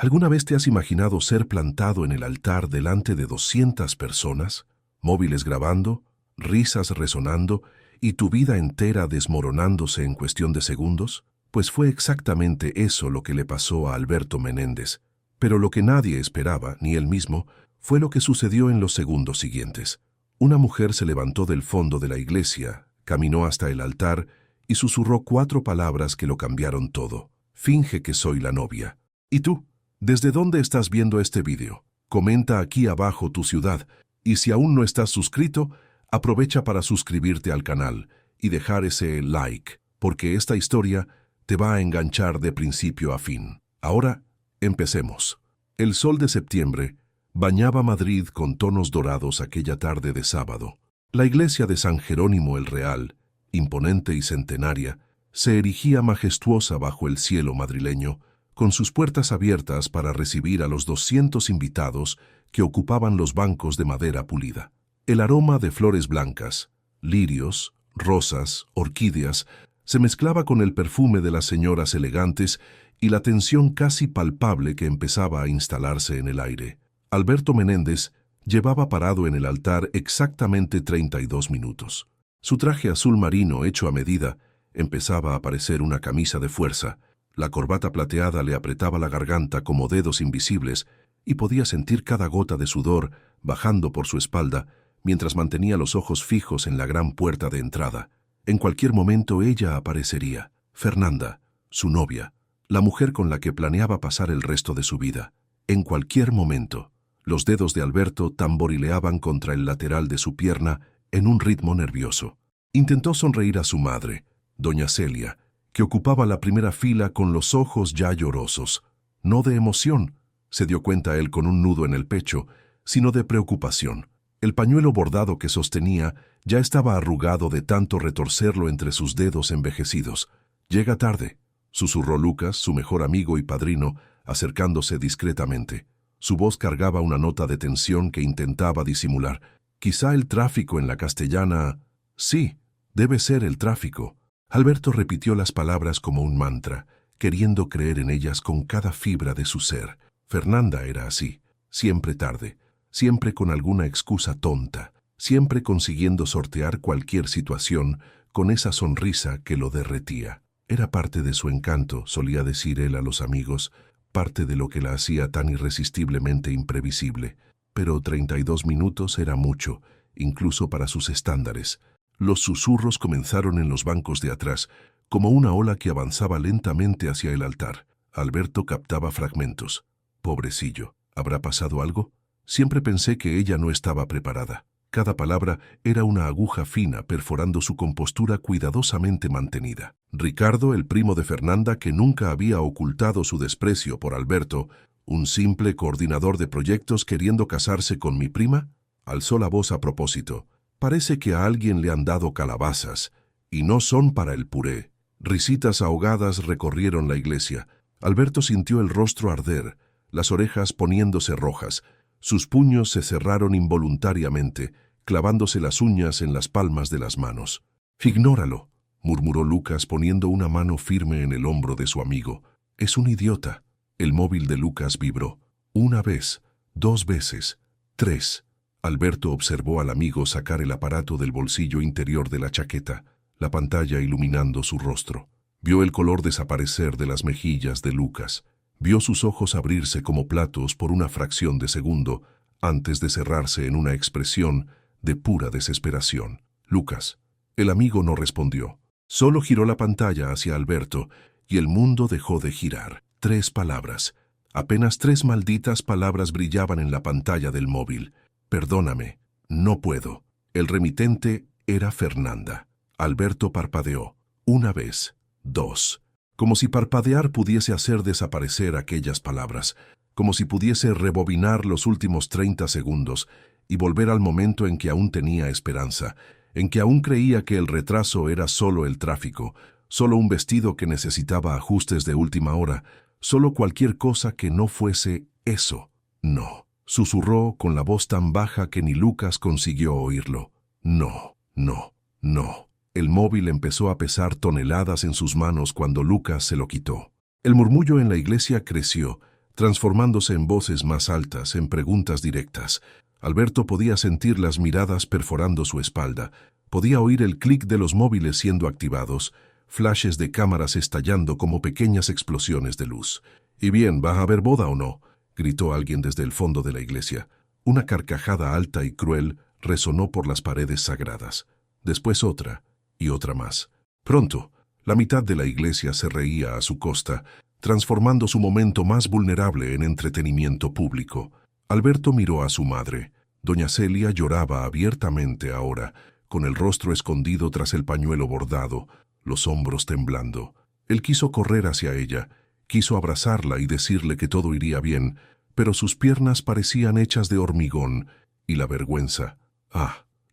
¿Alguna vez te has imaginado ser plantado en el altar delante de 200 personas, móviles grabando, risas resonando y tu vida entera desmoronándose en cuestión de segundos? Pues fue exactamente eso lo que le pasó a Alberto Menéndez. Pero lo que nadie esperaba, ni él mismo, fue lo que sucedió en los segundos siguientes. Una mujer se levantó del fondo de la iglesia, caminó hasta el altar y susurró 4 palabras que lo cambiaron todo. Finge que soy la novia. ¿Y tú? ¿Desde dónde estás viendo este vídeo? Comenta aquí abajo tu ciudad y si aún no estás suscrito, aprovecha para suscribirte al canal y dejar ese like, porque esta historia te va a enganchar de principio a fin. Ahora, empecemos. El sol de septiembre bañaba Madrid con tonos dorados aquella tarde de sábado. La iglesia de San Jerónimo el Real, imponente y centenaria, se erigía majestuosa bajo el cielo madrileño, con sus puertas abiertas para recibir a los 200 invitados que ocupaban los bancos de madera pulida. El aroma de flores blancas, lirios, rosas, orquídeas, se mezclaba con el perfume de las señoras elegantes y la tensión casi palpable que empezaba a instalarse en el aire. Alberto Menéndez llevaba parado en el altar exactamente 32 minutos. Su traje azul marino hecho a medida empezaba a parecer una camisa de fuerza. La corbata plateada le apretaba la garganta como dedos invisibles y podía sentir cada gota de sudor bajando por su espalda mientras mantenía los ojos fijos en la gran puerta de entrada. En cualquier momento ella aparecería. Fernanda, su novia, la mujer con la que planeaba pasar el resto de su vida. En cualquier momento. Los dedos de Alberto tamborileaban contra el lateral de su pierna en un ritmo nervioso. Intentó sonreír a su madre, doña Celia, que ocupaba la primera fila con los ojos ya llorosos. No de emoción, se dio cuenta él con un nudo en el pecho, sino de preocupación. El pañuelo bordado que sostenía ya estaba arrugado de tanto retorcerlo entre sus dedos envejecidos. «Llega tarde», susurró Lucas, su mejor amigo y padrino, acercándose discretamente. Su voz cargaba una nota de tensión que intentaba disimular. «Quizá el tráfico en la Castellana...» «Sí, debe ser el tráfico». Alberto repitió las palabras como un mantra, queriendo creer en ellas con cada fibra de su ser. Fernanda era así, siempre tarde, siempre con alguna excusa tonta, siempre consiguiendo sortear cualquier situación con esa sonrisa que lo derretía. Era parte de su encanto, solía decir él a los amigos, parte de lo que la hacía tan irresistiblemente imprevisible. Pero 32 minutos era mucho, incluso para sus estándares. Los susurros comenzaron en los bancos de atrás, como una ola que avanzaba lentamente hacia el altar. Alberto captaba fragmentos. Pobrecillo, ¿habrá pasado algo? Siempre pensé que ella no estaba preparada. Cada palabra era una aguja fina perforando su compostura cuidadosamente mantenida. Ricardo, el primo de Fernanda, que nunca había ocultado su desprecio por Alberto, un simple coordinador de proyectos queriendo casarse con mi prima, alzó la voz a propósito. Parece que a alguien le han dado calabazas, y no son para el puré. Risitas ahogadas recorrieron la iglesia. Alberto sintió el rostro arder, las orejas poniéndose rojas. Sus puños se cerraron involuntariamente, clavándose las uñas en las palmas de las manos. «Ignóralo», murmuró Lucas poniendo una mano firme en el hombro de su amigo. «Es un idiota». El móvil de Lucas vibró. 1 vez, 2 veces, 3. Alberto observó al amigo sacar el aparato del bolsillo interior de la chaqueta, la pantalla iluminando su rostro. Vio el color desaparecer de las mejillas de Lucas. Vio sus ojos abrirse como platos por una fracción de segundo, antes de cerrarse en una expresión de pura desesperación. «Lucas». El amigo no respondió. Solo giró la pantalla hacia Alberto y el mundo dejó de girar. 3 palabras. Apenas 3 malditas palabras brillaban en la pantalla del móvil. «Perdóname, no puedo». El remitente era Fernanda. Alberto parpadeó. 1 vez, 2. Como si parpadear pudiese hacer desaparecer aquellas palabras, como si pudiese rebobinar los últimos 30 segundos y volver al momento en que aún tenía esperanza, en que aún creía que el retraso era solo el tráfico, solo un vestido que necesitaba ajustes de última hora, solo cualquier cosa que no fuese eso. «No», susurró con la voz tan baja que ni Lucas consiguió oírlo. «No, no, no». El móvil empezó a pesar toneladas en sus manos cuando Lucas se lo quitó. El murmullo en la iglesia creció, transformándose en voces más altas, en preguntas directas. Alberto podía sentir las miradas perforando su espalda, podía oír el clic de los móviles siendo activados, flashes de cámaras estallando como pequeñas explosiones de luz. «¿Y bien, va a haber boda o no?», gritó alguien desde el fondo de la iglesia. Una carcajada alta y cruel resonó por las paredes sagradas. Después otra, y otra más. Pronto, la mitad de la iglesia se reía a su costa, transformando su momento más vulnerable en entretenimiento público. Alberto miró a su madre. Doña Celia lloraba abiertamente ahora, con el rostro escondido tras el pañuelo bordado, los hombros temblando. Él quiso correr hacia ella, quiso abrazarla y decirle que todo iría bien, pero sus piernas parecían hechas de hormigón, y la vergüenza,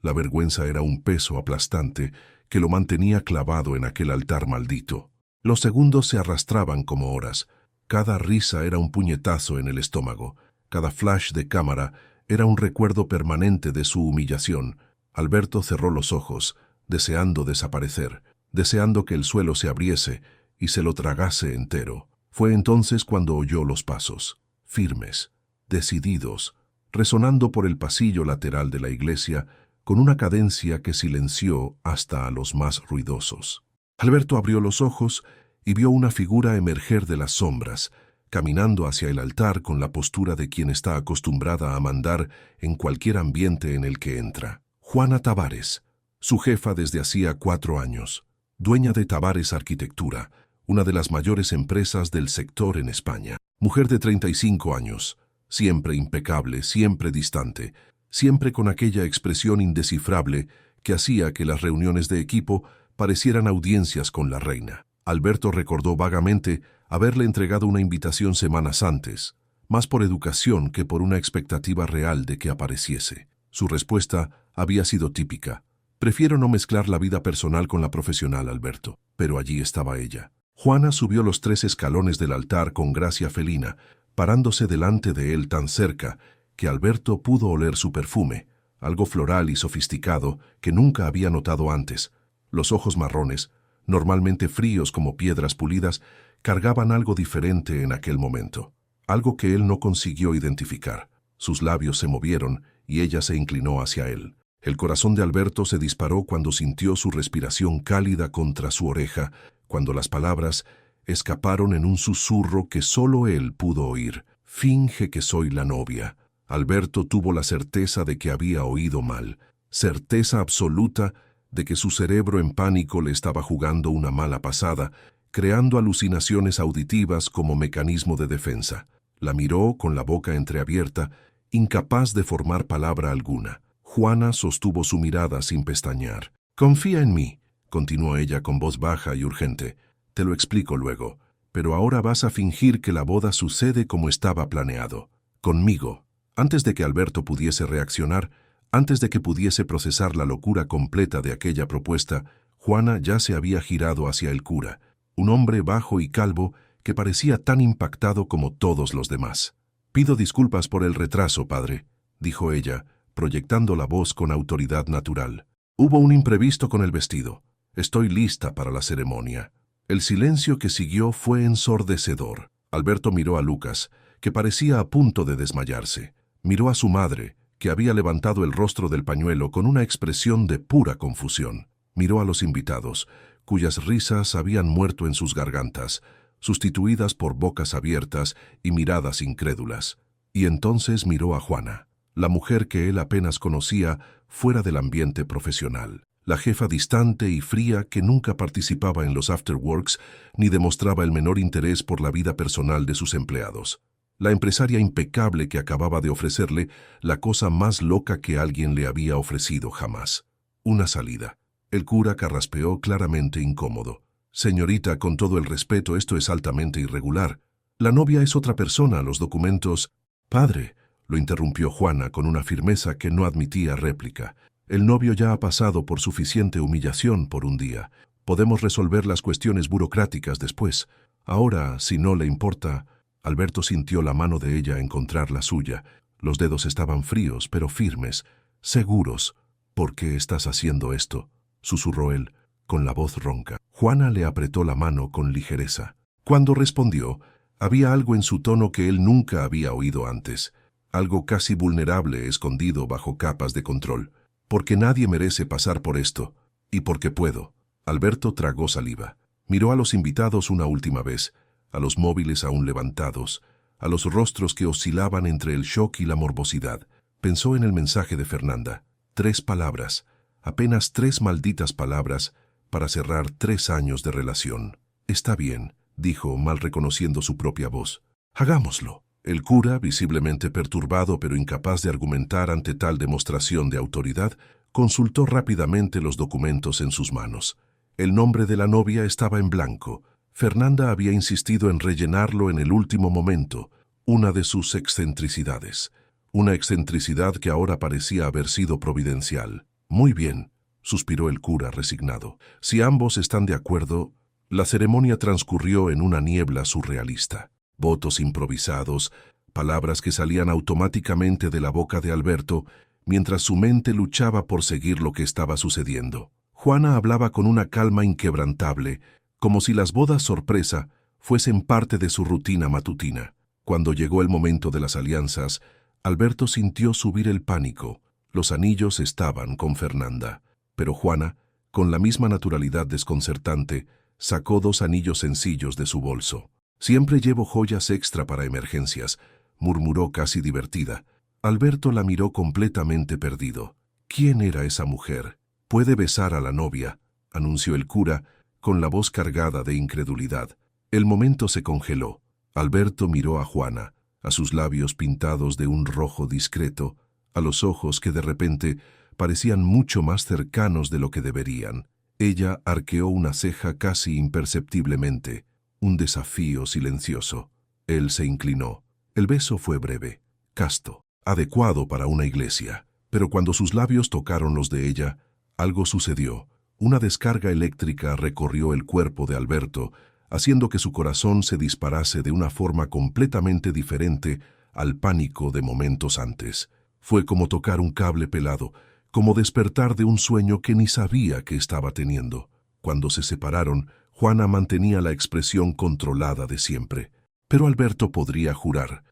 la vergüenza era un peso aplastante que lo mantenía clavado en aquel altar maldito. Los segundos se arrastraban como horas. Cada risa era un puñetazo en el estómago. Cada flash de cámara era un recuerdo permanente de su humillación. Alberto cerró los ojos, deseando desaparecer, deseando que el suelo se abriese y se lo tragase entero. Fue entonces cuando oyó los pasos, firmes, decididos, resonando por el pasillo lateral de la iglesia, con una cadencia que silenció hasta a los más ruidosos. Alberto abrió los ojos y vio una figura emerger de las sombras, caminando hacia el altar con la postura de quien está acostumbrada a mandar en cualquier ambiente en el que entra. Juana Tavares, su jefa desde hacía 4 años, dueña de Tavares Arquitectura, una de las mayores empresas del sector en España. Mujer de 35 años, siempre impecable, siempre distante, siempre con aquella expresión indescifrable que hacía que las reuniones de equipo parecieran audiencias con la reina. Alberto recordó vagamente haberle entregado una invitación semanas antes, más por educación que por una expectativa real de que apareciese. Su respuesta había sido típica: «Prefiero no mezclar la vida personal con la profesional, Alberto». Pero allí estaba ella. Juana subió los 3 escalones del altar con gracia felina, parándose delante de él tan cerca que Alberto pudo oler su perfume, algo floral y sofisticado que nunca había notado antes. Los ojos marrones, normalmente fríos como piedras pulidas, cargaban algo diferente en aquel momento, algo que él no consiguió identificar. Sus labios se movieron y ella se inclinó hacia él. El corazón de Alberto se disparó cuando sintió su respiración cálida contra su oreja, cuando las palabras escaparon en un susurro que solo él pudo oír. «Finge que soy la novia». Alberto tuvo la certeza de que había oído mal, certeza absoluta de que su cerebro en pánico le estaba jugando una mala pasada, creando alucinaciones auditivas como mecanismo de defensa. La miró con la boca entreabierta, incapaz de formar palabra alguna. Juana sostuvo su mirada sin pestañear. «Confía en mí», continuó ella con voz baja y urgente. «Te lo explico luego, pero ahora vas a fingir que la boda sucede como estaba planeado. Conmigo». Antes de que Alberto pudiese reaccionar, antes de que pudiese procesar la locura completa de aquella propuesta, Juana ya se había girado hacia el cura, un hombre bajo y calvo que parecía tan impactado como todos los demás. «Pido disculpas por el retraso, padre», dijo ella, proyectando la voz con autoridad natural. «Hubo un imprevisto con el vestido. Estoy lista para la ceremonia». El silencio que siguió fue ensordecedor. Alberto miró a Lucas, que parecía a punto de desmayarse. Miró a su madre, que había levantado el rostro del pañuelo con una expresión de pura confusión. Miró a los invitados, cuyas risas habían muerto en sus gargantas, sustituidas por bocas abiertas y miradas incrédulas. Y entonces miró a Juana, la mujer que él apenas conocía fuera del ambiente profesional. La jefa distante y fría que nunca participaba en los afterworks ni demostraba el menor interés por la vida personal de sus empleados. La empresaria impecable que acababa de ofrecerle la cosa más loca que alguien le había ofrecido jamás. Una salida. El cura carraspeó claramente incómodo. «Señorita, con todo el respeto, esto es altamente irregular. La novia es otra persona, los documentos...» «Padre», lo interrumpió Juana con una firmeza que no admitía réplica. «El novio ya ha pasado por suficiente humillación por un día. Podemos resolver las cuestiones burocráticas después. Ahora, si no le importa...» Alberto sintió la mano de ella encontrar la suya. Los dedos estaban fríos, pero firmes, seguros. «¿Por qué estás haciendo esto?», susurró él, con la voz ronca. Juana le apretó la mano con ligereza. Cuando respondió, Había algo en su tono que él nunca había oído antes, algo casi vulnerable escondido bajo capas de control. Porque nadie merece pasar por esto, y porque puedo. Alberto tragó saliva. Miró a los invitados una última vez, a los móviles aún levantados, a los rostros que oscilaban entre el shock y la morbosidad. Pensó en el mensaje de Fernanda. 3 palabras, apenas 3 malditas palabras, para cerrar 3 años de relación. Está bien, dijo, mal reconociendo su propia voz. Hagámoslo. El cura, visiblemente perturbado pero incapaz de argumentar ante tal demostración de autoridad, consultó rápidamente los documentos en sus manos. El nombre de la novia estaba en blanco. Fernanda había insistido en rellenarlo en el último momento, una de sus excentricidades. Una excentricidad que ahora parecía haber sido providencial. Muy bien, suspiró el cura resignado. Si ambos están de acuerdo, la ceremonia transcurrió en una niebla surrealista. Votos improvisados, palabras que salían automáticamente de la boca de Alberto, mientras su mente luchaba por seguir lo que estaba sucediendo. Juana hablaba con una calma inquebrantable, como si las bodas sorpresa fuesen parte de su rutina matutina. Cuando llegó el momento de las alianzas, Alberto sintió subir el pánico. Los anillos estaban con Fernanda, pero Juana, con la misma naturalidad desconcertante, sacó 2 anillos sencillos de su bolso. «Siempre llevo joyas extra para emergencias», murmuró casi divertida. Alberto la miró completamente perdido. ¿Quién era esa mujer? «Puede besar a la novia», anunció el cura, con la voz cargada de incredulidad. El momento se congeló. Alberto miró a Juana, a sus labios pintados de un rojo discreto, a los ojos que de repente parecían mucho más cercanos de lo que deberían. Ella arqueó una ceja casi imperceptiblemente. Un desafío silencioso. Él se inclinó. El beso fue breve, casto, adecuado para una iglesia. Pero cuando sus labios tocaron los de ella, algo sucedió. Una descarga eléctrica recorrió el cuerpo de Alberto, haciendo que su corazón se disparase de una forma completamente diferente al pánico de momentos antes. Fue como tocar un cable pelado, como despertar de un sueño que ni sabía que estaba teniendo. Cuando se separaron, Juana mantenía la expresión controlada de siempre. Pero Alberto podría jurar,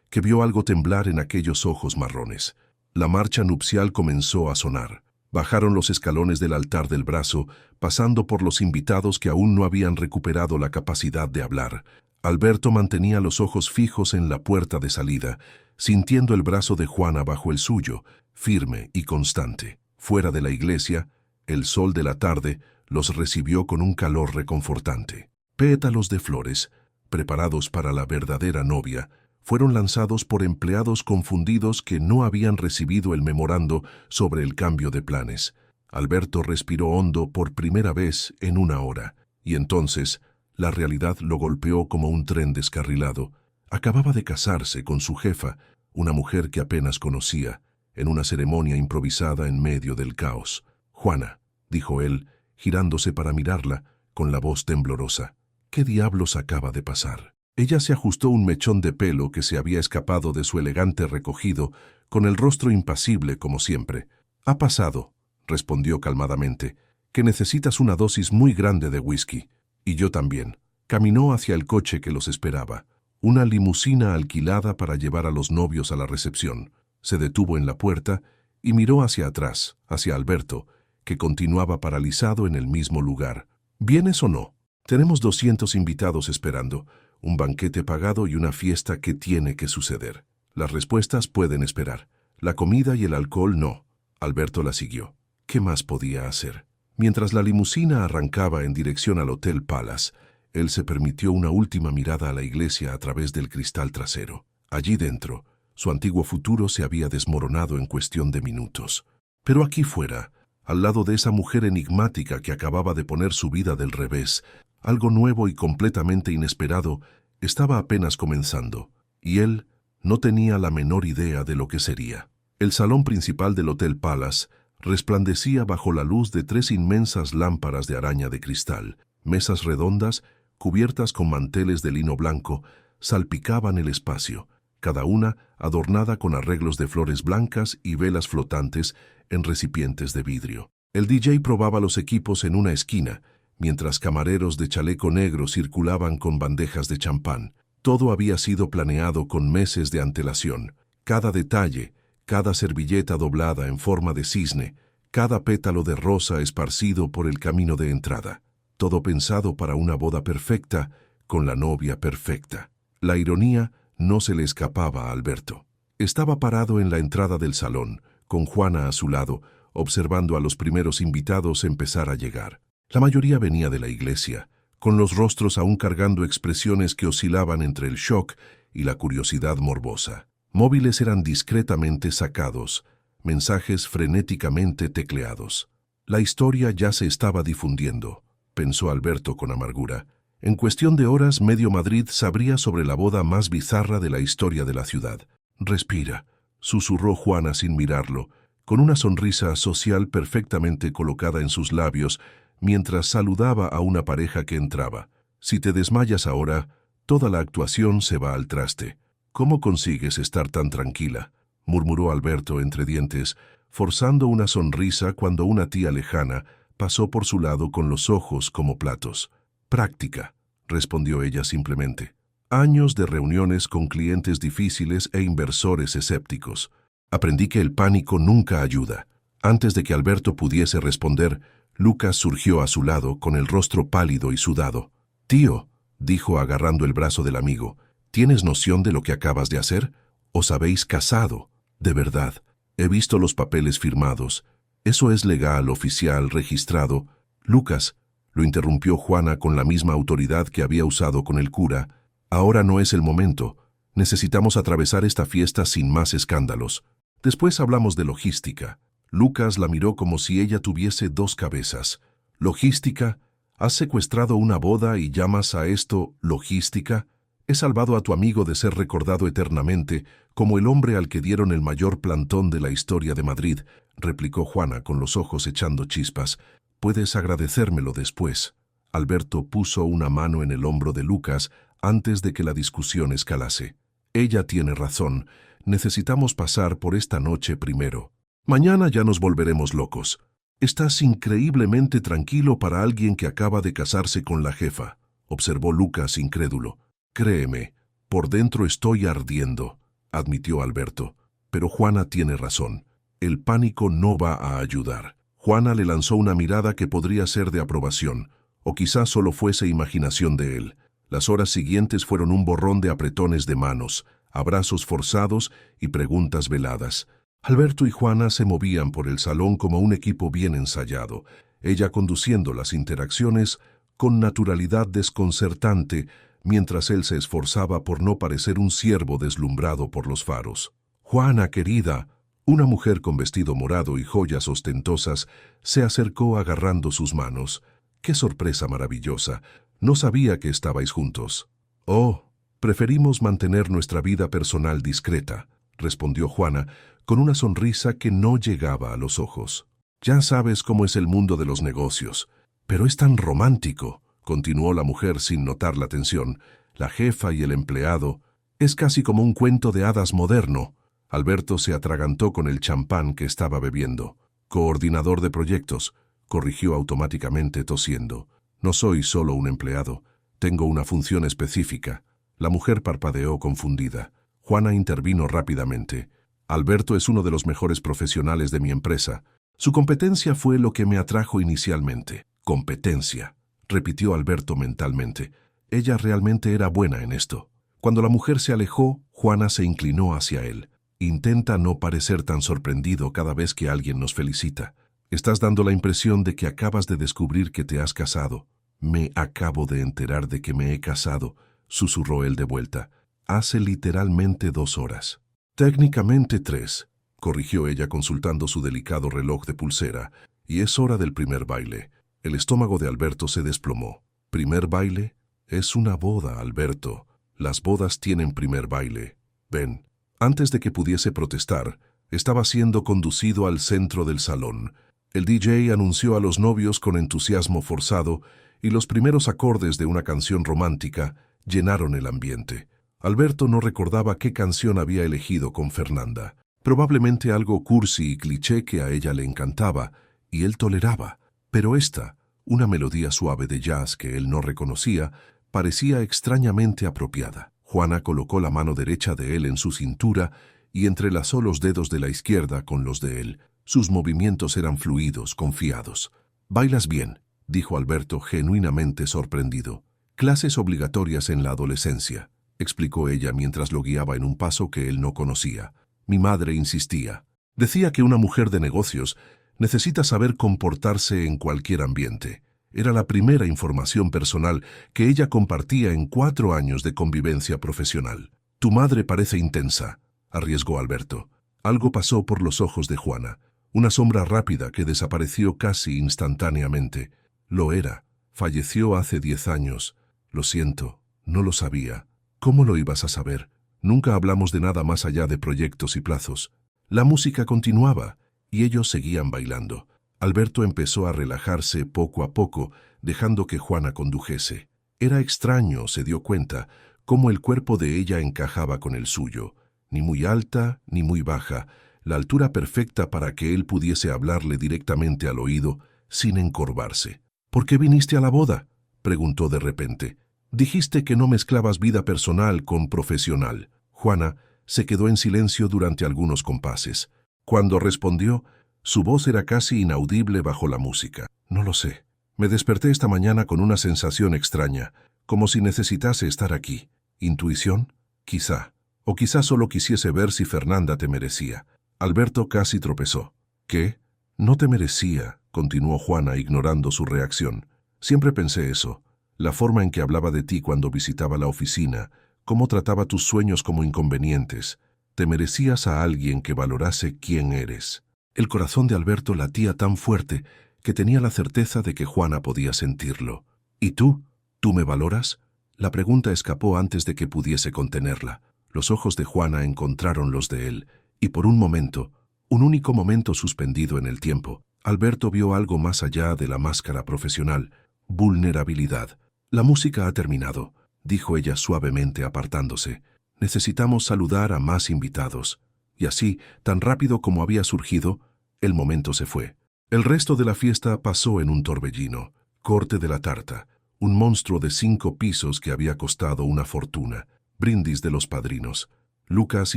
que vio algo temblar en aquellos ojos marrones. La marcha nupcial comenzó a sonar. Bajaron los escalones del altar del brazo, pasando por los invitados que aún no habían recuperado la capacidad de hablar. Alberto mantenía los ojos fijos en la puerta de salida, sintiendo el brazo de Juana bajo el suyo, firme y constante. Fuera de la iglesia, el sol de la tarde los recibió con un calor reconfortante. Pétalos de flores, preparados para la verdadera novia, fueron lanzados por empleados confundidos que no habían recibido el memorando sobre el cambio de planes. Alberto respiró hondo por primera vez en 1 hora, y entonces la realidad lo golpeó como un tren descarrilado. Acababa de casarse con su jefa, una mujer que apenas conocía, en una ceremonia improvisada en medio del caos. «Juana», dijo él, girándose para mirarla, con la voz temblorosa. ¿Qué diablos acaba de pasar? Ella se ajustó un mechón de pelo que se había escapado de su elegante recogido, con el rostro impasible como siempre. «Ha pasado», respondió calmadamente, «que necesitas una dosis muy grande de whisky. Y yo también». Caminó hacia el coche que los esperaba, una limusina alquilada para llevar a los novios a la recepción. Se detuvo en la puerta y miró hacia atrás, hacia Alberto, que continuaba paralizado en el mismo lugar. «¿Vienes o no? Tenemos 200 invitados esperando, un banquete pagado y una fiesta que tiene que suceder. Las respuestas pueden esperar. La comida y el alcohol no». Alberto la siguió. ¿Qué más podía hacer? Mientras la limusina arrancaba en dirección al Hotel Palace, él se permitió una última mirada a la iglesia a través del cristal trasero. Allí dentro, su antiguo futuro se había desmoronado en cuestión de minutos. Pero aquí fuera, al lado de esa mujer enigmática que acababa de poner su vida del revés, algo nuevo y completamente inesperado estaba apenas comenzando, y él no tenía la menor idea de lo que sería. El salón principal del Hotel Palace resplandecía bajo la luz de 3 inmensas lámparas de araña de cristal. Mesas redondas, cubiertas con manteles de lino blanco, salpicaban el espacio, cada una adornada con arreglos de flores blancas y velas flotantes en recipientes de vidrio. El DJ probaba los equipos en una esquina, mientras camareros de chaleco negro circulaban con bandejas de champán. Todo había sido planeado con meses de antelación. Cada detalle, cada servilleta doblada en forma de cisne, cada pétalo de rosa esparcido por el camino de entrada. Todo pensado para una boda perfecta, con la novia perfecta. La ironía no se le escapaba a Alberto. Estaba parado en la entrada del salón, con Juana a su lado, observando a los primeros invitados empezar a llegar. La mayoría venía de la iglesia, con los rostros aún cargando expresiones que oscilaban entre el shock y la curiosidad morbosa. Móviles eran discretamente sacados, mensajes frenéticamente tecleados. La historia ya se estaba difundiendo, pensó Alberto con amargura. En cuestión de horas, medio Madrid sabría sobre la boda más bizarra de la historia de la ciudad. «Respira», susurró Juana sin mirarlo, con una sonrisa social perfectamente colocada en sus labios, mientras saludaba a una pareja que entraba. «Si te desmayas ahora, toda la actuación se va al traste». «¿Cómo consigues estar tan tranquila?», murmuró Alberto entre dientes, forzando una sonrisa cuando una tía lejana pasó por su lado con los ojos como platos. «Práctica», respondió ella simplemente. «Años de reuniones con clientes difíciles e inversores escépticos. Aprendí que el pánico nunca ayuda». Antes de que Alberto pudiese responder, Lucas surgió a su lado con el rostro pálido y sudado. «Tío», dijo agarrando el brazo del amigo, «¿tienes noción de lo que acabas de hacer? ¿Os habéis casado? De verdad. He visto los papeles firmados. Eso es legal, oficial, registrado». «Lucas», lo interrumpió Juana con la misma autoridad que había usado con el cura, «ahora no es el momento. Necesitamos atravesar esta fiesta sin más escándalos. Después hablamos de logística». Lucas la miró como si ella tuviese dos cabezas. «¿Logística? ¿Has secuestrado una boda y llamas a esto logística? He salvado a tu amigo de ser recordado eternamente como el hombre al que dieron el mayor plantón de la historia de Madrid», replicó Juana con los ojos echando chispas. «Puedes agradecérmelo después». Alberto puso una mano en el hombro de Lucas antes de que la discusión escalase. «Ella tiene razón. Necesitamos pasar por esta noche primero. Mañana ya nos volveremos locos. Estás increíblemente tranquilo para alguien que acaba de casarse con la jefa», observó Lucas incrédulo. «Créeme, por dentro estoy ardiendo», admitió Alberto. «Pero Juana tiene razón. El pánico no va a ayudar». Juana le lanzó una mirada que podría ser de aprobación, o quizás solo fuese imaginación de él. Las horas siguientes fueron un borrón de apretones de manos, abrazos forzados y preguntas veladas. Alberto y Juana se movían por el salón como un equipo bien ensayado, ella conduciendo las interacciones con naturalidad desconcertante, mientras él se esforzaba por no parecer un ciervo deslumbrado por los faros. «Juana, querida», una mujer con vestido morado y joyas ostentosas se acercó agarrando sus manos. «¡Qué sorpresa maravillosa! No sabía que estabais juntos». «Oh, preferimos mantener nuestra vida personal discreta», respondió Juana, con una sonrisa que no llegaba a los ojos. «Ya sabes cómo es el mundo de los negocios. Pero es tan romántico», continuó la mujer sin notar la tensión. «La jefa y el empleado. Es casi como un cuento de hadas moderno». Alberto se atragantó con el champán que estaba bebiendo. «Coordinador de proyectos», corrigió automáticamente tosiendo. «No soy solo un empleado. Tengo una función específica». La mujer parpadeó confundida. Juana intervino rápidamente. «Alberto es uno de los mejores profesionales de mi empresa. Su competencia fue lo que me atrajo inicialmente». «Competencia», repitió Alberto mentalmente. Ella realmente era buena en esto. Cuando la mujer se alejó, Juana se inclinó hacia él. «Intenta no parecer tan sorprendido cada vez que alguien nos felicita. Estás dando la impresión de que acabas de descubrir que te has casado». «Me acabo de enterar de que me he casado», susurró él de vuelta. «Hace literalmente 2 horas». «Técnicamente 3», corrigió ella consultando su delicado reloj de pulsera. «Y es hora del primer baile». El estómago de Alberto se desplomó. «¿Primer baile? Es una boda, Alberto. Las bodas tienen primer baile. Ven». Antes de que pudiese protestar, estaba siendo conducido al centro del salón. El DJ anunció a los novios con entusiasmo forzado y los primeros acordes de una canción romántica llenaron el ambiente. Alberto no recordaba qué canción había elegido con Fernanda. Probablemente algo cursi y cliché que a ella le encantaba y él toleraba. Pero esta, Una melodía suave de jazz que él no reconocía parecía extrañamente apropiada. Juana colocó la mano derecha de él en su cintura y entrelazó los dedos de la izquierda con los de él. Sus movimientos eran fluidos, confiados. «Bailas bien», dijo Alberto genuinamente sorprendido. «Clases obligatorias en la adolescencia», explicó ella mientras lo guiaba en un paso que él no conocía. «Mi madre insistía. Decía que una mujer de negocios necesita saber comportarse en cualquier ambiente». Era la primera información personal que ella compartía en 4 años de convivencia profesional. «Tu madre parece intensa», arriesgó Alberto. Algo pasó por los ojos de Juana, una sombra rápida que desapareció casi instantáneamente. «Lo era. Falleció hace 10 años. Lo siento, no lo sabía». «¿Cómo lo ibas a saber? Nunca hablamos de nada más allá de proyectos y plazos». La música continuaba y ellos seguían bailando. Alberto empezó a relajarse poco a poco, dejando que Juana condujese. Era extraño, se dio cuenta, cómo el cuerpo de ella encajaba con el suyo. Ni muy alta, ni muy baja, la altura perfecta para que él pudiese hablarle directamente al oído, sin encorvarse. «¿Por qué viniste a la boda?», preguntó de repente. «Dijiste que no mezclabas vida personal con profesional». Juana se quedó en silencio durante algunos compases. Cuando respondió, su voz era casi inaudible bajo la música. «No lo sé. Me desperté esta mañana con una sensación extraña, como si necesitase estar aquí. ¿Intuición? Quizá. O quizá solo quisiese ver si Fernanda te merecía». Alberto casi tropezó. «¿Qué? No te merecía», continuó Juana ignorando su reacción. «Siempre pensé eso. La forma en que hablaba de ti cuando visitaba la oficina, cómo trataba tus sueños como inconvenientes. Te merecías a alguien que valorase quién eres». El corazón de Alberto latía tan fuerte que tenía la certeza de que Juana podía sentirlo. «¿Y tú? ¿Tú me valoras?». La pregunta escapó antes de que pudiese contenerla. Los ojos de Juana encontraron los de él, y por un momento, un único momento suspendido en el tiempo, Alberto vio algo más allá de la máscara profesional: vulnerabilidad. «La música ha terminado», dijo ella suavemente apartándose. «Necesitamos saludar a más invitados». Y así, tan rápido como había surgido, el momento se fue. El resto de la fiesta pasó en un torbellino. Corte de la tarta, un monstruo de 5 pisos que había costado una fortuna, brindis de los padrinos, Lucas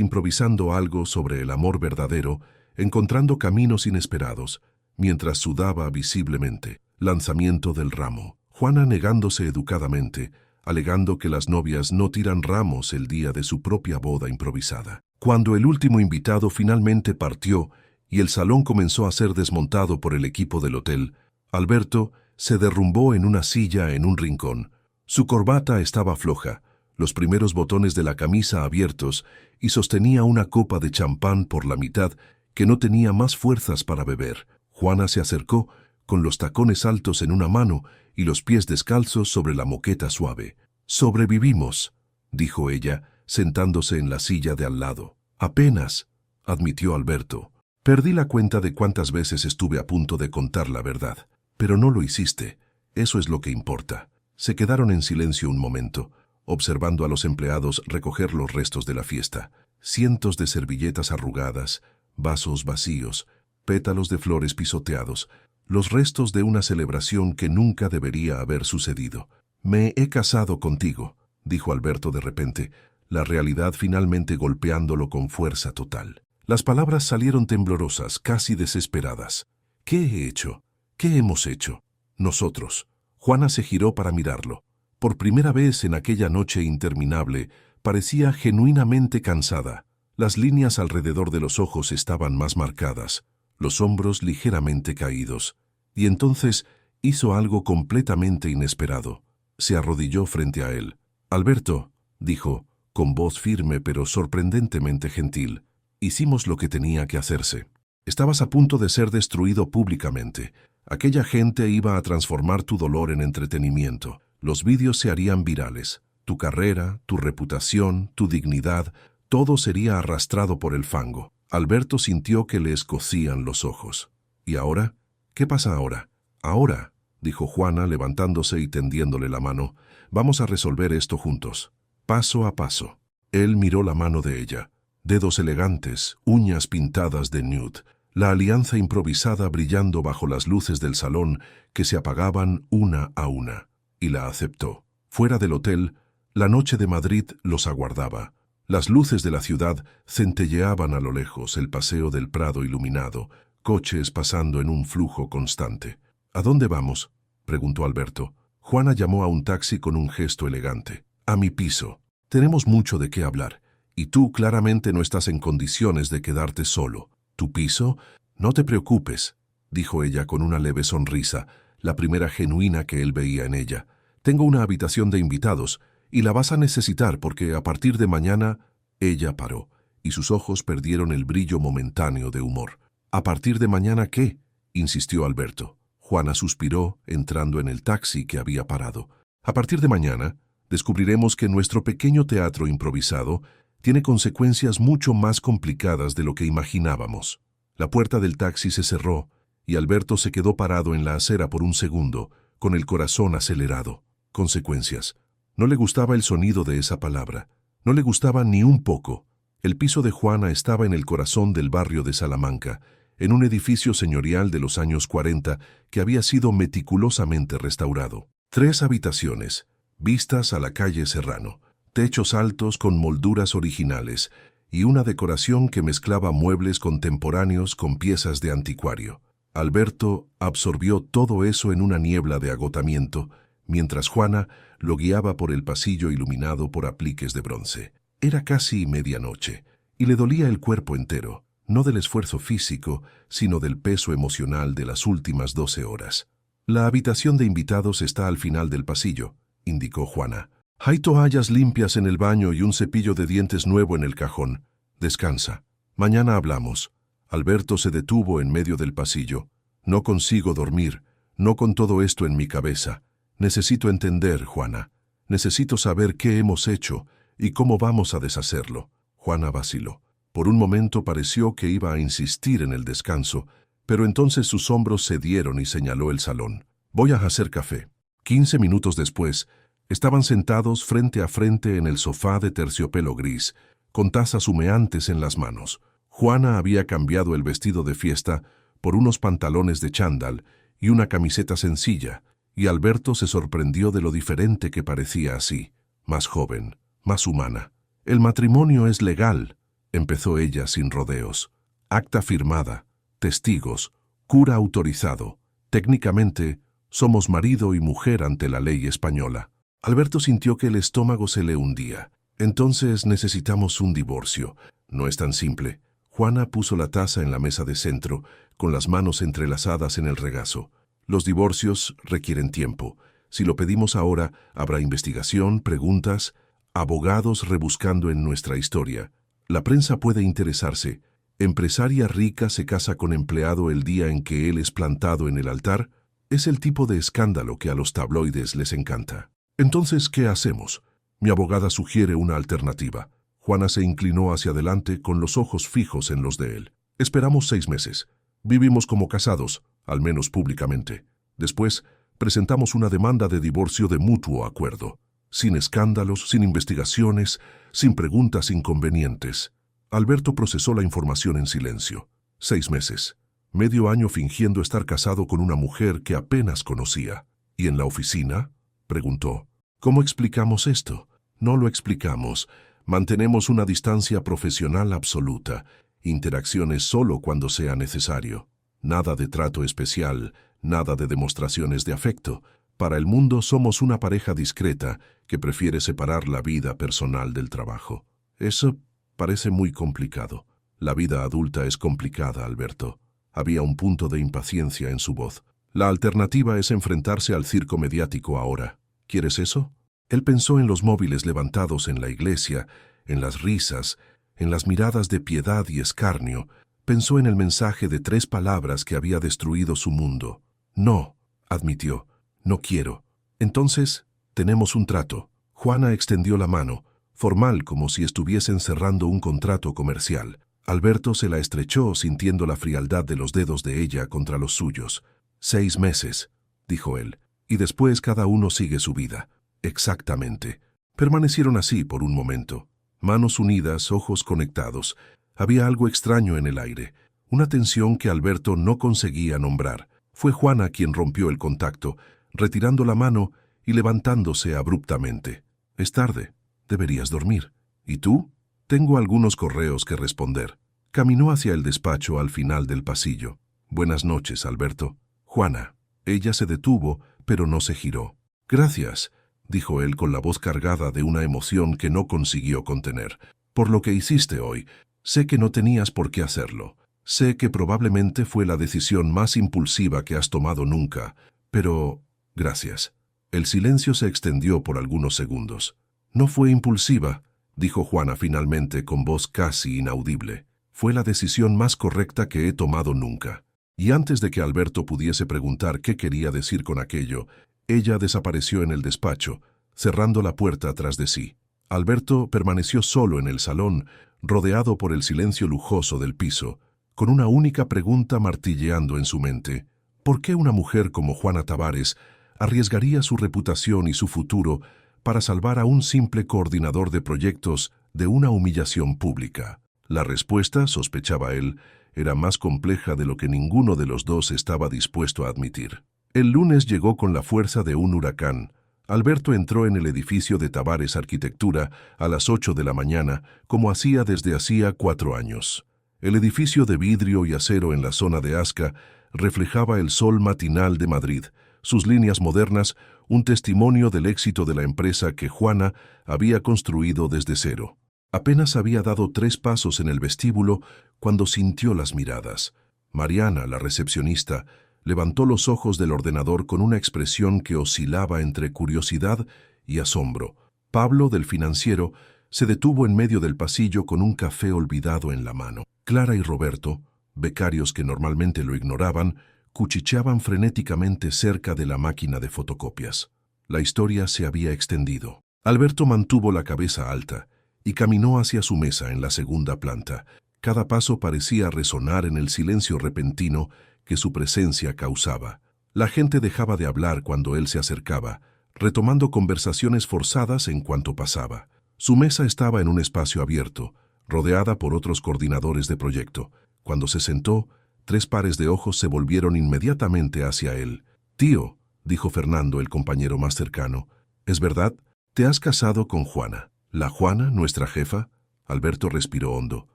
improvisando algo sobre el amor verdadero, encontrando caminos inesperados, mientras sudaba visiblemente, lanzamiento del ramo, Juana negándose educadamente, alegando que las novias no tiran ramos el día de su propia boda improvisada. Cuando el último invitado finalmente partió y el salón comenzó a ser desmontado por el equipo del hotel, Alberto se derrumbó en una silla en un rincón. Su corbata estaba floja, los primeros botones de la camisa abiertos, y sostenía una copa de champán por la mitad que no tenía más fuerzas para beber. Juana se acercó, con los tacones altos en una mano y los pies descalzos sobre la moqueta suave. «Sobrevivimos», dijo ella, sentándose en la silla de al lado. «Apenas», admitió Alberto. «Perdí la cuenta de cuántas veces estuve a punto de contar la verdad. Pero no lo hiciste. Eso es lo que importa». Se quedaron en silencio un momento, observando a los empleados recoger los restos de la fiesta. Cientos de servilletas arrugadas, vasos vacíos, pétalos de flores pisoteados, los restos de una celebración que nunca debería haber sucedido. «Me he casado contigo», dijo Alberto de repente, la realidad finalmente golpeándolo con fuerza total. Las palabras salieron temblorosas, casi desesperadas. «¿Qué he hecho? ¿Qué hemos hecho? Nosotros». Juana se giró para mirarlo. Por primera vez en aquella noche interminable, parecía genuinamente cansada. Las líneas alrededor de los ojos estaban más marcadas, los hombros ligeramente caídos. Y entonces hizo algo completamente inesperado. Se arrodilló frente a él. «Alberto», dijo, con voz firme pero sorprendentemente gentil, «hicimos lo que tenía que hacerse. Estabas a punto de ser destruido públicamente. Aquella gente iba a transformar tu dolor en entretenimiento. Los vídeos se harían virales. Tu carrera, tu reputación, tu dignidad, todo sería arrastrado por el fango». Alberto sintió que le escocían los ojos. «¿Y ahora? ¿Qué pasa ahora?» «Ahora», dijo Juana levantándose y tendiéndole la mano, «vamos a resolver esto juntos, paso a paso». Él miró la mano de ella. Dedos elegantes, uñas pintadas de nude, la alianza improvisada brillando bajo las luces del salón que se apagaban una a una, y la aceptó. Fuera del hotel, la noche de Madrid los aguardaba. Las luces de la ciudad centelleaban a lo lejos, el paseo del Prado iluminado, coches pasando en un flujo constante. ¿A dónde vamos?, preguntó Alberto. Juana llamó a un taxi con un gesto elegante. A mi piso. Tenemos mucho de qué hablar, y tú claramente no estás en condiciones de quedarte solo. ¿Tu piso? No te preocupes, dijo ella con una leve sonrisa, la primera genuina que él veía en ella. Tengo una habitación de invitados, y la vas a necesitar porque a partir de mañana... Ella paró, y sus ojos perdieron el brillo momentáneo de humor. ¿A partir de mañana qué?, insistió Alberto. Juana suspiró, entrando en el taxi que había parado. A partir de mañana, descubriremos que nuestro pequeño teatro improvisado tiene consecuencias mucho más complicadas de lo que imaginábamos. La puerta del taxi se cerró, y Alberto se quedó parado en la acera por un segundo, con el corazón acelerado. Consecuencias. No le gustaba el sonido de esa palabra. No le gustaba ni un poco. El piso de Juana estaba en el corazón del barrio de Salamanca, en un edificio señorial de los años 40 que había sido meticulosamente restaurado. 3 habitaciones, vistas a la calle Serrano, techos altos con molduras originales y una decoración que mezclaba muebles contemporáneos con piezas de anticuario. Alberto absorbió todo eso en una niebla de agotamiento, mientras Juana lo guiaba por el pasillo iluminado por apliques de bronce. Era casi medianoche, y le dolía el cuerpo entero, no del esfuerzo físico, sino del peso emocional de las últimas 12 horas. La habitación de invitados está al final del pasillo, indicó Juana. Hay toallas limpias en el baño y un cepillo de dientes nuevo en el cajón. Descansa. Mañana hablamos. Alberto se detuvo en medio del pasillo. No consigo dormir, no con todo esto en mi cabeza. Necesito entender, Juana. Necesito saber qué hemos hecho y cómo vamos a deshacerlo. Juana vaciló. Por un momento pareció que iba a insistir en el descanso, pero entonces sus hombros cedieron y señaló el salón. Voy a hacer café. 15 minutos después, estaban sentados frente a frente en el sofá de terciopelo gris, con tazas humeantes en las manos. Juana había cambiado el vestido de fiesta por unos pantalones de chándal y una camiseta sencilla, y Alberto se sorprendió de lo diferente que parecía así, más joven, más humana. El matrimonio es legal, empezó ella sin rodeos. Acta firmada, testigos, cura autorizado. Técnicamente, somos marido y mujer ante la ley española. Alberto sintió que el estómago se le hundía. Entonces necesitamos un divorcio. No es tan simple. Juana puso la taza en la mesa de centro, con las manos entrelazadas en el regazo. Los divorcios requieren tiempo. Si lo pedimos ahora, habrá investigación, preguntas, abogados rebuscando en nuestra historia. La prensa puede interesarse. ¿Empresaria rica se casa con empleado el día en que él es plantado en el altar? Es el tipo de escándalo que a los tabloides les encanta. Entonces, ¿qué hacemos? Mi abogada sugiere una alternativa. Juana se inclinó hacia adelante con los ojos fijos en los de él. Esperamos 6 meses. Vivimos como casados, al menos públicamente. Después, presentamos una demanda de divorcio de mutuo acuerdo. Sin escándalos, sin investigaciones, sin preguntas inconvenientes. Alberto procesó la información en silencio. 6 meses. Medio año fingiendo estar casado con una mujer que apenas conocía. ¿Y en la oficina?, preguntó. ¿Cómo explicamos esto? No lo explicamos. Mantenemos una distancia profesional absoluta. Interacciones solo cuando sea necesario. Nada de trato especial, nada de demostraciones de afecto. Para el mundo somos una pareja discreta que prefiere separar la vida personal del trabajo. Eso parece muy complicado. La vida adulta es complicada, Alberto. Había un punto de impaciencia en su voz. La alternativa es enfrentarse al circo mediático ahora. ¿Quieres eso? Él pensó en los móviles levantados en la iglesia, en las risas, en las miradas de piedad y escarnio. Pensó en el mensaje de 3 palabras que había destruido su mundo. No, admitió. No quiero. Entonces, tenemos un trato. Juana extendió la mano, formal como si estuviesen cerrando un contrato comercial. Alberto se la estrechó sintiendo la frialdad de los dedos de ella contra los suyos. 6 meses, dijo él, y después cada uno sigue su vida. Exactamente. Permanecieron así por un momento. Manos unidas, ojos conectados. Había algo extraño en el aire, una tensión que Alberto no conseguía nombrar. Fue Juana quien rompió el contacto, retirando la mano y levantándose abruptamente. «Es tarde. Deberías dormir. ¿Y tú?» «Tengo algunos correos que responder». Caminó hacia el despacho al final del pasillo. «Buenas noches, Alberto». «Juana». Ella se detuvo, pero no se giró. «Gracias», dijo él con la voz cargada de una emoción que no consiguió contener. «Por lo que hiciste hoy. Sé que no tenías por qué hacerlo. Sé que probablemente fue la decisión más impulsiva que has tomado nunca, pero gracias». El silencio se extendió por algunos segundos. «No fue impulsiva», dijo Juana finalmente con voz casi inaudible. «Fue la decisión más correcta que he tomado nunca». Y antes de que Alberto pudiese preguntar qué quería decir con aquello, ella desapareció en el despacho, cerrando la puerta tras de sí. Alberto permaneció solo en el salón, rodeado por el silencio lujoso del piso, con una única pregunta martilleando en su mente. ¿Por qué una mujer como Juana Tavares arriesgaría su reputación y su futuro para salvar a un simple coordinador de proyectos de una humillación pública? La respuesta, sospechaba él, era más compleja de lo que ninguno de los dos estaba dispuesto a admitir. El lunes llegó con la fuerza de un huracán. Alberto entró en el edificio de Tavares Arquitectura a las 8 de la mañana, como hacía desde hacía 4 años. El edificio de vidrio y acero en la zona de Asca reflejaba el sol matinal de Madrid, sus líneas modernas, un testimonio del éxito de la empresa que Juana había construido desde cero. Apenas había dado 3 pasos en el vestíbulo cuando sintió las miradas. Mariana, la recepcionista, levantó los ojos del ordenador con una expresión que oscilaba entre curiosidad y asombro. Pablo, del financiero, se detuvo en medio del pasillo con un café olvidado en la mano. Clara y Roberto, becarios que normalmente lo ignoraban, cuchicheaban frenéticamente cerca de la máquina de fotocopias. La historia se había extendido. Alberto mantuvo la cabeza alta y caminó hacia su mesa en la segunda planta. Cada paso parecía resonar en el silencio repentino que su presencia causaba. La gente dejaba de hablar cuando él se acercaba, retomando conversaciones forzadas en cuanto pasaba. Su mesa estaba en un espacio abierto, rodeada por otros coordinadores de proyecto. Cuando se sentó, 3 pares de ojos se volvieron inmediatamente hacia él. «Tío», dijo Fernando, el compañero más cercano, «¿es verdad? ¿Te has casado con Juana?» «¿La Juana, nuestra jefa?» Alberto respiró hondo.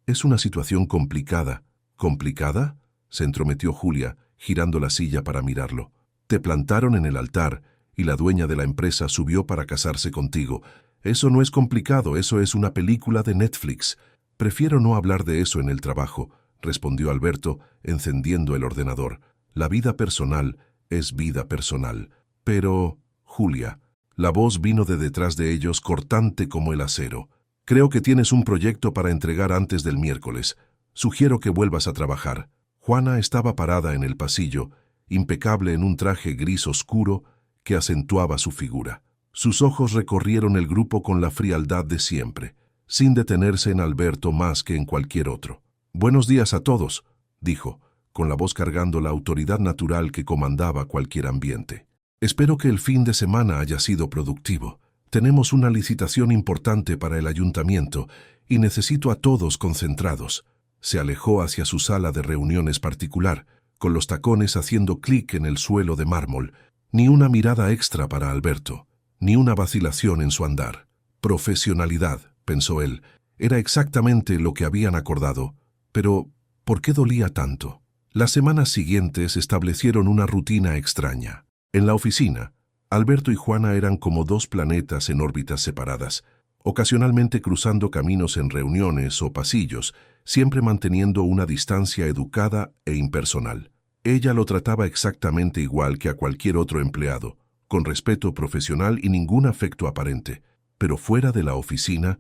«Es una situación complicada». «¿Complicada?», se entrometió Julia, girando la silla para mirarlo. «Te plantaron en el altar y la dueña de la empresa subió para casarse contigo. Eso no es complicado, eso es una película de Netflix. Prefiero no hablar de eso en el trabajo», respondió Alberto, encendiendo el ordenador. «La vida personal es vida personal». «Pero, Julia», la voz vino de detrás de ellos cortante como el acero. «Creo que tienes un proyecto para entregar antes del miércoles. Sugiero que vuelvas a trabajar». Juana estaba parada en el pasillo, impecable en un traje gris oscuro que acentuaba su figura. Sus ojos recorrieron el grupo con la frialdad de siempre, sin detenerse en Alberto más que en cualquier otro. «Buenos días a todos», dijo, con la voz cargando la autoridad natural que comandaba cualquier ambiente. «Espero que el fin de semana haya sido productivo. Tenemos una licitación importante para el ayuntamiento y necesito a todos concentrados». Se alejó hacia su sala de reuniones particular, con los tacones haciendo clic en el suelo de mármol. Ni una mirada extra para Alberto, ni una vacilación en su andar. Profesionalidad, pensó él, era exactamente lo que habían acordado. Pero, ¿por qué dolía tanto? Las semanas siguientes establecieron una rutina extraña. En la oficina, Alberto y Juana eran como 2 planetas en órbitas separadas, ocasionalmente cruzando caminos en reuniones o pasillos, siempre manteniendo una distancia educada e impersonal. Ella lo trataba exactamente igual que a cualquier otro empleado, con respeto profesional y ningún afecto aparente. Pero fuera de la oficina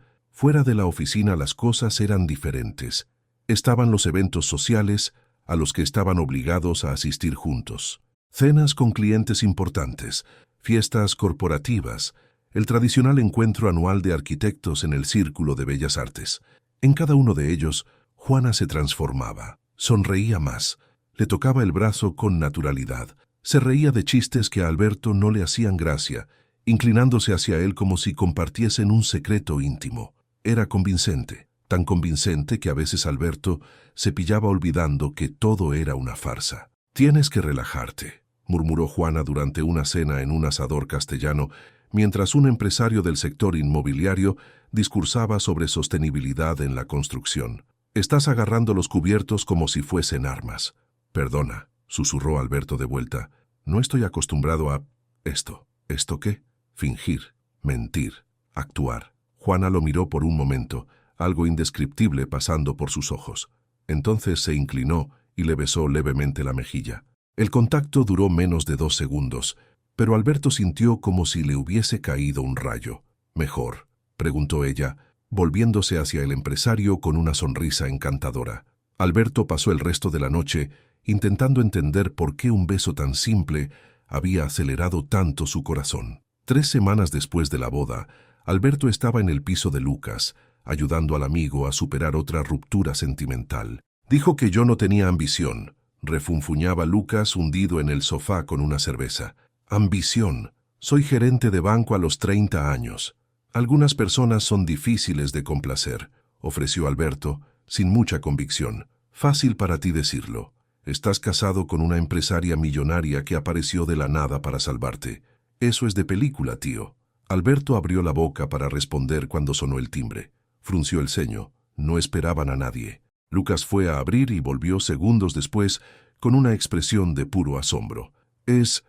las cosas eran diferentes. Estaban los eventos sociales a los que estaban obligados a asistir juntos. Cenas con clientes importantes, fiestas corporativas, el tradicional encuentro anual de arquitectos en el Círculo de Bellas Artes. En cada uno de ellos, Juana se transformaba, sonreía más, le tocaba el brazo con naturalidad, se reía de chistes que a Alberto no le hacían gracia, inclinándose hacia él como si compartiesen un secreto íntimo. Era convincente. tan convincente que a veces Alberto se pillaba olvidando que todo era una farsa. «Tienes que relajarte», murmuró Juana durante una cena en un asador castellano, mientras un empresario del sector inmobiliario discursaba sobre sostenibilidad en la construcción. «Estás agarrando los cubiertos como si fuesen armas». «Perdona», susurró Alberto de vuelta. «No estoy acostumbrado a esto». «¿Esto qué?» «Fingir, mentir, actuar». Juana lo miró por un momento, algo indescriptible pasando por sus ojos. Entonces se inclinó y le besó levemente la mejilla. El contacto duró menos de 2 segundos, pero Alberto sintió como si le hubiese caído un rayo. «¿Mejor?», preguntó ella, volviéndose hacia el empresario con una sonrisa encantadora. Alberto pasó el resto de la noche intentando entender por qué un beso tan simple había acelerado tanto su corazón. 3 semanas después de la boda, Alberto estaba en el piso de Lucas, ayudando al amigo a superar otra ruptura sentimental. «Dijo que yo no tenía ambición», refunfuñaba Lucas hundido en el sofá con una cerveza. «Ambición. Soy gerente de banco a los 30 años. Algunas personas son difíciles de complacer», ofreció Alberto, sin mucha convicción. «Fácil para ti decirlo. Estás casado con una empresaria millonaria que apareció de la nada para salvarte. Eso es de película, tío». Alberto abrió la boca para responder cuando sonó el timbre. Frunció el ceño. No esperaban a nadie. Lucas fue a abrir y volvió segundos después con una expresión de puro asombro. Es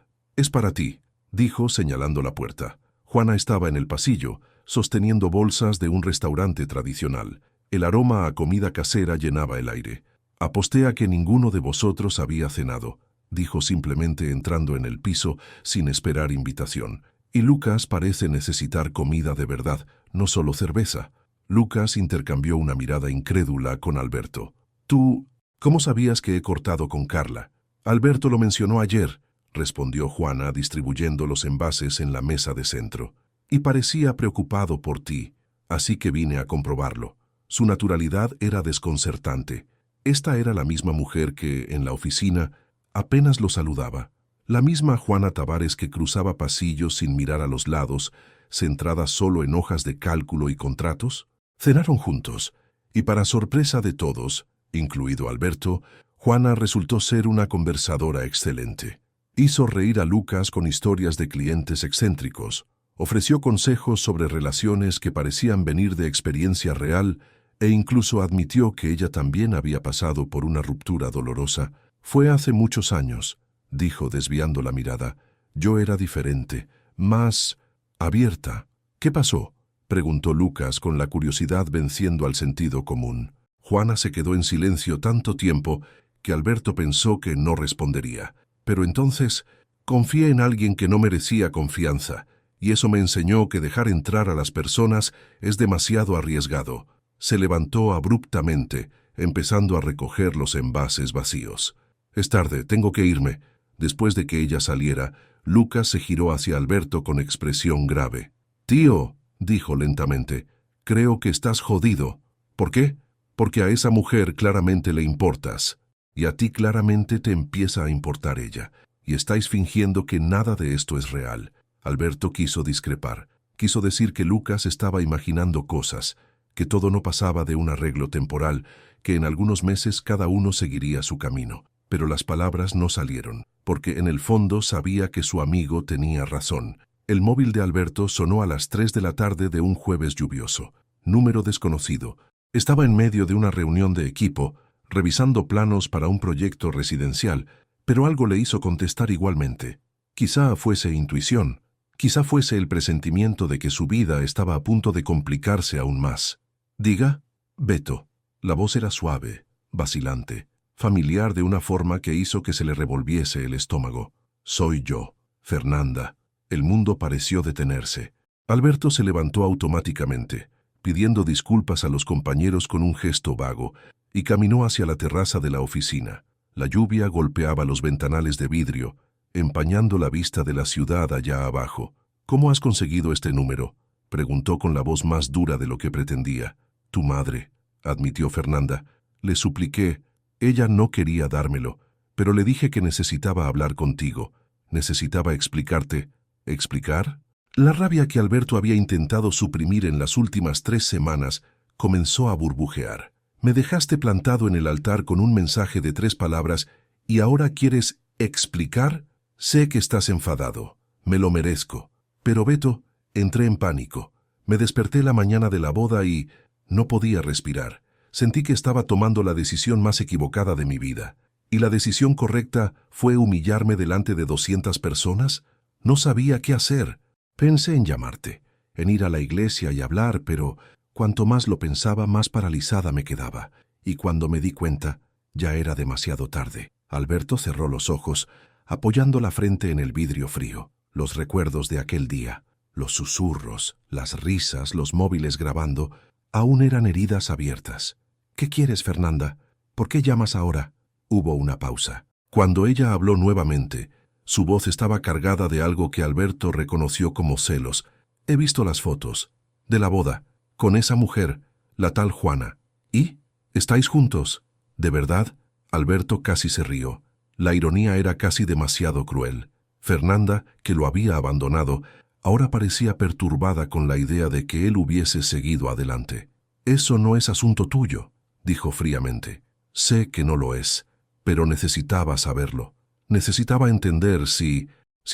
para ti», dijo señalando la puerta. Juana estaba en el pasillo, sosteniendo bolsas de un restaurante tradicional. El aroma a comida casera llenaba el aire. «Aposté a que ninguno de vosotros había cenado», dijo simplemente entrando en el piso sin esperar invitación. «Y Lucas parece necesitar comida de verdad, no solo cerveza». Lucas intercambió una mirada incrédula con Alberto. «¿Tú cómo sabías que he cortado con Carla?» «Alberto lo mencionó ayer», respondió Juana distribuyendo los envases en la mesa de centro. «Y parecía preocupado por ti, así que vine a comprobarlo». Su naturalidad era desconcertante. Esta era la misma mujer que, en la oficina, apenas lo saludaba. La misma Juana Tavares que cruzaba pasillos sin mirar a los lados, centrada solo en hojas de cálculo y contratos. Cenaron juntos, y para sorpresa de todos, incluido Alberto, Juana resultó ser una conversadora excelente. Hizo reír a Lucas con historias de clientes excéntricos, ofreció consejos sobre relaciones que parecían venir de experiencia real e incluso admitió que ella también había pasado por una ruptura dolorosa. «Fue hace muchos años», dijo desviando la mirada. «Yo era diferente, más abierta». «¿Qué pasó?», preguntó Lucas con la curiosidad venciendo al sentido común. Juana se quedó en silencio tanto tiempo que Alberto pensó que no respondería. «Pero entonces confié en alguien que no merecía confianza, y eso me enseñó que dejar entrar a las personas es demasiado arriesgado». Se levantó abruptamente, empezando a recoger los envases vacíos. «Es tarde, tengo que irme». Después de que ella saliera, Lucas se giró hacia Alberto con expresión grave. «Tío», dijo lentamente, «creo que estás jodido». «¿Por qué?». «Porque a esa mujer claramente le importas, y a ti claramente te empieza a importar ella, y estáis fingiendo que nada de esto es real». Alberto quiso discrepar. Quiso decir que Lucas estaba imaginando cosas, que todo no pasaba de un arreglo temporal, que en algunos meses cada uno seguiría su camino. Pero las palabras no salieron, porque en el fondo sabía que su amigo tenía razón. El móvil de Alberto sonó a las 3 de la tarde de un jueves lluvioso. Número desconocido. Estaba en medio de una reunión de equipo, revisando planos para un proyecto residencial, pero algo le hizo contestar igualmente. Quizá fuese intuición, quizá fuese el presentimiento de que su vida estaba a punto de complicarse aún más. «Diga». «Beto». La voz era suave, vacilante, familiar de una forma que hizo que se le revolviese el estómago. «Soy yo, Fernanda». El mundo pareció detenerse. Alberto se levantó automáticamente, pidiendo disculpas a los compañeros con un gesto vago, y caminó hacia la terraza de la oficina. La lluvia golpeaba los ventanales de vidrio, empañando la vista de la ciudad allá abajo. «¿Cómo has conseguido este número?», preguntó con la voz más dura de lo que pretendía. «Tu madre», admitió Fernanda. «Le supliqué. Ella no quería dármelo, pero le dije que necesitaba hablar contigo. Necesitaba explicarte». ¿Explicar? La rabia que Alberto había intentado suprimir en las últimas 3 semanas comenzó a burbujear. Me dejaste plantado en el altar con un mensaje de 3 palabras y ahora quieres explicar. Sé que estás enfadado. Me lo merezco. Pero Beto, entré en pánico. Me desperté la mañana de la boda y no podía respirar. Sentí que estaba tomando la decisión más equivocada de mi vida. ¿Y la decisión correcta fue humillarme delante de 200 personas? No sabía qué hacer. Pensé en llamarte, en ir a la iglesia y hablar, pero cuanto más lo pensaba, más paralizada me quedaba. Y cuando me di cuenta, ya era demasiado tarde. Alberto cerró los ojos, apoyando la frente en el vidrio frío. Los recuerdos de aquel día, los susurros, las risas, los móviles grabando, aún eran heridas abiertas. ¿Qué quieres, Fernanda? ¿Por qué llamas ahora? Hubo una pausa. Cuando ella habló nuevamente, su voz estaba cargada de algo que Alberto reconoció como celos. He visto las fotos. De la boda. Con esa mujer, la tal Juana. ¿Y? ¿Estáis juntos? ¿De verdad? Alberto casi se rió. La ironía era casi demasiado cruel. Fernanda, que lo había abandonado, ahora parecía perturbada con la idea de que él hubiese seguido adelante. Eso no es asunto tuyo, dijo fríamente. Sé que no lo es, pero necesitaba saberlo. Necesitaba entender si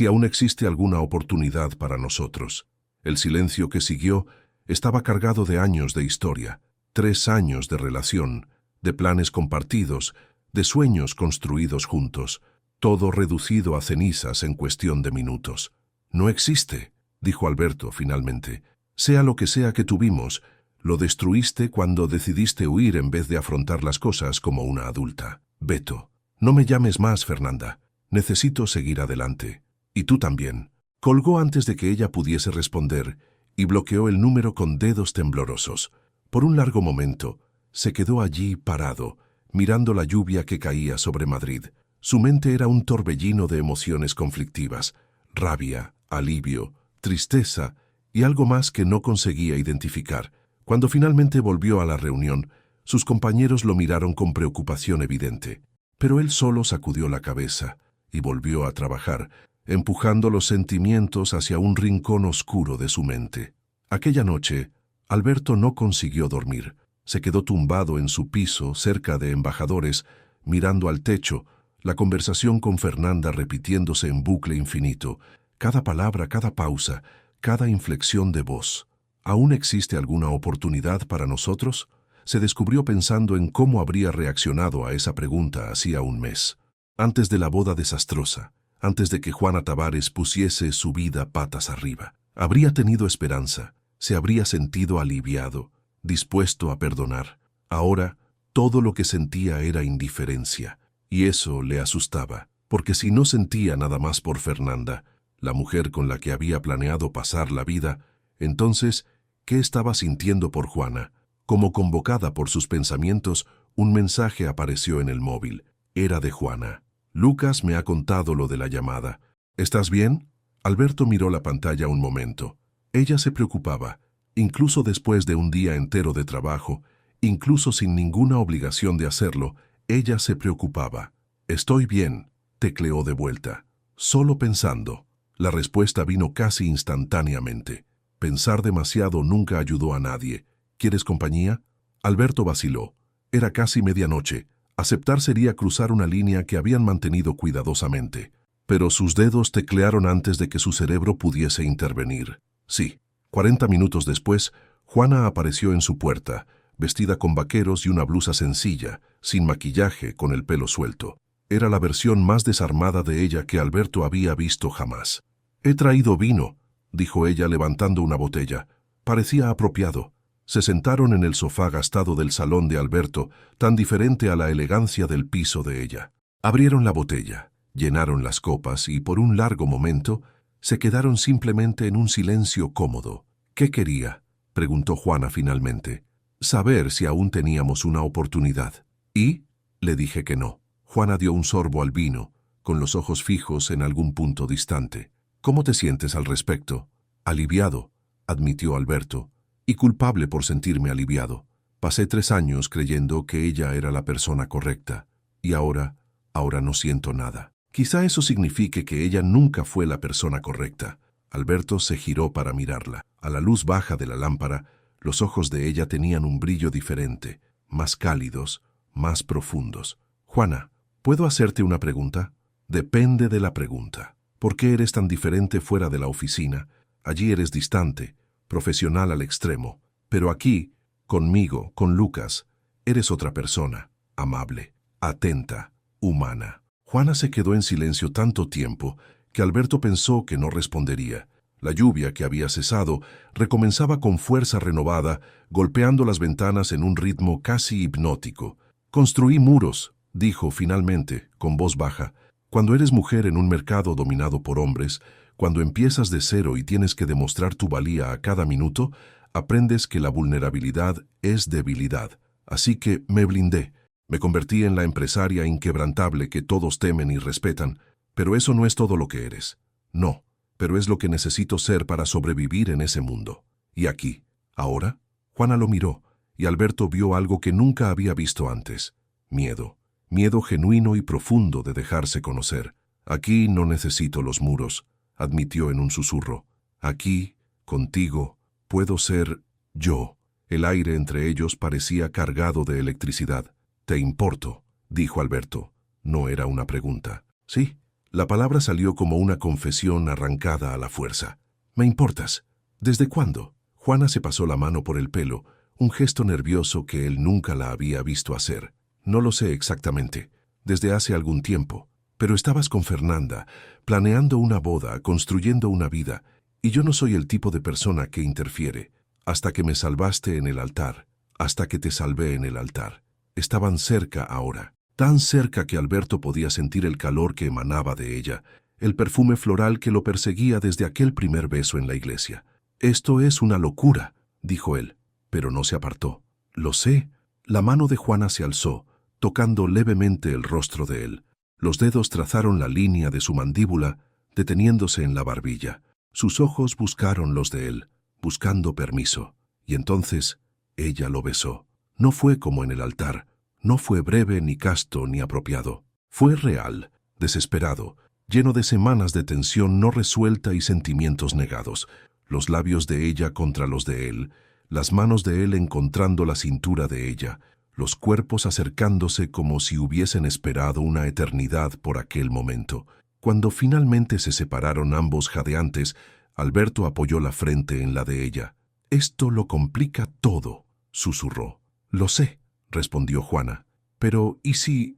aún existe alguna oportunidad para nosotros. El silencio que siguió estaba cargado de años de historia, 3 años de relación, de planes compartidos, de sueños construidos juntos, todo reducido a cenizas en cuestión de minutos. No existe, dijo Alberto finalmente. Sea lo que sea que tuvimos, lo destruiste cuando decidiste huir en vez de afrontar las cosas como una adulta. Beto, no me llames más, Fernanda. Necesito seguir adelante. Y tú también. Colgó antes de que ella pudiese responder y bloqueó el número con dedos temblorosos. Por un largo momento, se quedó allí parado, mirando la lluvia que caía sobre Madrid. Su mente era un torbellino de emociones conflictivas, rabia, alivio, tristeza y algo más que no conseguía identificar. Cuando finalmente volvió a la reunión, sus compañeros lo miraron con preocupación evidente, pero él solo sacudió la cabeza y volvió a trabajar, empujando los sentimientos hacia un rincón oscuro de su mente. Aquella noche, Alberto no consiguió dormir. Se quedó tumbado en su piso, cerca de Embajadores, mirando al techo, la conversación con Fernanda repitiéndose en bucle infinito, cada palabra, cada pausa, cada inflexión de voz. ¿Aún existe alguna oportunidad para nosotros? Se descubrió pensando en cómo habría reaccionado a esa pregunta hacía un mes. Antes de la boda desastrosa, antes de que Juana Tavares pusiese su vida patas arriba. Habría tenido esperanza, se habría sentido aliviado, dispuesto a perdonar. Ahora, todo lo que sentía era indiferencia, y eso le asustaba, porque si no sentía nada más por Fernanda, la mujer con la que había planeado pasar la vida, entonces, ¿qué estaba sintiendo por Juana? Como convocada por sus pensamientos, un mensaje apareció en el móvil. Era de Juana. Lucas me ha contado lo de la llamada. ¿Estás bien? Alberto miró la pantalla un momento. Ella se preocupaba, incluso después de un día entero de trabajo, incluso sin ninguna obligación de hacerlo, ella se preocupaba. Estoy bien, tecleó de vuelta. Solo pensando. La respuesta vino casi instantáneamente. Pensar demasiado nunca ayudó a nadie. ¿Quieres compañía? Alberto vaciló. Era casi medianoche. Aceptar sería cruzar una línea que habían mantenido cuidadosamente. Pero sus dedos teclearon antes de que su cerebro pudiese intervenir. Sí. 40 minutos después, Juana apareció en su puerta, vestida con vaqueros y una blusa sencilla, sin maquillaje, con el pelo suelto. Era la versión más desarmada de ella que Alberto había visto jamás. «He traído vino», dijo ella levantando una botella. Parecía apropiado. Se sentaron en el sofá gastado del salón de Alberto, tan diferente a la elegancia del piso de ella. Abrieron la botella, llenaron las copas y por un largo momento se quedaron simplemente en un silencio cómodo. «¿Qué quería?», preguntó Juana finalmente. «Saber si aún teníamos una oportunidad». «¿Y?», le dije que no. Juana dio un sorbo al vino, con los ojos fijos en algún punto distante. «¿Cómo te sientes al respecto?» «Aliviado», admitió Alberto. Y culpable por sentirme aliviado. Pasé 3 años creyendo que ella era la persona correcta, y ahora no siento nada. Quizá eso signifique que ella nunca fue la persona correcta. Alberto se giró para mirarla. A la luz baja de la lámpara, Los ojos de ella tenían un brillo diferente, más cálidos, más profundos. «Juana, ¿puedo hacerte una pregunta?» «Depende de la pregunta. ¿Por qué eres tan diferente fuera de la oficina? Allí eres distante, profesional al extremo. Pero aquí, conmigo, con Lucas, eres otra persona, amable, atenta, humana». Juana se quedó en silencio tanto tiempo que Alberto pensó que no respondería. La lluvia, que había cesado, recomenzaba con fuerza renovada, golpeando las ventanas en un ritmo casi hipnótico. «Construí muros», dijo finalmente, con voz baja. «Cuando eres mujer en un mercado dominado por hombres, cuando empiezas de cero y tienes que demostrar tu valía a cada minuto, aprendes que la vulnerabilidad es debilidad. Así que me blindé. Me convertí en la empresaria inquebrantable que todos temen y respetan. Pero eso no es todo lo que eres. No, pero es lo que necesito ser para sobrevivir en ese mundo. Y aquí, ahora». Juana lo miró, y Alberto vio algo que nunca había visto antes. Miedo. Miedo genuino y profundo de dejarse conocer. «Aquí no necesito los muros», admitió en un susurro. «Aquí, contigo, puedo ser yo». El aire entre ellos parecía cargado de electricidad. «Te importo», dijo Alberto. No era una pregunta. «Sí». La palabra salió como una confesión arrancada a la fuerza. «¿Me importas? ¿Desde cuándo?» Juana se pasó la mano por el pelo, un gesto nervioso que él nunca la había visto hacer. «No lo sé exactamente. Desde hace algún tiempo. Pero estabas con Fernanda, planeando una boda, construyendo una vida, y yo no soy el tipo de persona que interfiere. Hasta que me salvaste en el altar, hasta que te salvé en el altar». Estaban cerca ahora, tan cerca que Alberto podía sentir el calor que emanaba de ella, el perfume floral que lo perseguía desde aquel primer beso en la iglesia. «Esto es una locura», dijo él, pero no se apartó. «Lo sé». La mano de Juana se alzó, tocando levemente el rostro de él. Los dedos trazaron la línea de su mandíbula, deteniéndose en la barbilla. Sus ojos buscaron los de él, buscando permiso. Y entonces ella lo besó. No fue como en el altar, no fue breve ni casto ni apropiado. Fue real, desesperado, lleno de semanas de tensión no resuelta y sentimientos negados. Los labios de ella contra los de él, las manos de él encontrando la cintura de ella, los cuerpos acercándose como si hubiesen esperado una eternidad por aquel momento. Cuando finalmente se separaron ambos jadeantes, Alberto apoyó la frente en la de ella. «Esto lo complica todo», susurró. «Lo sé», respondió Juana. «Pero ¿y si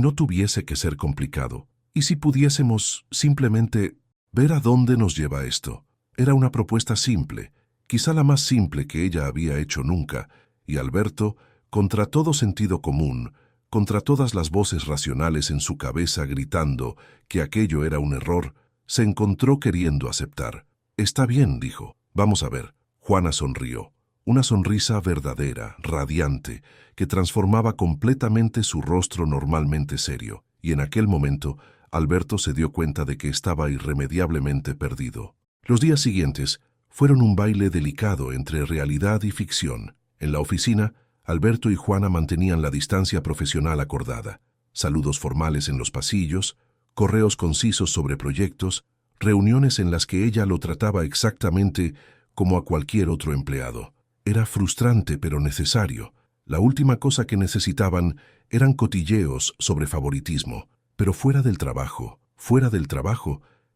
no tuviese que ser complicado? ¿Y si pudiésemos simplemente ver a dónde nos lleva esto?» Era una propuesta simple, quizá la más simple que ella había hecho nunca, y Alberto, contra todo sentido común, contra todas las voces racionales en su cabeza gritando que aquello era un error, se encontró queriendo aceptar. «Está bien», dijo. «Vamos a ver». Juana sonrió. Una sonrisa verdadera, radiante, que transformaba completamente su rostro normalmente serio, y en aquel momento Alberto se dio cuenta de que estaba irremediablemente perdido. Los días siguientes fueron un baile delicado entre realidad y ficción. En la oficina, Alberto y Juana mantenían la distancia profesional acordada. Saludos formales en los pasillos, correos concisos sobre proyectos, reuniones en las que ella lo trataba exactamente como a cualquier otro empleado. Era frustrante pero necesario. La última cosa que necesitaban eran cotilleos sobre favoritismo. Pero fuera del trabajo,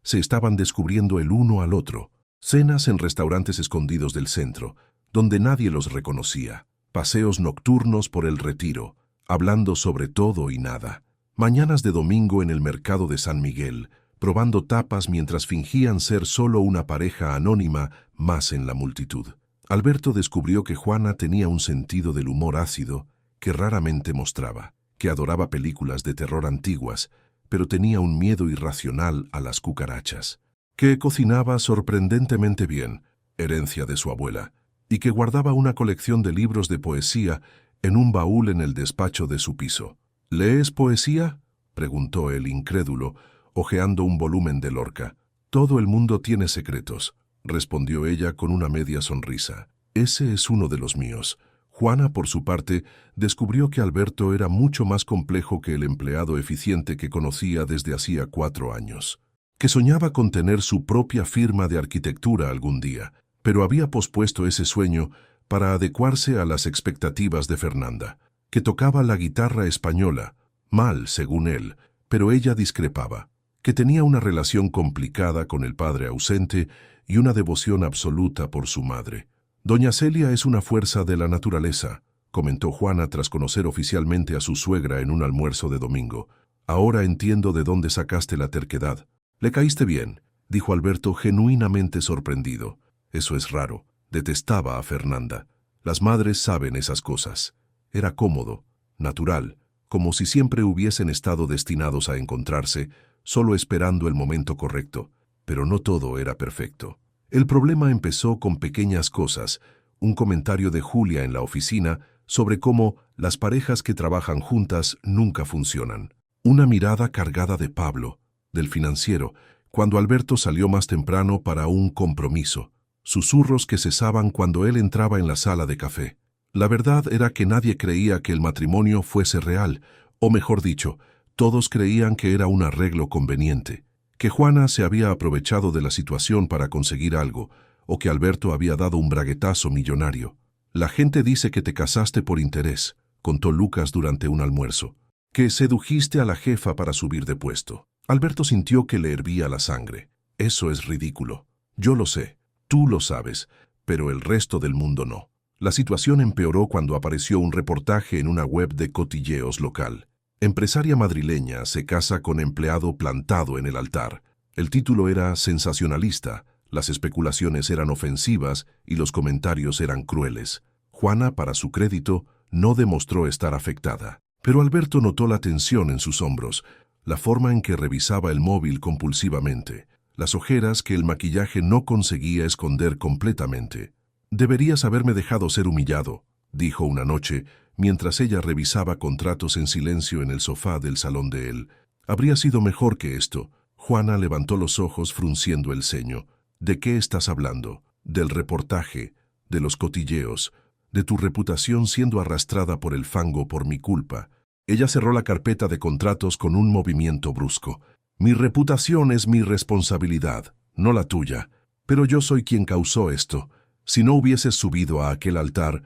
se estaban descubriendo el uno al otro. Cenas en restaurantes escondidos del centro, donde nadie los reconocía. Paseos nocturnos por el Retiro, hablando sobre todo y nada. Mañanas de domingo en el mercado de San Miguel, probando tapas mientras fingían ser solo una pareja anónima más en la multitud. Alberto descubrió que Juana tenía un sentido del humor ácido que raramente mostraba, que adoraba películas de terror antiguas, pero tenía un miedo irracional a las cucarachas, que cocinaba sorprendentemente bien, herencia de su abuela, y que guardaba una colección de libros de poesía en un baúl en el despacho de su piso. «¿Lees poesía?», preguntó el incrédulo, hojeando un volumen de Lorca. «Todo el mundo tiene secretos», respondió ella con una media sonrisa. «Ese es uno de los míos». Juana, por su parte, descubrió que Alberto era mucho más complejo que el empleado eficiente que conocía desde hacía 4 años, que soñaba con tener su propia firma de arquitectura algún día, pero había pospuesto ese sueño para adecuarse a las expectativas de Fernanda, que tocaba la guitarra española, mal, según él, pero ella discrepaba, que tenía una relación complicada con el padre ausente y una devoción absoluta por su madre. Doña Celia es una fuerza de la naturaleza, comentó Juana tras conocer oficialmente a su suegra en un almuerzo de domingo. Ahora entiendo de dónde sacaste la terquedad. Le caíste bien, dijo Alberto genuinamente sorprendido. Eso es raro. Detestaba a Fernanda. Las madres saben esas cosas. Era cómodo, natural, como si siempre hubiesen estado destinados a encontrarse, solo esperando el momento correcto. Pero no todo era perfecto. El problema empezó con pequeñas cosas, un comentario de Julia en la oficina sobre cómo las parejas que trabajan juntas nunca funcionan. Una mirada cargada de Pablo, del financiero, cuando Alberto salió más temprano para un compromiso. Susurros que cesaban cuando él entraba en la sala de café. La verdad era que nadie creía que el matrimonio fuese real, o mejor dicho, todos creían que era un arreglo conveniente, que Juana se había aprovechado de la situación para conseguir algo, o que Alberto había dado un braguetazo millonario. La gente dice que te casaste por interés, contó Lucas durante un almuerzo, que sedujiste a la jefa para subir de puesto. Alberto sintió que le hervía la sangre. Eso es ridículo. Yo lo sé, tú lo sabes, pero el resto del mundo no. La situación empeoró cuando apareció un reportaje en una web de cotilleos local. Empresaria madrileña se casa con empleado plantado en el altar. El título era sensacionalista, las especulaciones eran ofensivas y los comentarios eran crueles. Juana, para su crédito, no demostró estar afectada. Pero Alberto notó la tensión en sus hombros, la forma en que revisaba el móvil compulsivamente, las ojeras que el maquillaje no conseguía esconder completamente. «Deberías haberme dejado ser humillado», dijo una noche, mientras ella revisaba contratos en silencio en el sofá del salón de él. «Habría sido mejor que esto». Juana levantó los ojos frunciendo el ceño. «¿De qué estás hablando? ¿Del reportaje? ¿De los cotilleos? ¿De tu reputación siendo arrastrada por el fango por mi culpa?» Ella cerró la carpeta de contratos con un movimiento brusco. «Mi reputación es mi responsabilidad, no la tuya. Pero yo soy quien causó esto. Si no hubieses subido a aquel altar,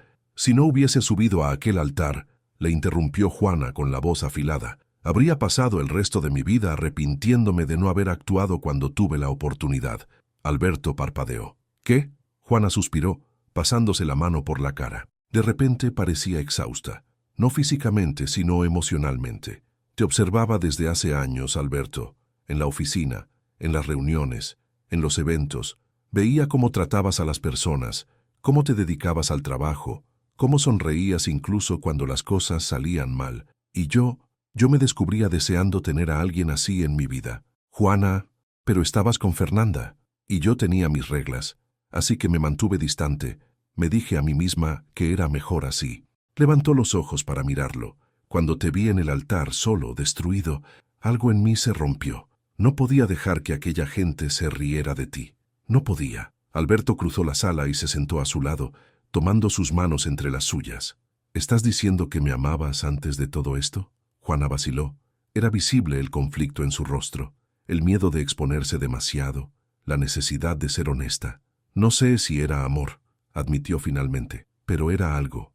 le interrumpió Juana con la voz afilada. Habría pasado el resto de mi vida arrepintiéndome de no haber actuado cuando tuve la oportunidad. Alberto parpadeó. ¿Qué? Juana suspiró, pasándose la mano por la cara. De repente parecía exhausta. No físicamente, sino emocionalmente. Te observaba desde hace años, Alberto, en la oficina, en las reuniones, en los eventos. Veía cómo tratabas a las personas, cómo te dedicabas al trabajo, cómo sonreías incluso cuando las cosas salían mal. Y yo me descubría deseando tener a alguien así en mi vida. Juana, pero estabas con Fernanda, y yo tenía mis reglas, así que me mantuve distante. Me dije a mí misma que era mejor así. Levantó los ojos para mirarlo. Cuando te vi en el altar solo, destruido, algo en mí se rompió. No podía dejar que aquella gente se riera de ti. No podía. Alberto cruzó la sala y se sentó a su lado, tomando sus manos entre las suyas. ¿Estás diciendo que me amabas antes de todo esto? Juana vaciló. Era visible el conflicto en su rostro, el miedo de exponerse demasiado, la necesidad de ser honesta. No sé si era amor, admitió finalmente, pero era algo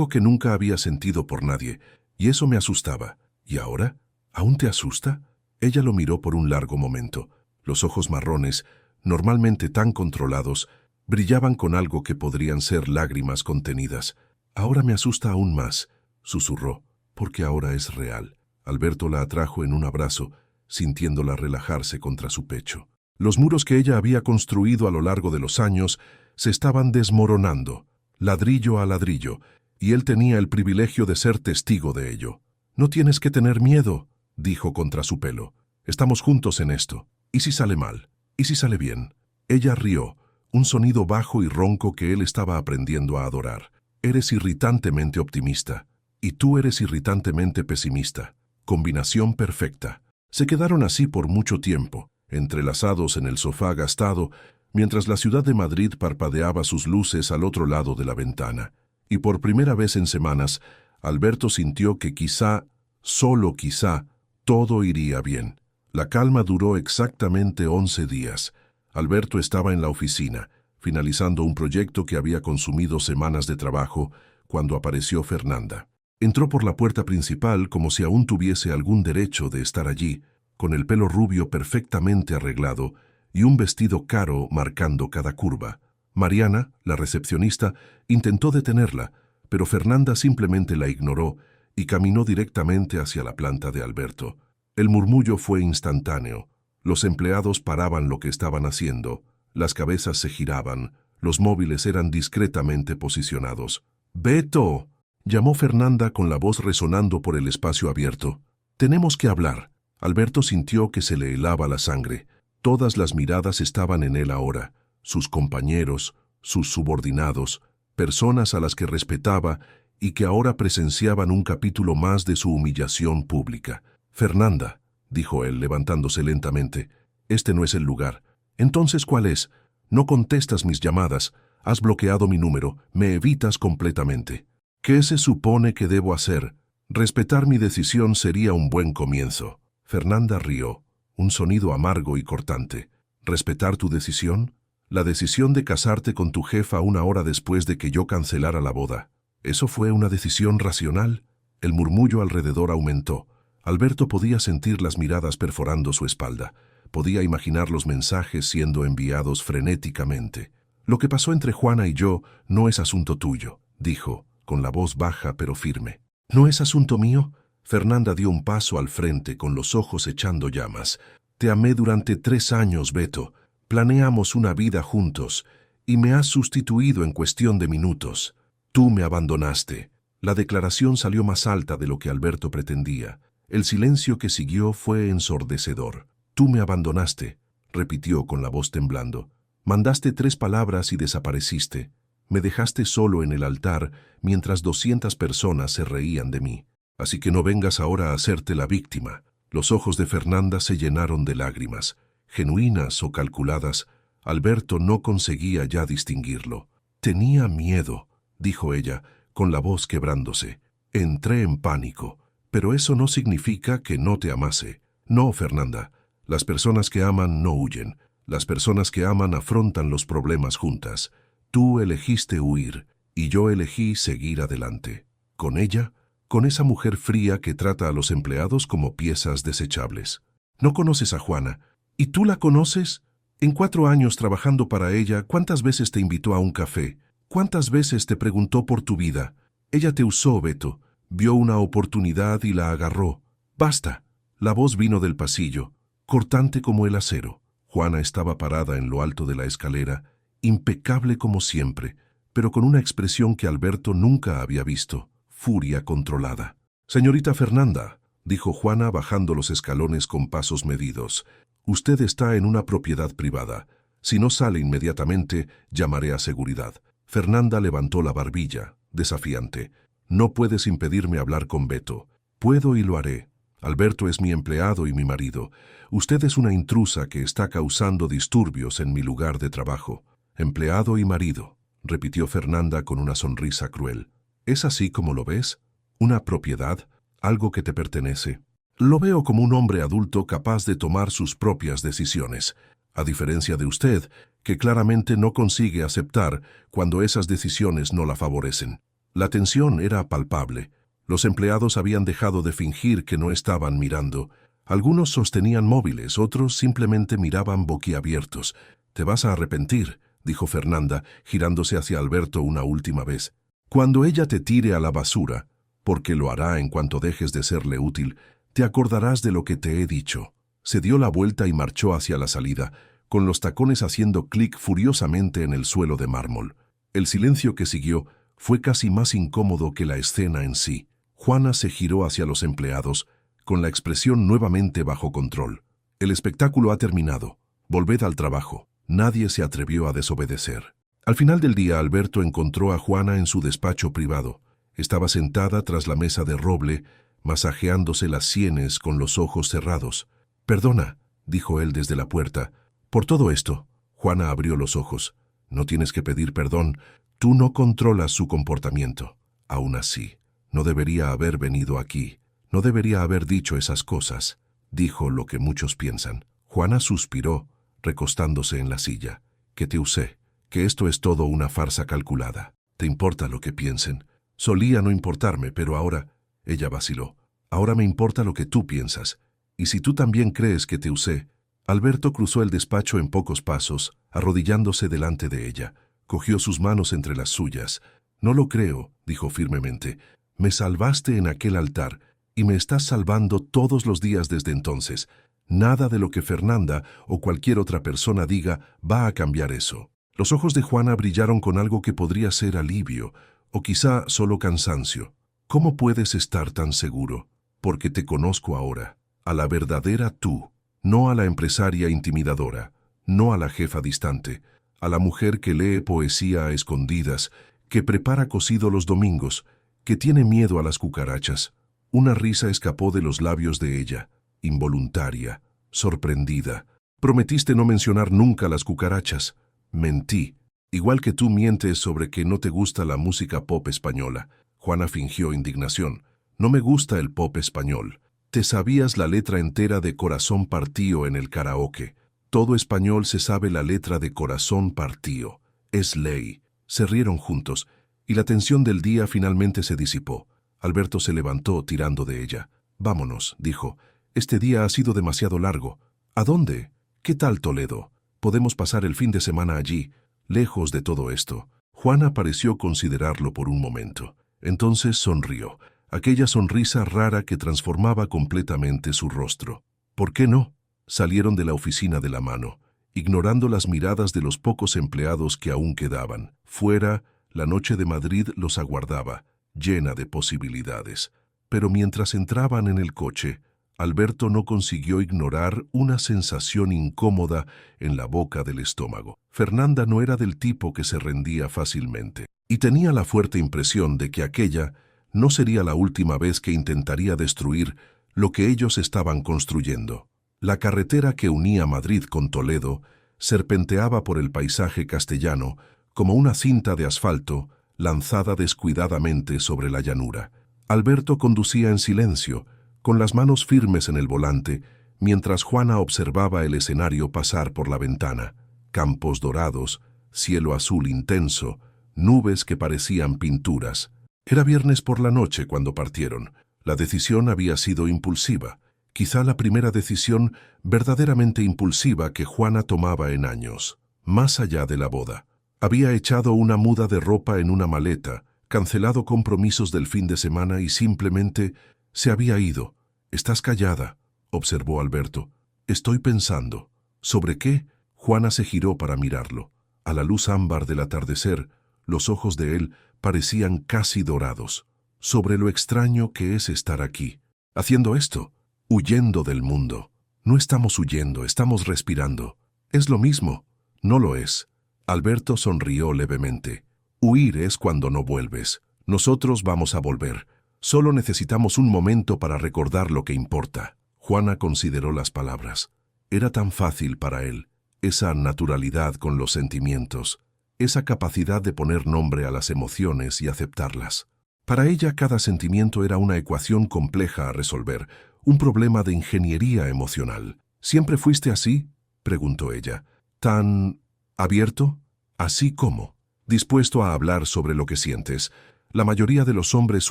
que nunca había sentido por nadie, y eso me asustaba. ¿Y ahora? ¿Aún te asusta? Ella lo miró por un largo momento. Los ojos marrones, normalmente tan controlados, brillaban con algo que podrían ser lágrimas contenidas. Ahora me asusta aún más, susurró, porque ahora es real. Alberto la atrajo en un abrazo, sintiéndola relajarse contra su pecho. Los muros que ella había construido a lo largo de los años se estaban desmoronando, ladrillo a ladrillo, y él tenía el privilegio de ser testigo de ello. «No tienes que tener miedo», dijo contra su pelo. «Estamos juntos en esto. ¿Y si sale mal? ¿Y si sale bien?» Ella rió, un sonido bajo y ronco que él estaba aprendiendo a adorar. «Eres irritantemente optimista, y tú eres irritantemente pesimista. Combinación perfecta». Se quedaron así por mucho tiempo, entrelazados en el sofá gastado, mientras la ciudad de Madrid parpadeaba sus luces al otro lado de la ventana. Y por primera vez en semanas, Alberto sintió que quizá, solo quizá, todo iría bien. La calma duró exactamente 11 días. Alberto estaba en la oficina, finalizando un proyecto que había consumido semanas de trabajo, cuando apareció Fernanda. Entró por la puerta principal como si aún tuviese algún derecho de estar allí, con el pelo rubio perfectamente arreglado y un vestido caro marcando cada curva. Mariana, la recepcionista, intentó detenerla, pero Fernanda simplemente la ignoró y caminó directamente hacia la planta de Alberto. El murmullo fue instantáneo. Los empleados paraban lo que estaban haciendo, las cabezas se giraban, los móviles eran discretamente posicionados. «¡Beto!», llamó Fernanda con la voz resonando por el espacio abierto. «Tenemos que hablar». Alberto sintió que se le helaba la sangre. Todas las miradas estaban en él ahora, sus compañeros, sus subordinados, personas a las que respetaba y que ahora presenciaban un capítulo más de su humillación pública. «Fernanda», dijo él levantándose lentamente, «este no es el lugar». «Entonces, ¿cuál es? No contestas mis llamadas, has bloqueado mi número, me evitas completamente». «¿Qué se supone que debo hacer? Respetar mi decisión sería un buen comienzo». Fernanda rió, un sonido amargo y cortante. «¿Respetar tu decisión? La decisión de casarte con tu jefa una hora después de que yo cancelara la boda. ¿Eso fue una decisión racional?». El murmullo alrededor aumentó. Alberto podía sentir las miradas perforando su espalda. Podía imaginar los mensajes siendo enviados frenéticamente. «Lo que pasó entre Juana y yo no es asunto tuyo», dijo, con la voz baja pero firme. «¿No es asunto mío?». Fernanda dio un paso al frente con los ojos echando llamas. «Te amé durante 3 años, Beto. Planeamos una vida juntos y me has sustituido en cuestión de minutos. Tú me abandonaste». La declaración salió más alta de lo que Alberto pretendía. El silencio que siguió fue ensordecedor. «Tú me abandonaste», repitió con la voz temblando. «Mandaste 3 palabras y desapareciste. Me dejaste solo en el altar mientras 200 personas se reían de mí. Así que no vengas ahora a hacerte la víctima». Los ojos de Fernanda se llenaron de lágrimas. Genuinas o calculadas, Alberto no conseguía ya distinguirlo. «Tenía miedo», dijo ella, con la voz quebrándose. «Entré en pánico. Pero eso no significa que no te amase. No, Fernanda. Las personas que aman no huyen. Las personas que aman afrontan los problemas juntas. Tú elegiste huir, y yo elegí seguir adelante. ¿Con ella? Con esa mujer fría que trata a los empleados como piezas desechables. No conoces a Juana. ¿Y tú la conoces? En 4 años trabajando para ella, ¿cuántas veces te invitó a un café? ¿Cuántas veces te preguntó por tu vida? Ella te usó, Beto. Vio una oportunidad y la agarró. ¡Basta!». La voz vino del pasillo, cortante como el acero. Juana estaba parada en lo alto de la escalera, impecable como siempre, pero con una expresión que Alberto nunca había visto, furia controlada. «Señorita Fernanda», dijo Juana bajando los escalones con pasos medidos, «usted está en una propiedad privada. Si no sale inmediatamente, llamaré a seguridad». Fernanda levantó la barbilla, desafiante. «No puedes impedirme hablar con Beto». «Puedo y lo haré. Alberto es mi empleado y mi marido. Usted es una intrusa que está causando disturbios en mi lugar de trabajo». «Empleado y marido», repitió Fernanda con una sonrisa cruel. «¿Es así como lo ves? ¿Una propiedad? ¿Algo que te pertenece?» «Lo veo como un hombre adulto capaz de tomar sus propias decisiones, a diferencia de usted, que claramente no consigue aceptar cuando esas decisiones no la favorecen». La tensión era palpable. Los empleados habían dejado de fingir que no estaban mirando. Algunos sostenían móviles, otros simplemente miraban boquiabiertos. «Te vas a arrepentir», dijo Fernanda, girándose hacia Alberto una última vez. «Cuando ella te tire a la basura, porque lo hará en cuanto dejes de serle útil, te acordarás de lo que te he dicho». Se dio la vuelta y marchó hacia la salida, con los tacones haciendo clic furiosamente en el suelo de mármol. El silencio que siguió fue casi más incómodo que la escena en sí. Juana se giró hacia los empleados, con la expresión nuevamente bajo control. «El espectáculo ha terminado. Volved al trabajo». Nadie se atrevió a desobedecer. Al final del día, Alberto encontró a Juana en su despacho privado. Estaba sentada tras la mesa de roble, masajeándose las sienes con los ojos cerrados. «Perdona», dijo él desde la puerta, «por todo esto». Juana abrió los ojos. «No tienes que pedir perdón. Tú no controlas su comportamiento». «Aún así, no debería haber venido aquí. No debería haber dicho esas cosas». Dijo lo que muchos piensan. Juana suspiró, recostándose en la silla. «Que te usé, que esto es todo una farsa calculada. ¿Te importa lo que piensen? Solía no importarme, pero ahora... Ella vaciló. Ahora me importa lo que tú piensas. Y si tú también crees que te usé... Alberto cruzó el despacho en pocos pasos, arrodillándose delante de ella. Cogió sus manos entre las suyas. No lo creo, dijo firmemente. Me salvaste en aquel altar y me estás salvando todos los días desde entonces. Nada de lo que Fernanda o cualquier otra persona diga va a cambiar eso. Los ojos de Juana brillaron con algo que podría ser alivio, o quizá solo cansancio. ¿Cómo puedes estar tan seguro? Porque te conozco ahora, a la verdadera tú, no a la empresaria intimidadora, no a la jefa distante, a la mujer que lee poesía a escondidas, que prepara cocido los domingos, que tiene miedo a las cucarachas. Una risa escapó de los labios de ella, involuntaria, sorprendida. Prometiste no mencionar nunca las cucarachas. Mentí. Igual que tú mientes sobre que no te gusta la música pop española. Juana fingió indignación. No me gusta el pop español. Te sabías la letra entera de Corazón Partío en el karaoke. Todo español se sabe la letra de Corazón Partío. Es ley. Se rieron juntos, y la tensión del día finalmente se disipó. Alberto se levantó tirando de ella. Vámonos, dijo. Este día ha sido demasiado largo. ¿A dónde? ¿Qué tal Toledo? Podemos pasar el fin de semana allí, lejos de todo esto. Juana pareció considerarlo por un momento. Entonces sonrió, aquella sonrisa rara que transformaba completamente su rostro. ¿Por qué no? Salieron de la oficina de la mano, ignorando las miradas de los pocos empleados que aún quedaban. Fuera, la noche de Madrid los aguardaba, llena de posibilidades. Pero mientras entraban en el coche, Alberto no consiguió ignorar una sensación incómoda en la boca del estómago. Fernanda no era del tipo que se rendía fácilmente, y tenía la fuerte impresión de que aquella no sería la última vez que intentaría destruir lo que ellos estaban construyendo. La carretera que unía Madrid con Toledo serpenteaba por el paisaje castellano como una cinta de asfalto lanzada descuidadamente sobre la llanura. Alberto conducía en silencio, con las manos firmes en el volante, mientras Juana observaba el escenario pasar por la ventana. Campos dorados, cielo azul intenso, nubes que parecían pinturas. Era viernes por la noche cuando partieron. La decisión había sido impulsiva, quizá la primera decisión verdaderamente impulsiva que Juana tomaba en años. Más allá de la boda, había echado una muda de ropa en una maleta, cancelado compromisos del fin de semana y simplemente se había ido. «Estás callada», observó Alberto. «Estoy pensando». «¿Sobre qué?» Juana se giró para mirarlo. A la luz ámbar del atardecer, los ojos de él parecían casi dorados. «Sobre lo extraño que es estar aquí. Haciendo esto, huyendo del mundo. No estamos huyendo, estamos respirando. ¿Es lo mismo?» «No lo es». Alberto sonrió levemente. «Huir es cuando no vuelves. Nosotros vamos a volver. Solo necesitamos un momento para recordar lo que importa». Juana consideró las palabras. Era tan fácil para él, esa naturalidad con los sentimientos, esa capacidad de poner nombre a las emociones y aceptarlas. Para ella cada sentimiento era una ecuación compleja a resolver, un problema de ingeniería emocional. «¿Siempre fuiste así?», preguntó ella. «¿Tan abierto? ¿Así como? ¿Dispuesto a hablar sobre lo que sientes?» La mayoría de los hombres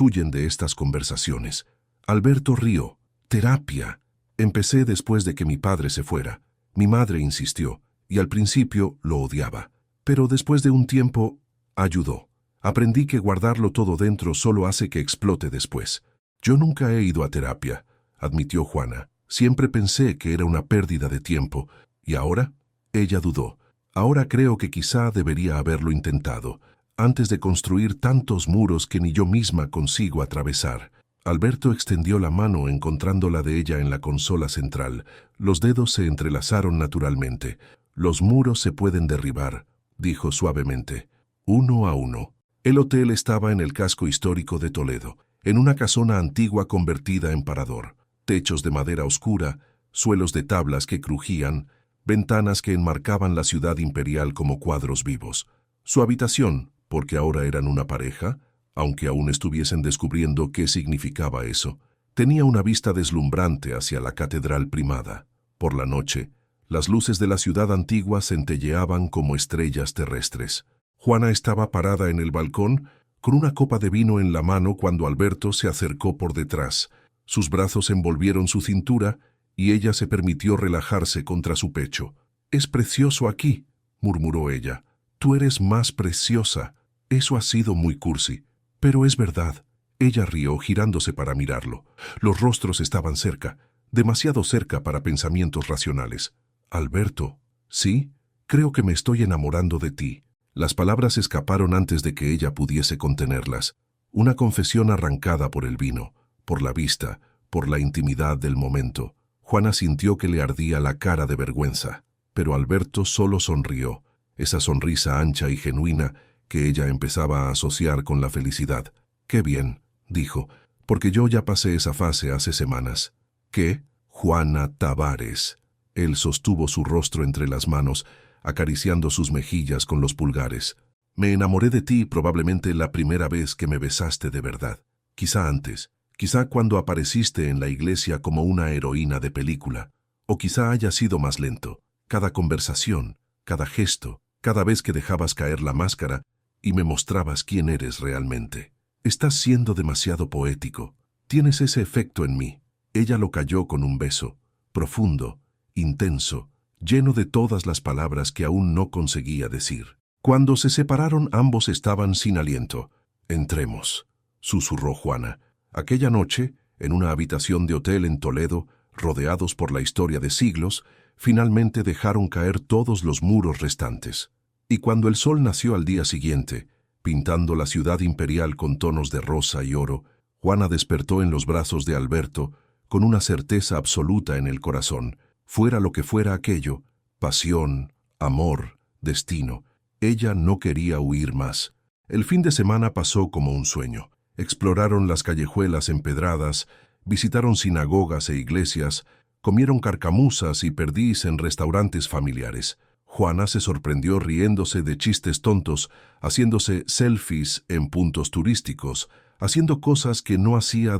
huyen de estas conversaciones. Alberto rió. «Terapia. Empecé después de que mi padre se fuera. Mi madre insistió, y al principio lo odiaba. Pero después de un tiempo, ayudó. Aprendí que guardarlo todo dentro solo hace que explote después. Yo nunca he ido a terapia», admitió Juana. «Siempre pensé que era una pérdida de tiempo. ¿Y ahora?» Ella dudó. «Ahora creo que quizá debería haberlo intentado, antes de construir tantos muros que ni yo misma consigo atravesar». Alberto extendió la mano encontrando la de ella en la consola central. Los dedos se entrelazaron naturalmente. «Los muros se pueden derribar», dijo suavemente. «Uno a uno». El hotel estaba en el casco histórico de Toledo, en una casona antigua convertida en parador. Techos de madera oscura, suelos de tablas que crujían, ventanas que enmarcaban la ciudad imperial como cuadros vivos. Su habitación, porque ahora eran una pareja, aunque aún estuviesen descubriendo qué significaba eso, tenía una vista deslumbrante hacia la Catedral Primada. Por la noche, Las luces de la ciudad antigua centelleaban como estrellas terrestres. Juana estaba parada en el balcón, con una copa de vino en la mano cuando Alberto se acercó por detrás. Sus brazos envolvieron su cintura y ella se permitió relajarse contra su pecho. «Es precioso aquí», murmuró ella. «Tú eres más preciosa». Eso ha sido muy cursi. Pero es verdad. Ella rió, girándose para mirarlo. Los rostros estaban cerca, demasiado cerca para pensamientos racionales. «Alberto, ¿sí? Creo que me estoy enamorando de ti». Las palabras escaparon antes de que ella pudiese contenerlas. Una confesión arrancada por el vino, por la vista, por la intimidad del momento. Juana sintió que le ardía la cara de vergüenza, pero Alberto solo sonrió, esa sonrisa ancha y genuina que ella empezaba a asociar con la felicidad. «Qué bien», dijo, «porque yo ya pasé esa fase hace semanas». «¿Qué? Juana Tavares». Él sostuvo su rostro entre las manos, acariciando sus mejillas con los pulgares. «Me enamoré de ti probablemente la primera vez que me besaste de verdad. Quizá antes, quizá cuando apareciste en la iglesia como una heroína de película. O quizá haya sido más lento. Cada conversación, cada gesto, cada vez que dejabas caer la máscara y me mostrabas quién eres realmente. Estás siendo demasiado poético. Tienes ese efecto en mí». Ella lo calló con un beso, profundo, intenso, lleno de todas las palabras que aún no conseguía decir. Cuando se separaron, ambos estaban sin aliento. «Entremos», susurró Juana. Aquella noche, en una habitación de hotel en Toledo, rodeados por la historia de siglos, finalmente dejaron caer todos los muros restantes. Y cuando el sol nació al día siguiente, pintando la ciudad imperial con tonos de rosa y oro, Juana despertó en los brazos de Alberto con una certeza absoluta en el corazón. Fuera lo que fuera aquello, pasión, amor, destino, ella no quería huir más. El fin de semana pasó como un sueño. Exploraron las callejuelas empedradas, visitaron sinagogas e iglesias, comieron carcamuzas y perdiz en restaurantes familiares. Juana se sorprendió riéndose de chistes tontos, haciéndose selfies en puntos turísticos, haciendo cosas que no hacía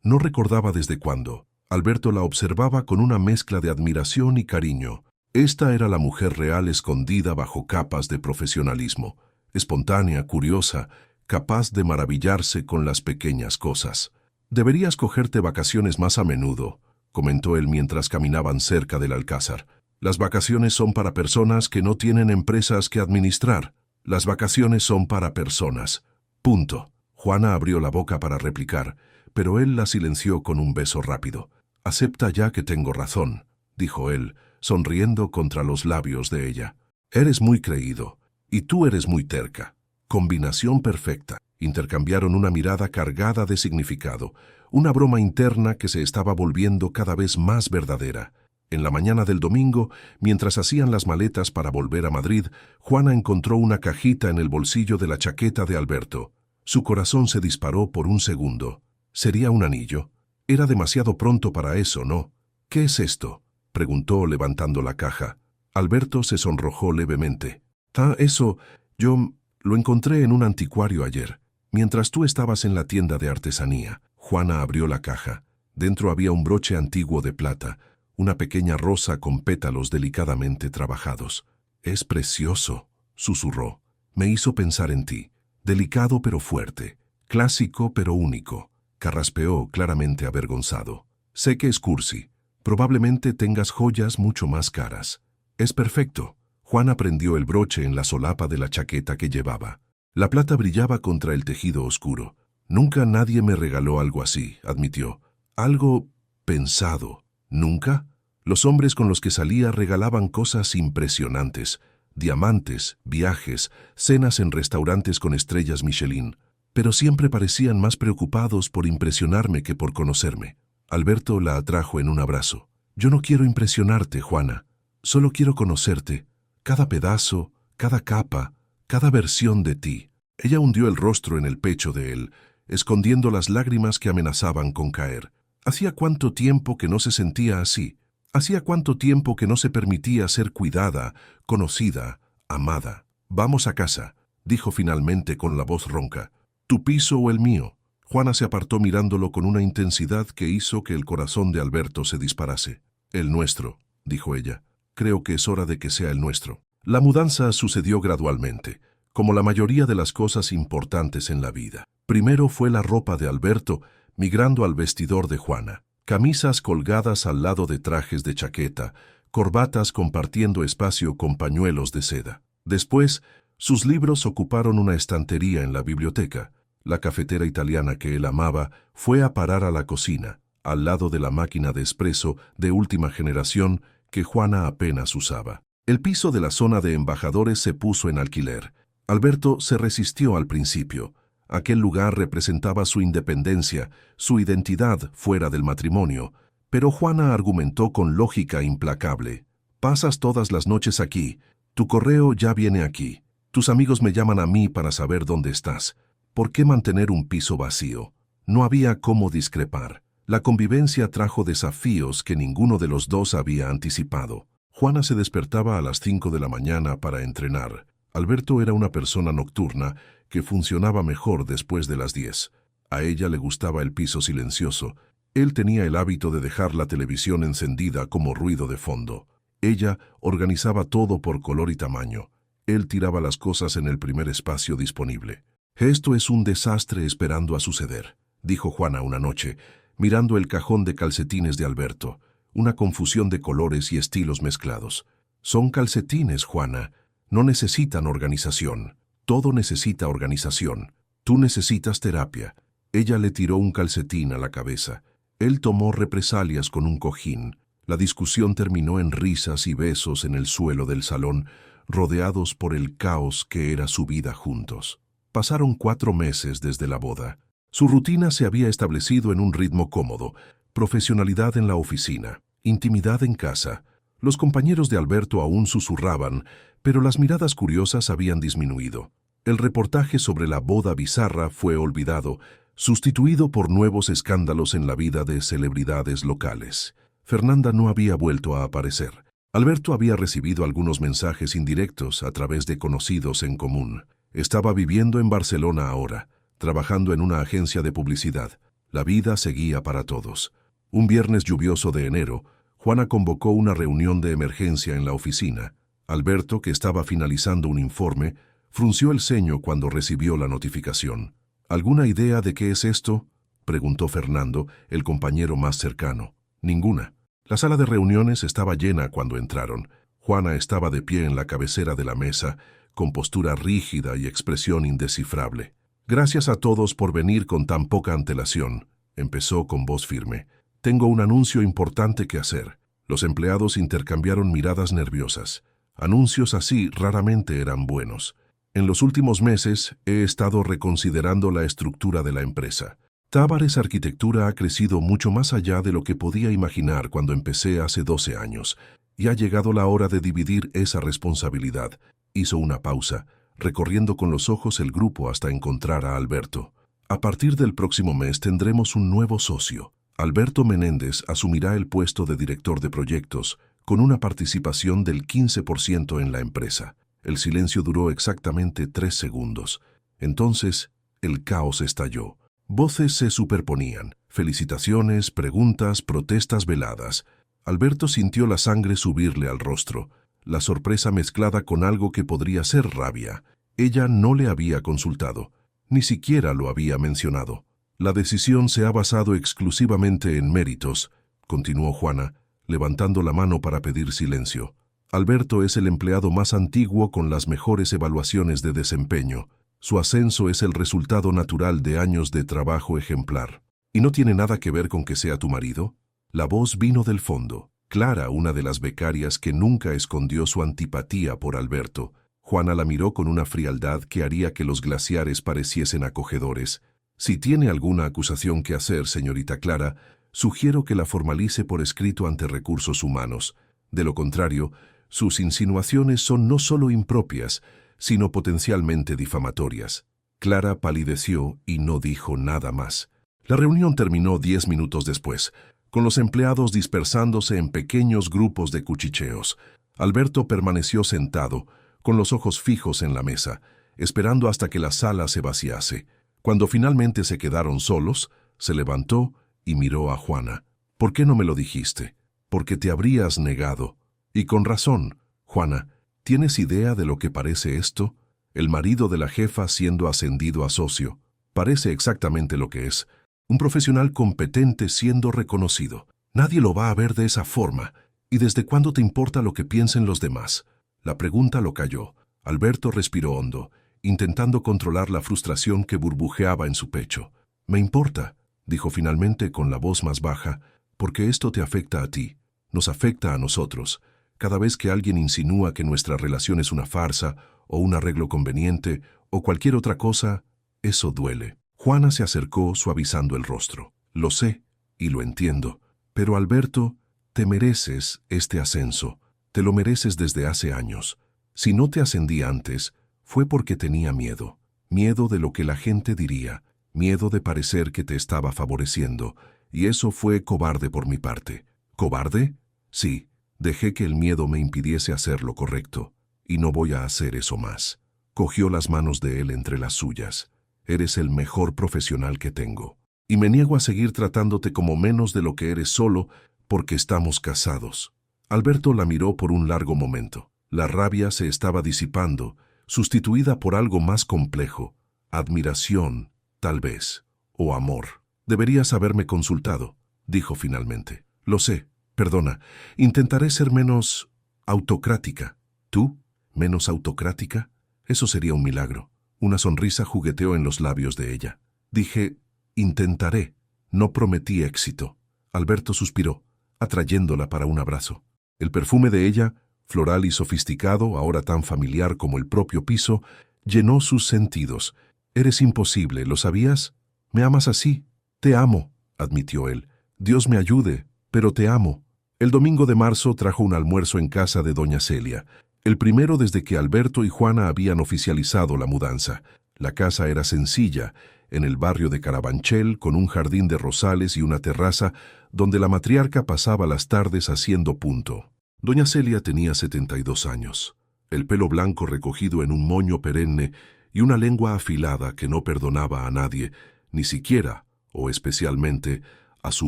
no recordaba desde cuándo. Alberto la observaba con una mezcla de admiración y cariño. Esta era la mujer real escondida bajo capas de profesionalismo, espontánea, curiosa, capaz de maravillarse con las pequeñas cosas. «Deberías cogerte vacaciones más a menudo», comentó él mientras caminaban cerca del Alcázar. «Las vacaciones son para personas que no tienen empresas que administrar. Las vacaciones son para personas. Punto». Juana abrió la boca para replicar, pero él la silenció con un beso rápido. «Acepta ya que tengo razón», dijo él, sonriendo contra los labios de ella. «Eres muy creído, y tú eres muy terca. Combinación perfecta». Intercambiaron una mirada cargada de significado, una broma interna que se estaba volviendo cada vez más verdadera. En la mañana del domingo, mientras hacían las maletas para volver a Madrid, Juana encontró una cajita en el bolsillo de la chaqueta de Alberto. Su corazón se disparó por un segundo. ¿Sería un anillo? Era demasiado pronto para eso, ¿no? «¿Qué es esto?», preguntó levantando la caja. Alberto se sonrojó levemente. «Ah, eso, yo lo encontré en un anticuario ayer, mientras tú estabas en la tienda de artesanía». Juana abrió la caja. Dentro había un broche antiguo de plata, una pequeña rosa con pétalos delicadamente trabajados. «Es precioso», susurró. «Me hizo pensar en ti. Delicado pero fuerte, clásico pero único». Carraspeó claramente avergonzado. «Sé que es cursi. Probablemente tengas joyas mucho más caras». «Es perfecto». Juana prendió el broche en la solapa de la chaqueta que llevaba. La plata brillaba contra el tejido oscuro. «Nunca nadie me regaló algo así», admitió. «Algo pensado». «¿Nunca?» Los hombres con los que salía regalaban cosas impresionantes. Diamantes, viajes, cenas en restaurantes con estrellas Michelin. Pero siempre parecían más preocupados por impresionarme que por conocerme. Alberto la atrajo en un abrazo. «Yo no quiero impresionarte, Juana. Solo quiero conocerte. Cada pedazo, cada capa, cada versión de ti». Ella hundió el rostro en el pecho de él, escondiendo las lágrimas que amenazaban con caer. Hacía cuánto tiempo que no se sentía así. Hacía cuánto tiempo que no se permitía ser cuidada, conocida, amada. «Vamos a casa», dijo finalmente con la voz ronca. «¿Tu piso o el mío?». Juana se apartó mirándolo con una intensidad que hizo que el corazón de Alberto se disparase. «El nuestro», dijo ella. creo que es hora de que sea el nuestro. La mudanza sucedió gradualmente, como la mayoría de las cosas importantes en la vida. Primero fue la ropa de Alberto, migrando al vestidor de Juana. Camisas colgadas al lado de trajes de chaqueta, corbatas compartiendo espacio con pañuelos de seda. Después, sus libros ocuparon una estantería en la biblioteca. La cafetera italiana que él amaba fue a parar a la cocina, al lado de la máquina de espresso de última generación que Juana apenas usaba. El piso de la zona de embajadores se puso en alquiler. Alberto se resistió al principio. Aquel lugar representaba su independencia, su identidad fuera del matrimonio, pero Juana argumentó con lógica implacable. Pasas todas las noches aquí, tu correo ya viene aquí, tus amigos me llaman a mí para saber dónde estás. ¿Por qué mantener un piso vacío? No había cómo discrepar. La convivencia trajo desafíos que ninguno de los dos había anticipado. Juana se despertaba a las 5 de la mañana para entrenar. Alberto era una persona nocturna que funcionaba mejor después de las 10. A ella le gustaba el piso silencioso. Él tenía el hábito de dejar la televisión encendida como ruido de fondo. Ella organizaba todo por color y tamaño. Él tiraba las cosas en el primer espacio disponible. «Esto es un desastre esperando a suceder», dijo Juana una noche, mirando el cajón de calcetines de Alberto, una confusión de colores y estilos mezclados. «Son calcetines, Juana. No necesitan organización. Todo necesita organización. Tú necesitas terapia». Ella le tiró un calcetín a la cabeza. Él tomó represalias con un cojín. La discusión terminó en risas y besos en el suelo del salón, rodeados por el caos que era su vida juntos. Pasaron 4 meses desde la boda. Su rutina se había establecido en un ritmo cómodo, profesionalidad en la oficina, intimidad en casa. Los compañeros de Alberto aún susurraban, pero las miradas curiosas habían disminuido. El reportaje sobre la boda bizarra fue olvidado, sustituido por nuevos escándalos en la vida de celebridades locales. Fernanda no había vuelto a aparecer. Alberto había recibido algunos mensajes indirectos a través de conocidos en común. Estaba viviendo en Barcelona ahora, trabajando en una agencia de publicidad. La vida seguía para todos. Un viernes lluvioso de enero, Juana convocó una reunión de emergencia en la oficina. Alberto, que estaba finalizando un informe, frunció el ceño cuando recibió la notificación. «¿Alguna idea de qué es esto?», preguntó Fernando, el compañero más cercano. «Ninguna». La sala de reuniones estaba llena cuando entraron. Juana estaba de pie en la cabecera de la mesa, con postura rígida y expresión indescifrable. «Gracias a todos por venir con tan poca antelación», empezó con voz firme. «Tengo un anuncio importante que hacer». Los empleados intercambiaron miradas nerviosas. Anuncios así raramente eran buenos. «En los últimos meses he estado reconsiderando la estructura de la empresa. Tábares Arquitectura ha crecido mucho más allá de lo que podía imaginar cuando empecé hace 12 años, y ha llegado la hora de dividir esa responsabilidad». Hizo una pausa, recorriendo con los ojos el grupo hasta encontrar a Alberto. «A partir del próximo mes tendremos un nuevo socio. Alberto Menéndez asumirá el puesto de director de proyectos, con una participación del 15% en la empresa». El silencio duró exactamente 3 segundos. Entonces, el caos estalló. Voces se superponían, felicitaciones, preguntas, protestas veladas. Alberto sintió la sangre subirle al rostro, la sorpresa mezclada con algo que podría ser rabia. Ella no le había consultado, ni siquiera lo había mencionado. «La decisión se ha basado exclusivamente en méritos», continuó Juana, levantando la mano para pedir silencio. «Alberto es el empleado más antiguo con las mejores evaluaciones de desempeño. Su ascenso es el resultado natural de años de trabajo ejemplar. ¿Y no tiene nada que ver con que sea tu marido?». La voz vino del fondo. Clara, una de las becarias que nunca escondió su antipatía por Alberto. Juana la miró con una frialdad que haría que los glaciares pareciesen acogedores. «Si tiene alguna acusación que hacer, señorita Clara, sugiero que la formalice por escrito ante Recursos Humanos. De lo contrario, sus insinuaciones son no solo impropias, sino potencialmente difamatorias». Clara palideció y no dijo nada más. La reunión terminó 10 minutos después, con los empleados dispersándose en pequeños grupos de cuchicheos. Alberto permaneció sentado, con los ojos fijos en la mesa, esperando hasta que la sala se vaciase. Cuando finalmente se quedaron solos, se levantó y miró a Juana. «¿Por qué no me lo dijiste? Porque te habrías negado». Y con razón, Juana, ¿tienes idea de lo que parece esto? El marido de la jefa siendo ascendido a socio. Parece exactamente lo que es. Un profesional competente siendo reconocido. Nadie lo va a ver de esa forma. ¿Y desde cuándo te importa lo que piensen los demás? La pregunta lo calló. Alberto respiró hondo, intentando controlar la frustración que burbujeaba en su pecho. «Me importa», dijo finalmente con la voz más baja, «porque esto te afecta a ti, nos afecta a nosotros. Cada vez que alguien insinúa que nuestra relación es una farsa, o un arreglo conveniente, o cualquier otra cosa, eso duele». Juana se acercó suavizando el rostro. «Lo sé, y lo entiendo, pero Alberto, te mereces este ascenso. Te lo mereces desde hace años. Si no te ascendí antes, fue porque tenía miedo. Miedo de lo que la gente diría, miedo de parecer que te estaba favoreciendo, y eso fue cobarde por mi parte». ¿Cobarde? Sí, dejé que el miedo me impidiese hacer lo correcto, y no voy a hacer eso más. Cogió las manos de él entre las suyas. «Eres el mejor profesional que tengo, y me niego a seguir tratándote como menos de lo que eres solo porque estamos casados». Alberto la miró por un largo momento. La rabia se estaba disipando, sustituida por algo más complejo. Admiración, tal vez, o amor. «Deberías haberme consultado», dijo finalmente. «Lo sé, perdona, intentaré ser menos autocrática». ¿Tú? ¿Menos autocrática? Eso sería un milagro. Una sonrisa jugueteó en los labios de ella. Dije, intentaré, no prometí éxito. Alberto suspiró, atrayéndola para un abrazo. El perfume de ella, floral y sofisticado, ahora tan familiar como el propio piso, llenó sus sentidos. «Eres imposible, ¿lo sabías? ¿Me amas así?» «Te amo», admitió él. «Dios me ayude, pero te amo». El domingo de marzo trajo un almuerzo en casa de doña Celia, el primero desde que Alberto y Juana habían oficializado la mudanza. La casa era sencilla, en el barrio de Carabanchel, con un jardín de rosales y una terraza donde la matriarca pasaba las tardes haciendo punto. Doña Celia tenía 72 años, el pelo blanco recogido en un moño perenne y una lengua afilada que no perdonaba a nadie, ni siquiera, o especialmente, a su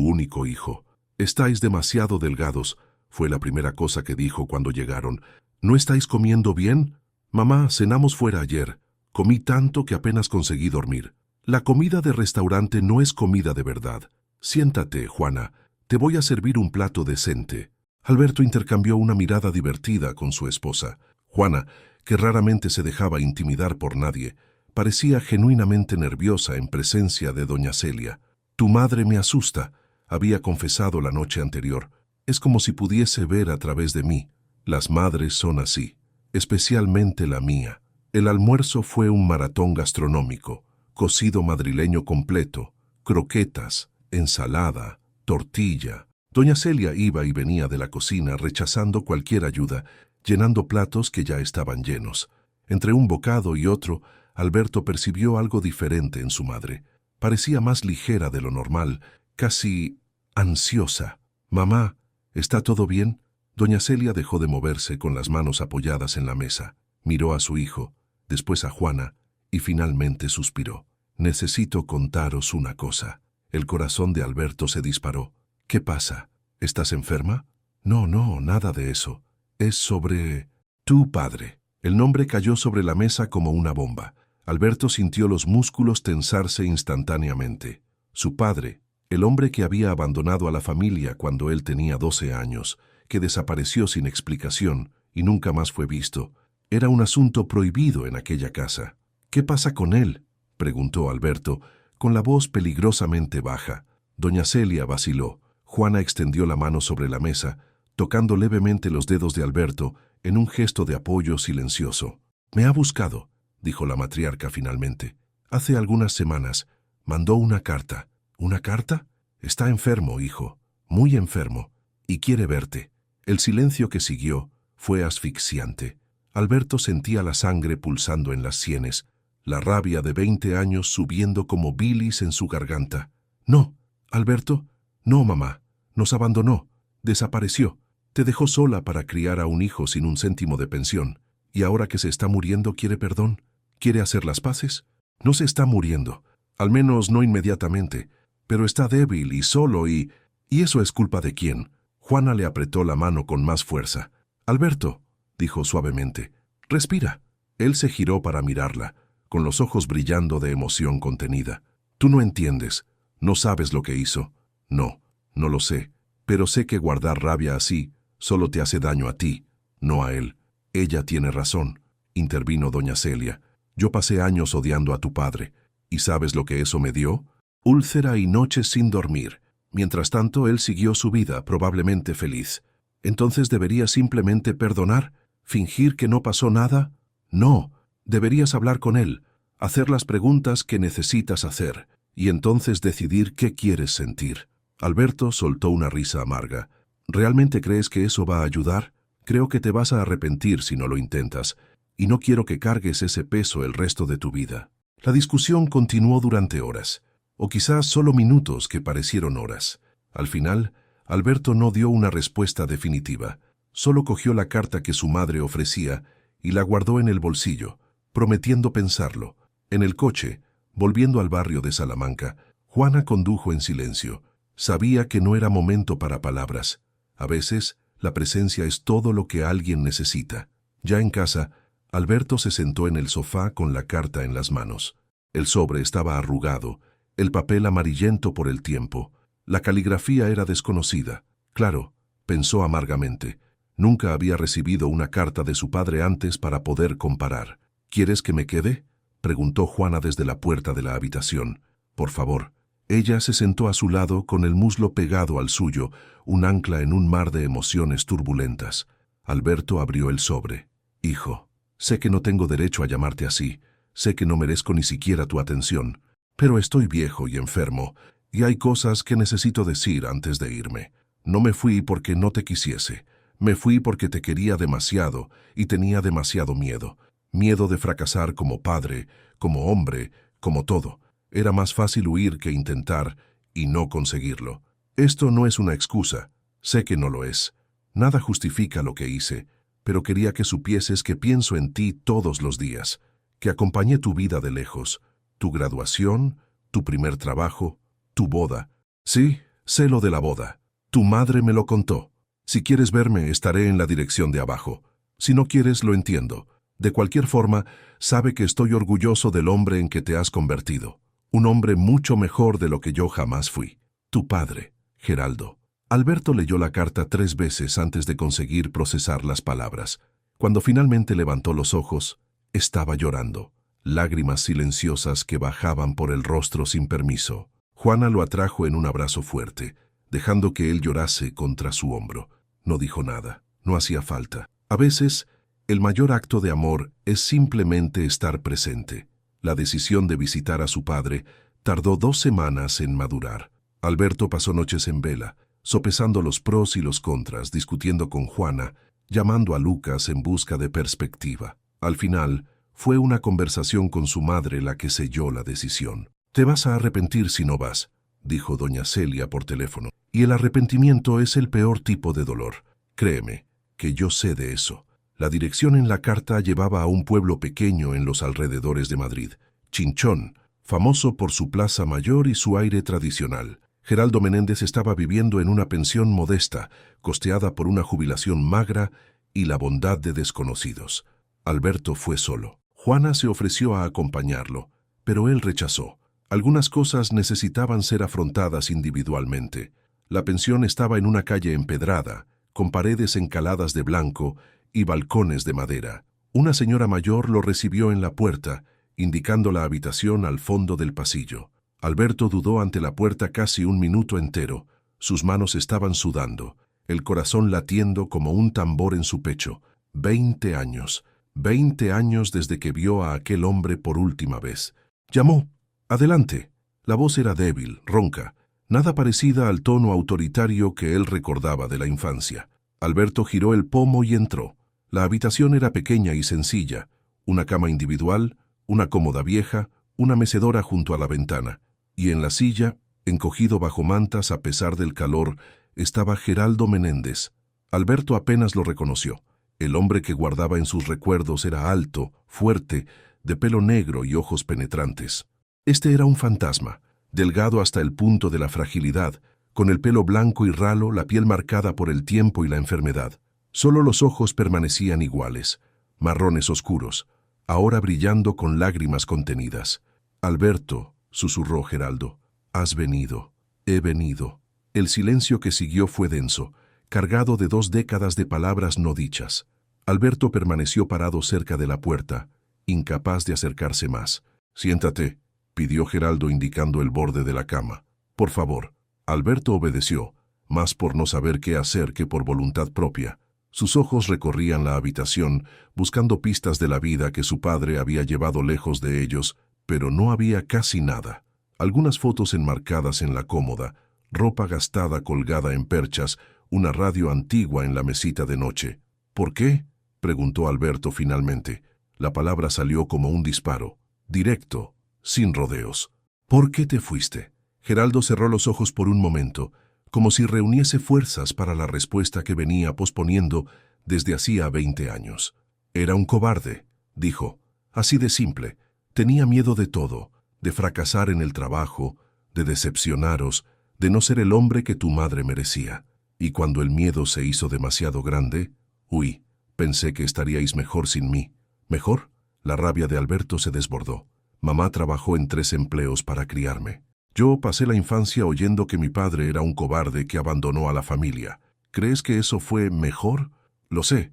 único hijo. «Estáis demasiado delgados», fue la primera cosa que dijo cuando llegaron. «¿No estáis comiendo bien? Mamá, cenamos fuera ayer. Comí tanto que apenas conseguí dormir. La comida de restaurante no es comida de verdad. Siéntate, Juana, te voy a servir un plato decente». Alberto intercambió una mirada divertida con su esposa. Juana, que raramente se dejaba intimidar por nadie, parecía genuinamente nerviosa en presencia de doña Celia. «Tu madre me asusta», había confesado la noche anterior. «Es como si pudiese ver a través de mí. Las madres son así, especialmente la mía». El almuerzo fue un maratón gastronómico, cocido madrileño completo, croquetas, ensalada, tortilla. Doña Celia iba y venía de la cocina rechazando cualquier ayuda, llenando platos que ya estaban llenos. Entre un bocado y otro, Alberto percibió algo diferente en su madre. Parecía más ligera de lo normal, casi ansiosa. «Mamá, ¿está todo bien?» Doña Celia dejó de moverse con las manos apoyadas en la mesa. Miró a su hijo, después a Juana, y finalmente suspiró. «Necesito contaros una cosa». El corazón de Alberto se disparó. «¿Qué pasa? ¿Estás enferma?» «No, nada de eso. Es sobre tu padre». El nombre cayó sobre la mesa como una bomba. Alberto sintió los músculos tensarse instantáneamente. Su padre, el hombre que había abandonado a la familia cuando él tenía 12 años, que desapareció sin explicación y nunca más fue visto, era un asunto prohibido en aquella casa. «¿Qué pasa con él?», preguntó Alberto, con la voz peligrosamente baja. Doña Celia vaciló. Juana extendió la mano sobre la mesa, tocando levemente los dedos de Alberto en un gesto de apoyo silencioso. «Me ha buscado», dijo la matriarca finalmente. «Hace algunas semanas mandó una carta». «¿Una carta? Está enfermo, hijo, muy enfermo, y quiere verte». El silencio que siguió fue asfixiante. Alberto sentía la sangre pulsando en las sienes, la rabia de 20 años subiendo como bilis en su garganta. «No, Alberto, no, mamá, nos abandonó, desapareció, te dejó sola para criar a un hijo sin un céntimo de pensión, y ahora que se está muriendo quiere perdón, quiere hacer las paces». «No se está muriendo, al menos no inmediatamente, pero está débil y solo y eso es culpa de quién». Juana le apretó la mano con más fuerza. Alberto, dijo suavemente, respira. Él se giró para mirarla, con los ojos brillando de emoción contenida. Tú no entiendes, no sabes lo que hizo. No, no lo sé, pero sé que guardar rabia así solo te hace daño a ti, no a él. Ella tiene razón, intervino doña Celia. Yo pasé años odiando a tu padre, ¿y sabes lo que eso me dio? Úlcera y noches sin dormir. Mientras tanto, él siguió su vida, probablemente feliz. ¿Entonces deberías simplemente perdonar? ¿Fingir que no pasó nada? No, deberías hablar con él, hacer las preguntas que necesitas hacer, y entonces decidir qué quieres sentir. Alberto soltó una risa amarga. ¿Realmente crees que eso va a ayudar? Creo que te vas a arrepentir si no lo intentas, y no quiero que cargues ese peso el resto de tu vida. La discusión continuó durante horas, o quizás solo minutos que parecieron horas. Al final, Alberto no dio una respuesta definitiva. Solo cogió la carta que su madre ofrecía y la guardó en el bolsillo, prometiendo pensarlo. En el coche, volviendo al barrio de Salamanca, Juana condujo en silencio. Sabía que no era momento para palabras. A veces, la presencia es todo lo que alguien necesita. Ya en casa, Alberto se sentó en el sofá con la carta en las manos. El sobre estaba arrugado, el papel amarillento por el tiempo. La caligrafía era desconocida. Claro, pensó amargamente. Nunca había recibido una carta de su padre antes para poder comparar. ¿Quieres que me quede?, preguntó Juana desde la puerta de la habitación. Por favor. Ella se sentó a su lado con el muslo pegado al suyo, un ancla en un mar de emociones turbulentas. Alberto abrió el sobre. Hijo, sé que no tengo derecho a llamarte así, sé que no merezco ni siquiera tu atención, pero estoy viejo y enfermo, y hay cosas que necesito decir antes de irme. No me fui porque no te quisiese, me fui porque te quería demasiado y tenía demasiado miedo. Miedo de fracasar como padre, como hombre, como todo. Era más fácil huir que intentar y no conseguirlo. Esto no es una excusa, sé que no lo es. Nada justifica lo que hice, pero quería que supieses que pienso en ti todos los días, que acompañé tu vida de lejos, tu graduación, tu primer trabajo, tu boda. Sí, sé lo de la boda. Tu madre me lo contó. Si quieres verme, estaré en la dirección de abajo. Si no quieres, lo entiendo. De cualquier forma, sabe que estoy orgulloso del hombre en que te has convertido. Un hombre mucho mejor de lo que yo jamás fui. Tu padre, Geraldo. Alberto leyó la carta 3 veces antes de conseguir procesar las palabras. Cuando finalmente levantó los ojos, estaba llorando. Lágrimas silenciosas que bajaban por el rostro sin permiso. Juana lo atrajo en un abrazo fuerte, dejando que él llorase contra su hombro. No dijo nada, no hacía falta. A veces, el mayor acto de amor es simplemente estar presente. La decisión de visitar a su padre tardó 2 semanas en madurar. Alberto pasó noches en vela, sopesando los pros y los contras, discutiendo con Juana, llamando a Lucas en busca de perspectiva. Al final, fue una conversación con su madre la que selló la decisión. «Te vas a arrepentir si no vas», dijo doña Celia por teléfono. «Y el arrepentimiento es el peor tipo de dolor. Créeme, que yo sé de eso». La dirección en la carta llevaba a un pueblo pequeño en los alrededores de Madrid, Chinchón, famoso por su plaza mayor y su aire tradicional. Geraldo Menéndez estaba viviendo en una pensión modesta, costeada por una jubilación magra y la bondad de desconocidos. Alberto fue solo. Juana se ofreció a acompañarlo, pero él rechazó. Algunas cosas necesitaban ser afrontadas individualmente. La pensión estaba en una calle empedrada, con paredes encaladas de blanco y balcones de madera. Una señora mayor lo recibió en la puerta, indicando la habitación al fondo del pasillo. Alberto dudó ante la puerta casi un minuto entero. Sus manos estaban sudando, el corazón latiendo como un tambor en su pecho. 20 años. 20 años desde que vio a aquel hombre por última vez. Llamó. «Adelante». La voz era débil, ronca, nada parecida al tono autoritario que él recordaba de la infancia. Alberto giró el pomo y entró. La habitación era pequeña y sencilla, una cama individual, una cómoda vieja, una mecedora junto a la ventana, y en la silla, encogido bajo mantas a pesar del calor, estaba Geraldo Menéndez. Alberto apenas lo reconoció. El hombre que guardaba en sus recuerdos era alto, fuerte, de pelo negro y ojos penetrantes. Este era un fantasma, delgado hasta el punto de la fragilidad, con el pelo blanco y ralo, la piel marcada por el tiempo y la enfermedad. Solo los ojos permanecían iguales, marrones oscuros, ahora brillando con lágrimas contenidas. «Alberto», susurró Geraldo, «has venido, he venido». El silencio que siguió fue denso, cargado de 2 décadas de palabras no dichas. Alberto permaneció parado cerca de la puerta, incapaz de acercarse más. «Siéntate», pidió Geraldo indicando el borde de la cama. «Por favor». Alberto obedeció, más por no saber qué hacer que por voluntad propia. Sus ojos recorrían la habitación, buscando pistas de la vida que su padre había llevado lejos de ellos, pero no había casi nada. Algunas fotos enmarcadas en la cómoda, ropa gastada colgada en perchas, una radio antigua en la mesita de noche. «¿Por qué?», preguntó Alberto finalmente. La palabra salió como un disparo, directo, sin rodeos. «¿Por qué te fuiste?». Geraldo cerró los ojos por un momento, como si reuniese fuerzas para la respuesta que venía posponiendo desde hacía 20 años. «Era un cobarde», dijo, así de simple. «Tenía miedo de todo, de fracasar en el trabajo, de decepcionaros, de no ser el hombre que tu madre merecía. Y cuando el miedo se hizo demasiado grande, huí, pensé que estaríais mejor sin mí». «¿Mejor?». La rabia de Alberto se desbordó. «Mamá trabajó en 3 empleos para criarme. Yo pasé la infancia oyendo que mi padre era un cobarde que abandonó a la familia. ¿Crees que eso fue mejor? Lo sé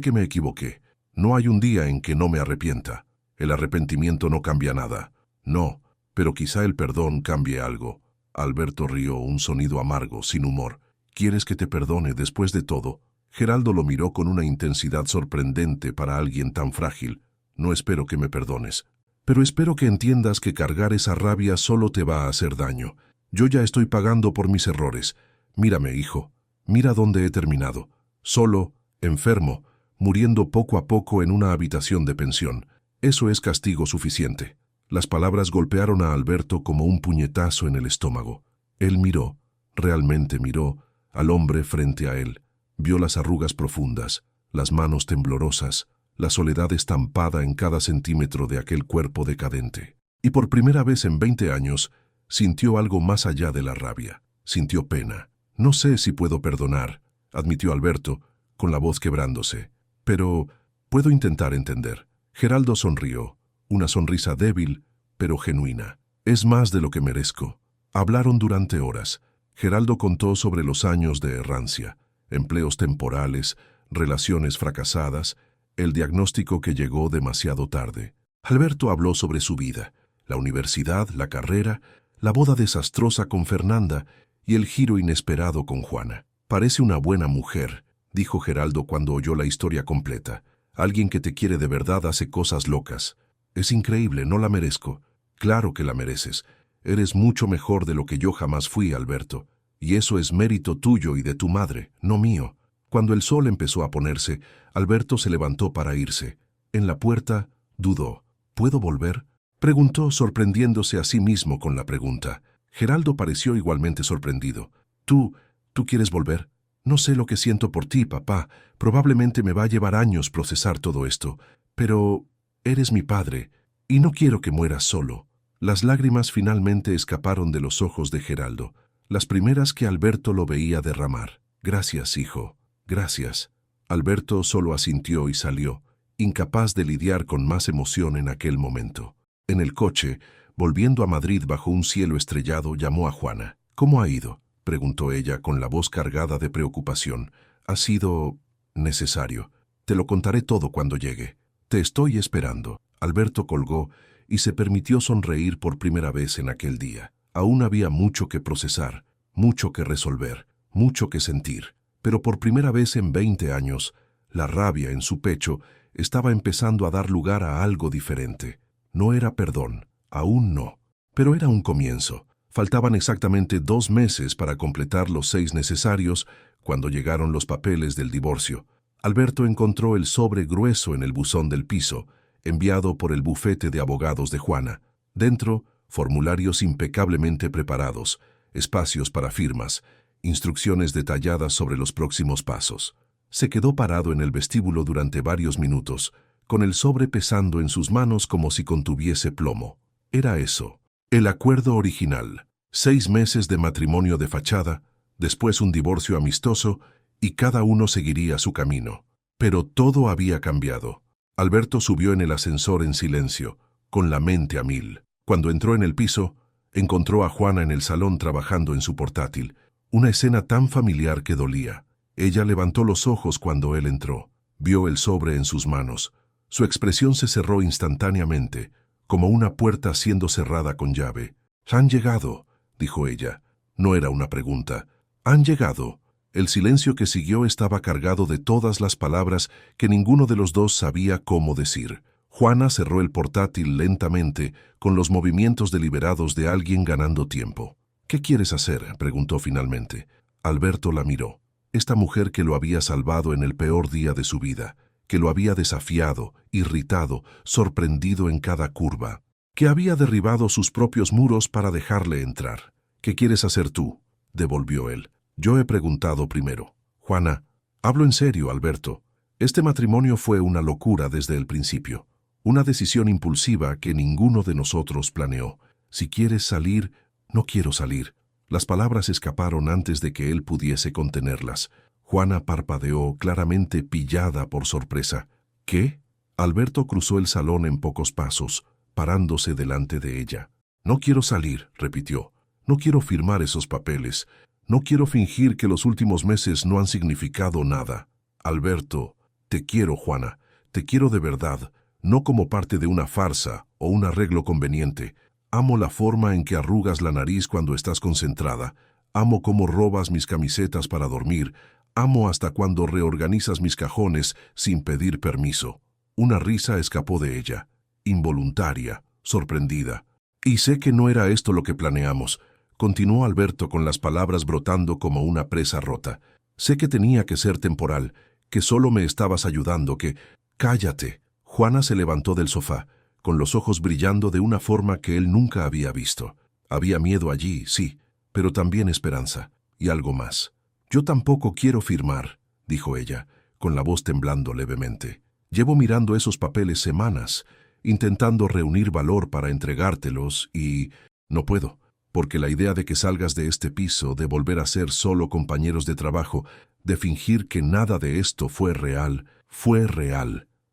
que me equivoqué. No hay un día en que no me arrepienta. El arrepentimiento no cambia nada. No, pero quizá el perdón cambie algo». Alberto rió, un sonido amargo, sin humor. «¿Quieres que te perdone después de todo?». Geraldo lo miró con una intensidad sorprendente para alguien tan frágil. «No espero que me perdones. Pero espero que entiendas que cargar esa rabia solo te va a hacer daño. Yo ya estoy pagando por mis errores. Mírame, hijo. Mira dónde he terminado. Solo, enfermo, muriendo poco a poco en una habitación de pensión. Eso es castigo suficiente». Las palabras golpearon a Alberto como un puñetazo en el estómago. Él miró, realmente miró, al hombre frente a él. Vio las arrugas profundas, las manos temblorosas, la soledad estampada en cada centímetro de aquel cuerpo decadente. Y por primera vez en 20 años, sintió algo más allá de la rabia. Sintió pena. «No sé si puedo perdonar», admitió Alberto, con la voz quebrándose. «Pero puedo intentar entender». Geraldo sonrió, una sonrisa débil, pero genuina. «Es más de lo que merezco». Hablaron durante horas. Geraldo contó sobre los años de errancia, empleos temporales, relaciones fracasadas, el diagnóstico que llegó demasiado tarde. Alberto habló sobre su vida, la universidad, la carrera, la boda desastrosa con Fernanda y el giro inesperado con Juana. «Parece una buena mujer», dijo Geraldo cuando oyó la historia completa. «Alguien que te quiere de verdad hace cosas locas. Es increíble, no la merezco». «Claro que la mereces. Eres mucho mejor de lo que yo jamás fui, Alberto. Y eso es mérito tuyo y de tu madre, no mío». Cuando el sol empezó a ponerse, Alberto se levantó para irse. En la puerta, dudó. «¿Puedo volver?», preguntó, sorprendiéndose a sí mismo con la pregunta. Geraldo pareció igualmente sorprendido. ¿Tú quieres volver?» «No sé lo que siento por ti, papá. Probablemente me va a llevar años procesar todo esto. Pero eres mi padre, y no quiero que mueras solo». Las lágrimas finalmente escaparon de los ojos de Geraldo, las primeras que Alberto lo veía derramar. «Gracias, hijo. Gracias». Alberto solo asintió y salió, incapaz de lidiar con más emoción en aquel momento. En el coche, volviendo a Madrid bajo un cielo estrellado, llamó a Juana. «¿Cómo ha ido?», preguntó ella con la voz cargada de preocupación. «Ha sido necesario. Te lo contaré todo cuando llegue. Te estoy esperando». Alberto colgó y se permitió sonreír por primera vez en aquel día. Aún había mucho que procesar, mucho que resolver, mucho que sentir. Pero por primera vez en 20 años, la rabia en su pecho estaba empezando a dar lugar a algo diferente. No era perdón, aún no, pero era un comienzo. Faltaban exactamente 2 meses para completar los 6 necesarios cuando llegaron los papeles del divorcio. Alberto encontró el sobre grueso en el buzón del piso, enviado por el bufete de abogados de Juana. Dentro, formularios impecablemente preparados, espacios para firmas, instrucciones detalladas sobre los próximos pasos. Se quedó parado en el vestíbulo durante varios minutos, con el sobre pesando en sus manos como si contuviese plomo. Era eso, el acuerdo original. 6 meses de matrimonio de fachada, después un divorcio amistoso y cada uno seguiría su camino. Pero todo había cambiado. Alberto subió en el ascensor en silencio, con la mente a mil. Cuando entró en el piso, encontró a Juana en el salón trabajando en su portátil. Una escena tan familiar que dolía. Ella levantó los ojos cuando él entró. Vio el sobre en sus manos. Su expresión se cerró instantáneamente, como una puerta siendo cerrada con llave. «Han llegado», dijo ella. No era una pregunta. «Han llegado». El silencio que siguió estaba cargado de todas las palabras que ninguno de los dos sabía cómo decir. Juana cerró el portátil lentamente, con los movimientos deliberados de alguien ganando tiempo. «¿Qué quieres hacer?», preguntó finalmente. Alberto la miró. Esta mujer que lo había salvado en el peor día de su vida, que lo había desafiado, irritado, sorprendido en cada curva, que había derribado sus propios muros para dejarle entrar. «¿Qué quieres hacer tú?», devolvió él. «Yo he preguntado primero». «Juana, hablo en serio, Alberto. Este matrimonio fue una locura desde el principio. Una decisión impulsiva que ninguno de nosotros planeó. Si quieres salir, no quiero salir». Las palabras escaparon antes de que él pudiese contenerlas. Juana parpadeó, claramente pillada por sorpresa. «¿Qué?». Alberto cruzó el salón en pocos pasos, parándose delante de ella. «No quiero salir», repitió. «No quiero firmar esos papeles. No quiero fingir que los últimos meses no han significado nada». «Alberto, te quiero, Juana. Te quiero de verdad, no como parte de una farsa o un arreglo conveniente. Amo la forma en que arrugas la nariz cuando estás concentrada. Amo cómo robas mis camisetas para dormir. Amo hasta cuando reorganizas mis cajones sin pedir permiso». Una risa escapó de ella, involuntaria, sorprendida. «Y sé que no era esto lo que planeamos», continuó Alberto con las palabras brotando como una presa rota. «Sé que tenía que ser temporal, que solo me estabas ayudando, que...». «Cállate». Juana se levantó del sofá, con los ojos brillando de una forma que él nunca había visto. Había miedo allí, sí, pero también esperanza, y algo más. «Yo tampoco quiero firmar», dijo ella, con la voz temblando levemente. «Llevo mirando esos papeles semanas, intentando reunir valor para entregártelos y... no puedo, porque la idea de que salgas de este piso, de volver a ser solo compañeros de trabajo, de fingir que nada de esto fue real,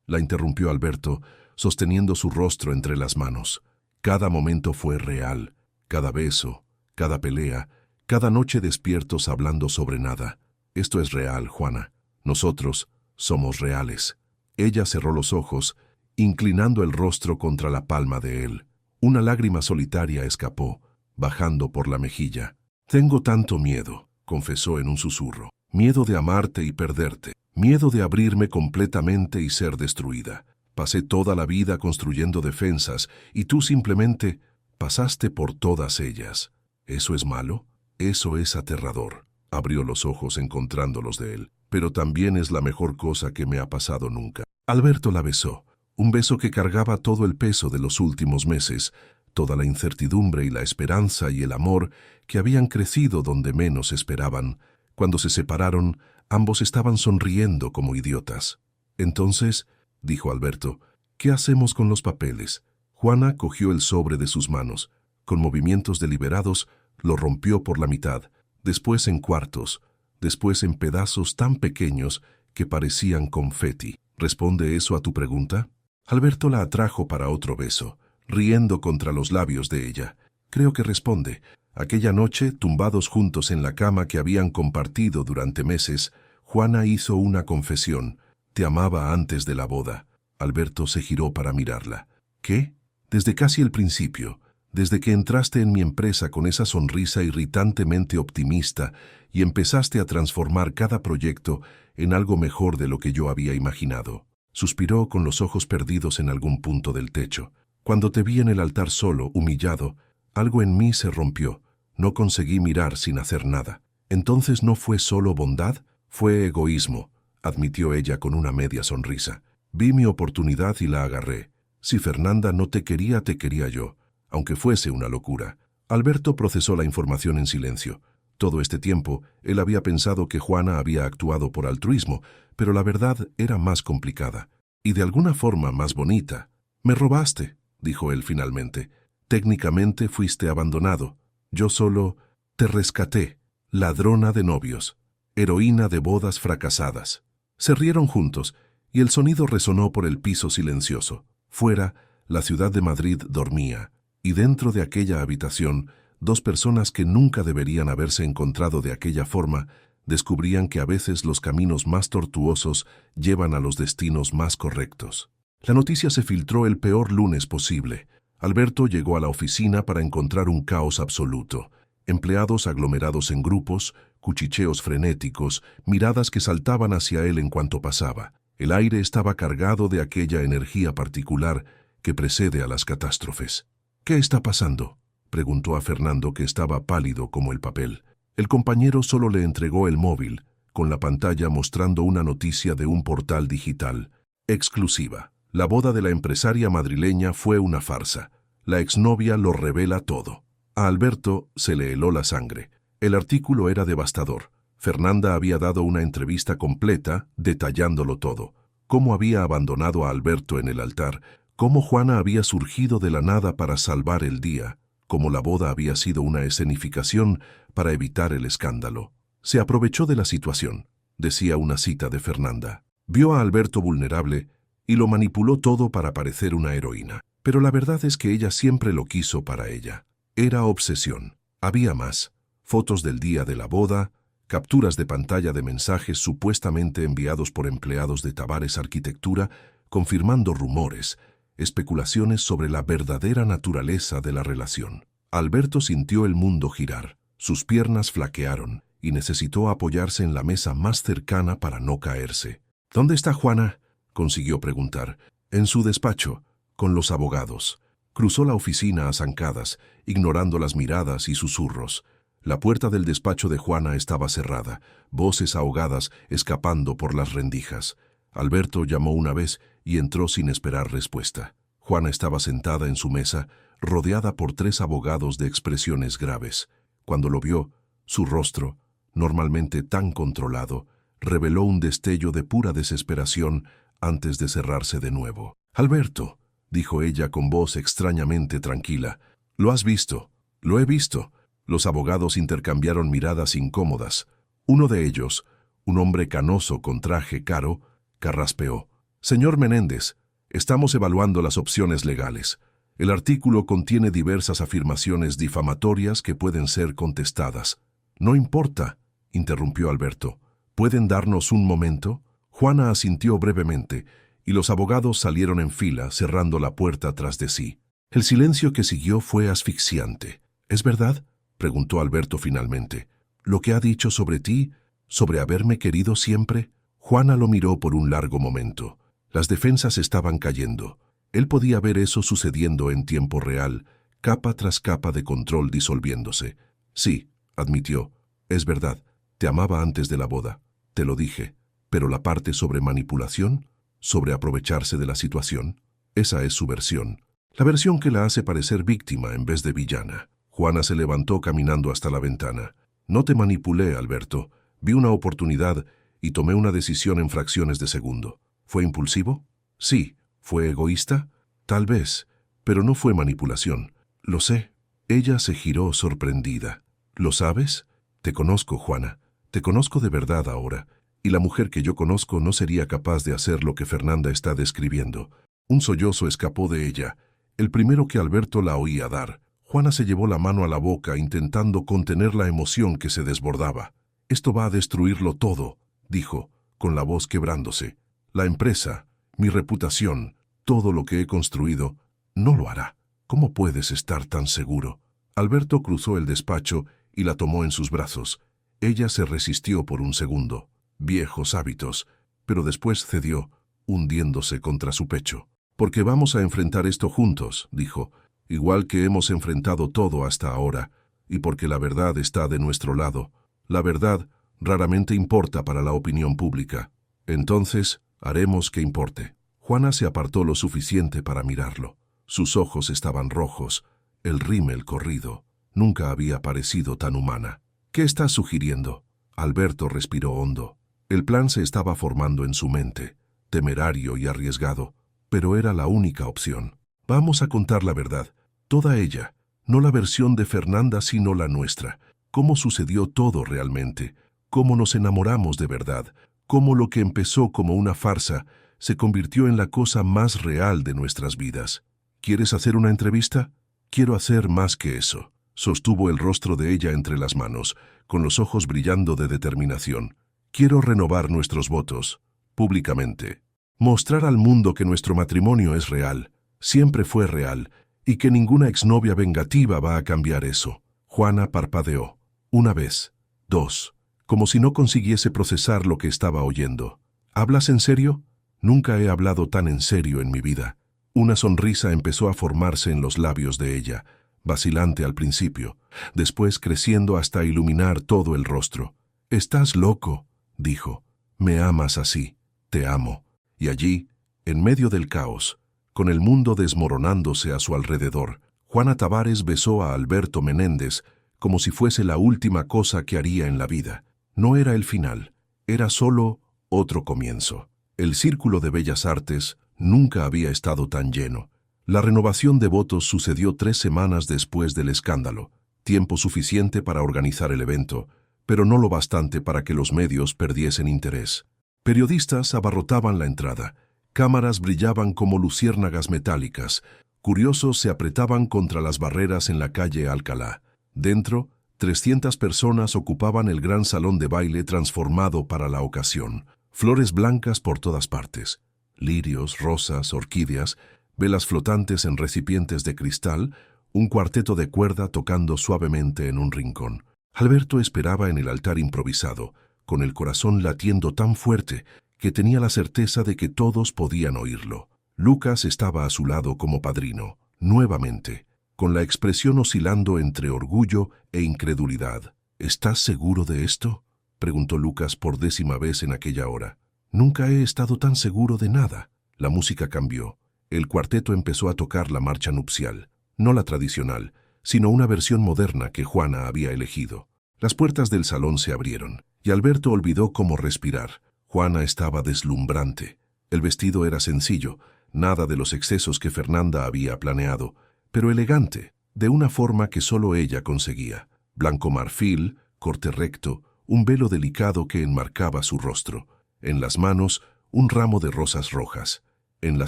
la interrumpió Alberto, sosteniendo su rostro entre las manos. Cada momento fue real, cada beso, cada pelea, cada noche despiertos hablando sobre nada. Esto es real, Juana. Nosotros somos reales». Ella cerró los ojos, inclinando el rostro contra la palma de él. Una lágrima solitaria escapó, bajando por la mejilla. «Tengo tanto miedo», confesó en un susurro. «Miedo de amarte y perderte. Miedo de abrirme completamente y ser destruida. Pasé toda la vida construyendo defensas y tú simplemente pasaste por todas ellas. ¿Eso es malo? Eso es aterrador». Abrió los ojos encontrándolos de él. «Pero también es la mejor cosa que me ha pasado nunca». Alberto la besó, un beso que cargaba todo el peso de los últimos meses, toda la incertidumbre y la esperanza y el amor que habían crecido donde menos esperaban. Cuando se separaron, ambos estaban sonriendo como idiotas. «Entonces», dijo Alberto, «¿qué hacemos con los papeles?». Juana cogió el sobre de sus manos. Con movimientos deliberados, lo rompió por la mitad, después en cuartos, después en pedazos tan pequeños que parecían confeti. ¿Responde eso a tu pregunta?». Alberto la atrajo para otro beso, riendo contra los labios de ella. «Creo que responde». Aquella noche, tumbados juntos en la cama que habían compartido durante meses, Juana hizo una confesión. «Te amaba antes de la boda». Alberto se giró para mirarla. «¿Qué?». «Desde casi el principio, desde que entraste en mi empresa con esa sonrisa irritantemente optimista y empezaste a transformar cada proyecto en algo mejor de lo que yo había imaginado». Suspiró con los ojos perdidos en algún punto del techo. «Cuando te vi en el altar solo, humillado, algo en mí se rompió. No conseguí mirar sin hacer nada». «Entonces no fue solo bondad, fue egoísmo», admitió ella con una media sonrisa. «Vi mi oportunidad y la agarré. Si Fernanda no te quería yo, aunque fuese una locura». Alberto procesó la información en silencio. Todo este tiempo, él había pensado que Juana había actuado por altruismo, pero la verdad era más complicada, y de alguna forma más bonita. «Me robaste», dijo él finalmente. «Técnicamente fuiste abandonado. Yo solo te rescaté, ladrona de novios». heroína de bodas fracasadas. Se rieron juntos, y el sonido resonó por el piso silencioso. Fuera, la ciudad de Madrid dormía, y dentro de aquella habitación, dos personas que nunca deberían haberse encontrado de aquella forma, descubrían que a veces los caminos más tortuosos llevan a los destinos más correctos. La noticia se filtró el peor lunes posible. Alberto llegó a la oficina para encontrar un caos absoluto. Empleados aglomerados en grupos, cuchicheos frenéticos, miradas que saltaban hacia él en cuanto pasaba. El aire estaba cargado de aquella energía particular que precede a las catástrofes. «¿Qué está pasando?», preguntó a Fernando, que estaba pálido como el papel. El compañero solo le entregó el móvil, con la pantalla mostrando una noticia de un portal digital. Exclusiva. La boda de la empresaria madrileña fue una farsa. La exnovia lo revela todo. A Alberto se le heló la sangre. El artículo era devastador. Fernanda había dado una entrevista completa, detallándolo todo. Cómo había abandonado a Alberto en el altar, cómo Juana había surgido de la nada para salvar el día, cómo la boda había sido una escenificación para evitar el escándalo. Se aprovechó de la situación, decía una cita de Fernanda. Vio a Alberto vulnerable y lo manipuló todo para parecer una heroína. Pero la verdad es que ella siempre lo quiso para ella. Era obsesión. Había más. Fotos del día de la boda, capturas de pantalla de mensajes supuestamente enviados por empleados de Tavares Arquitectura, confirmando rumores, especulaciones sobre la verdadera naturaleza de la relación. Alberto sintió el mundo girar. Sus piernas flaquearon y necesitó apoyarse en la mesa más cercana para no caerse. «¿Dónde está Juana?», consiguió preguntar. «En su despacho, con los abogados». Cruzó la oficina a zancadas, ignorando las miradas y susurros. La puerta del despacho de Juana estaba cerrada, voces ahogadas escapando por las rendijas. Alberto llamó una vez y entró sin esperar respuesta. Juana estaba sentada en su mesa, rodeada por 3 abogados de expresiones graves. Cuando lo vio, su rostro, normalmente tan controlado, reveló un destello de pura desesperación antes de cerrarse de nuevo. «Alberto», dijo ella con voz extrañamente tranquila, «¿lo has visto?». «Lo he visto». Los abogados intercambiaron miradas incómodas. Uno de ellos, un hombre canoso con traje caro, carraspeó. «Señor Menéndez, estamos evaluando las opciones legales. El artículo contiene diversas afirmaciones difamatorias que pueden ser contestadas». «No importa», interrumpió Alberto. «¿Pueden darnos un momento?». Juana asintió brevemente, y los abogados salieron en fila, cerrando la puerta tras de sí. El silencio que siguió fue asfixiante. «¿Es verdad?», preguntó Alberto finalmente. «¿Lo que ha dicho sobre ti, sobre haberme querido siempre?». Juana lo miró por un largo momento. Las defensas estaban cayendo. Él podía ver eso sucediendo en tiempo real, capa tras capa de control disolviéndose. «Sí», admitió, «es verdad. Te amaba antes de la boda. Te lo dije. Pero la parte sobre manipulación, sobre aprovecharse de la situación, esa es su versión. La versión que la hace parecer víctima en vez de villana». Juana se levantó caminando hasta la ventana. «No te manipulé, Alberto. Vi una oportunidad y tomé una decisión en fracciones de segundo. ¿Fue impulsivo? Sí. ¿Fue egoísta? Tal vez. Pero no fue manipulación. Lo sé». Ella se giró sorprendida. «¿Lo sabes? Te conozco, Juana. Te conozco de verdad ahora. Y la mujer que yo conozco no sería capaz de hacer lo que Fernanda está describiendo». Un sollozo escapó de ella, el primero que Alberto la oía dar. Juana se llevó la mano a la boca intentando contener la emoción que se desbordaba. «Esto va a destruirlo todo», dijo, con la voz quebrándose. «La empresa, mi reputación, todo lo que he construido, no lo hará. ¿Cómo puedes estar tan seguro?». Alberto cruzó el despacho y la tomó en sus brazos. Ella se resistió por un segundo. Viejos hábitos, pero después cedió, hundiéndose contra su pecho. «Porque vamos a enfrentar esto juntos», dijo, «igual que hemos enfrentado todo hasta ahora, y porque la verdad está de nuestro lado. La verdad raramente importa para la opinión pública. Entonces, haremos que importe». Juana se apartó lo suficiente para mirarlo. Sus ojos estaban rojos, el rímel corrido. Nunca había parecido tan humana. «¿Qué estás sugiriendo?». Alberto respiró hondo. El plan se estaba formando en su mente, temerario y arriesgado, pero era la única opción. «Vamos a contar la verdad, toda ella, no la versión de Fernanda sino la nuestra, cómo sucedió todo realmente, cómo nos enamoramos de verdad, cómo lo que empezó como una farsa se convirtió en la cosa más real de nuestras vidas. ¿Quieres hacer una entrevista? Quiero hacer más que eso. Sostuvo el rostro de ella entre las manos, con los ojos brillando de determinación. Quiero renovar nuestros votos, públicamente. Mostrar al mundo que nuestro matrimonio es real, siempre fue real, y que ninguna exnovia vengativa va a cambiar eso. Juana parpadeó. Una vez, dos, como si no consiguiese procesar lo que estaba oyendo. ¿Hablas en serio? Nunca he hablado tan en serio en mi vida. Una sonrisa empezó a formarse en los labios de ella, vacilante al principio, después creciendo hasta iluminar todo el rostro. «Estás loco», dijo. «Me amas así, te amo». Y allí, en medio del caos, con el mundo desmoronándose a su alrededor, Juana Tavares besó a Alberto Menéndez como si fuese la última cosa que haría en la vida. No era el final, era solo otro comienzo. El Círculo de Bellas Artes nunca había estado tan lleno. La renovación de votos sucedió 3 semanas después del escándalo, tiempo suficiente para organizar el evento, pero no lo bastante para que los medios perdiesen interés. Periodistas abarrotaban la entrada, cámaras brillaban como luciérnagas metálicas, curiosos se apretaban contra las barreras en la calle Alcalá. Dentro, 300 personas ocupaban el gran salón de baile transformado para la ocasión. Flores blancas por todas partes, lirios, rosas, orquídeas, velas flotantes en recipientes de cristal, un cuarteto de cuerda tocando suavemente en un rincón. Alberto esperaba en el altar improvisado, con el corazón latiendo tan fuerte que tenía la certeza de que todos podían oírlo. Lucas estaba a su lado como padrino, nuevamente, con la expresión oscilando entre orgullo e incredulidad. «¿Estás seguro de esto?», preguntó Lucas por 10ª vez en aquella hora. «Nunca he estado tan seguro de nada». La música cambió. El cuarteto empezó a tocar la marcha nupcial, no la tradicional, sino una versión moderna que Juana había elegido. Las puertas del salón se abrieron, y Alberto olvidó cómo respirar. Juana estaba deslumbrante. El vestido era sencillo, nada de los excesos que Fernanda había planeado, pero elegante, de una forma que solo ella conseguía. Blanco marfil, corte recto, un velo delicado que enmarcaba su rostro. En las manos, un ramo de rosas rojas. En la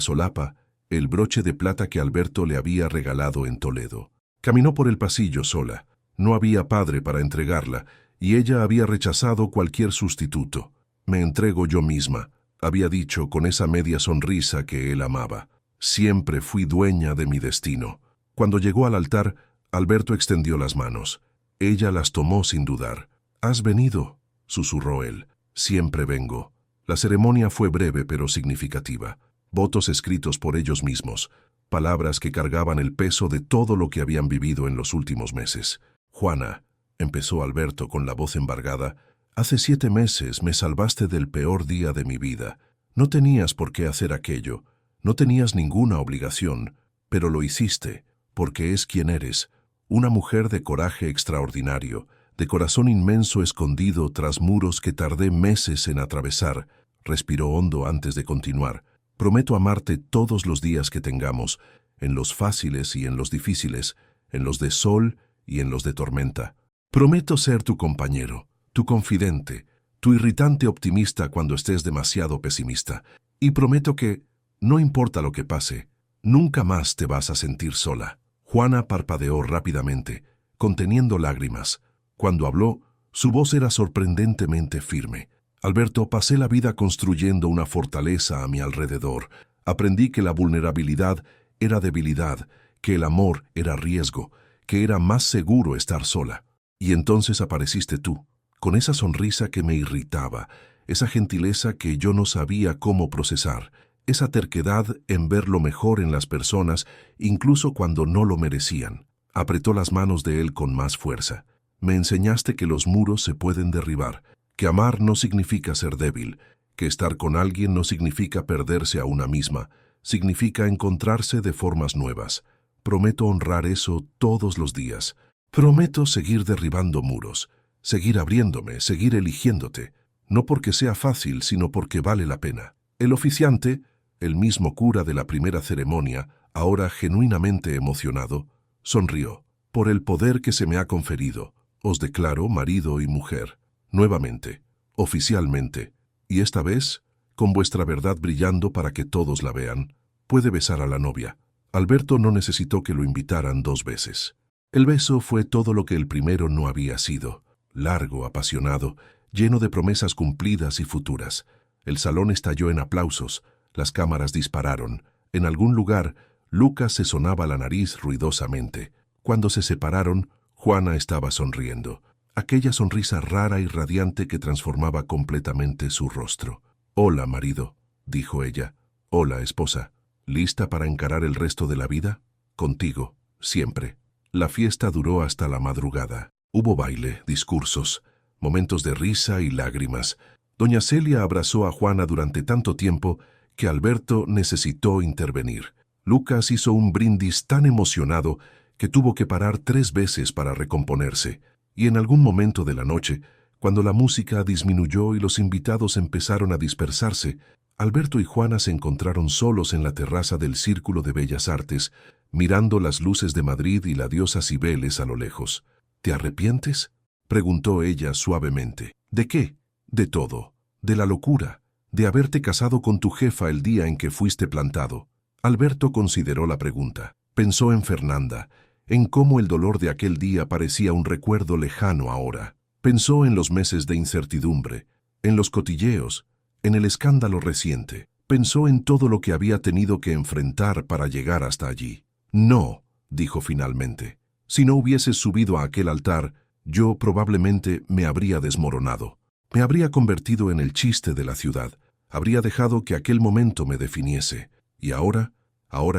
solapa, el broche de plata que Alberto le había regalado en Toledo. Caminó por el pasillo sola. No había padre para entregarla, y ella había rechazado cualquier sustituto. «Me entrego yo misma», había dicho con esa media sonrisa que él amaba. «Siempre fui dueña de mi destino». Cuando llegó al altar, Alberto extendió las manos. Ella las tomó sin dudar. «¿Has venido?», susurró él. «Siempre vengo». La ceremonia fue breve pero significativa. Votos escritos por ellos mismos, palabras que cargaban el peso de todo lo que habían vivido en los últimos meses. «Juana», empezó Alberto con la voz embargada, «hace 7 meses me salvaste del peor día de mi vida. No tenías por qué hacer aquello, no tenías ninguna obligación, pero lo hiciste, porque es quien eres, una mujer de coraje extraordinario, de corazón inmenso escondido tras muros que tardé meses en atravesar». Respiró hondo antes de continuar. «Prometo amarte todos los días que tengamos, en los fáciles y en los difíciles, en los de sol y en los de tormenta. Prometo ser tu compañero, tu confidente, tu irritante optimista cuando estés demasiado pesimista. Y prometo que, no importa lo que pase, nunca más te vas a sentir sola». Juana parpadeó rápidamente, conteniendo lágrimas. Cuando habló, su voz era sorprendentemente firme. «Alberto, pasé la vida construyendo una fortaleza a mi alrededor. Aprendí que la vulnerabilidad era debilidad, que el amor era riesgo, que era más seguro estar sola. Y entonces apareciste tú, con esa sonrisa que me irritaba, esa gentileza que yo no sabía cómo procesar, esa terquedad en ver lo mejor en las personas, incluso cuando no lo merecían». Apretó las manos de él con más fuerza. «Me enseñaste que los muros se pueden derribar, que amar no significa ser débil, que estar con alguien no significa perderse a una misma, significa encontrarse de formas nuevas. Prometo honrar eso todos los días. Prometo seguir derribando muros, seguir abriéndome, seguir eligiéndote, no porque sea fácil, sino porque vale la pena». El oficiante, el mismo cura de la primera ceremonia, ahora genuinamente emocionado, sonrió. «Por el poder que se me ha conferido, os declaro marido y mujer». nuevamente, oficialmente, y esta vez, con vuestra verdad brillando para que todos la vean, puede besar a la novia. Alberto no necesitó que lo invitaran 2 veces. El beso fue todo lo que el primero no había sido, largo, apasionado, lleno de promesas cumplidas y futuras. El salón estalló en aplausos, las cámaras dispararon. En algún lugar, Lucas se sonaba la nariz ruidosamente. Cuando se separaron, Juana estaba sonriendo. Aquella sonrisa rara y radiante que transformaba completamente su rostro. «Hola, marido», dijo ella. «Hola, esposa. ¿Lista para encarar el resto de la vida? Contigo, siempre». La fiesta duró hasta la madrugada. Hubo baile, discursos, momentos de risa y lágrimas. Doña Celia abrazó a Juana durante tanto tiempo que Alberto necesitó intervenir. Lucas hizo un brindis tan emocionado que tuvo que parar 3 veces para recomponerse. Y en algún momento de la noche, cuando la música disminuyó y los invitados empezaron a dispersarse, Alberto y Juana se encontraron solos en la terraza del Círculo de Bellas Artes, mirando las luces de Madrid y la diosa Cibeles a lo lejos. «¿Te arrepientes?», preguntó ella suavemente. «¿De qué?». «De todo. De la locura. De haberte casado con tu jefa el día en que fuiste plantado». Alberto consideró la pregunta. Pensó en Fernanda, en cómo el dolor de aquel día parecía un recuerdo lejano ahora. Pensó en los meses de incertidumbre, en los cotilleos, en el escándalo reciente. Pensó en todo lo que había tenido que enfrentar para llegar hasta allí. «No», dijo finalmente. «Si no hubieses subido a aquel altar, yo probablemente me habría desmoronado. Me habría convertido en el chiste de la ciudad. Habría dejado que aquel momento me definiese. Y ahora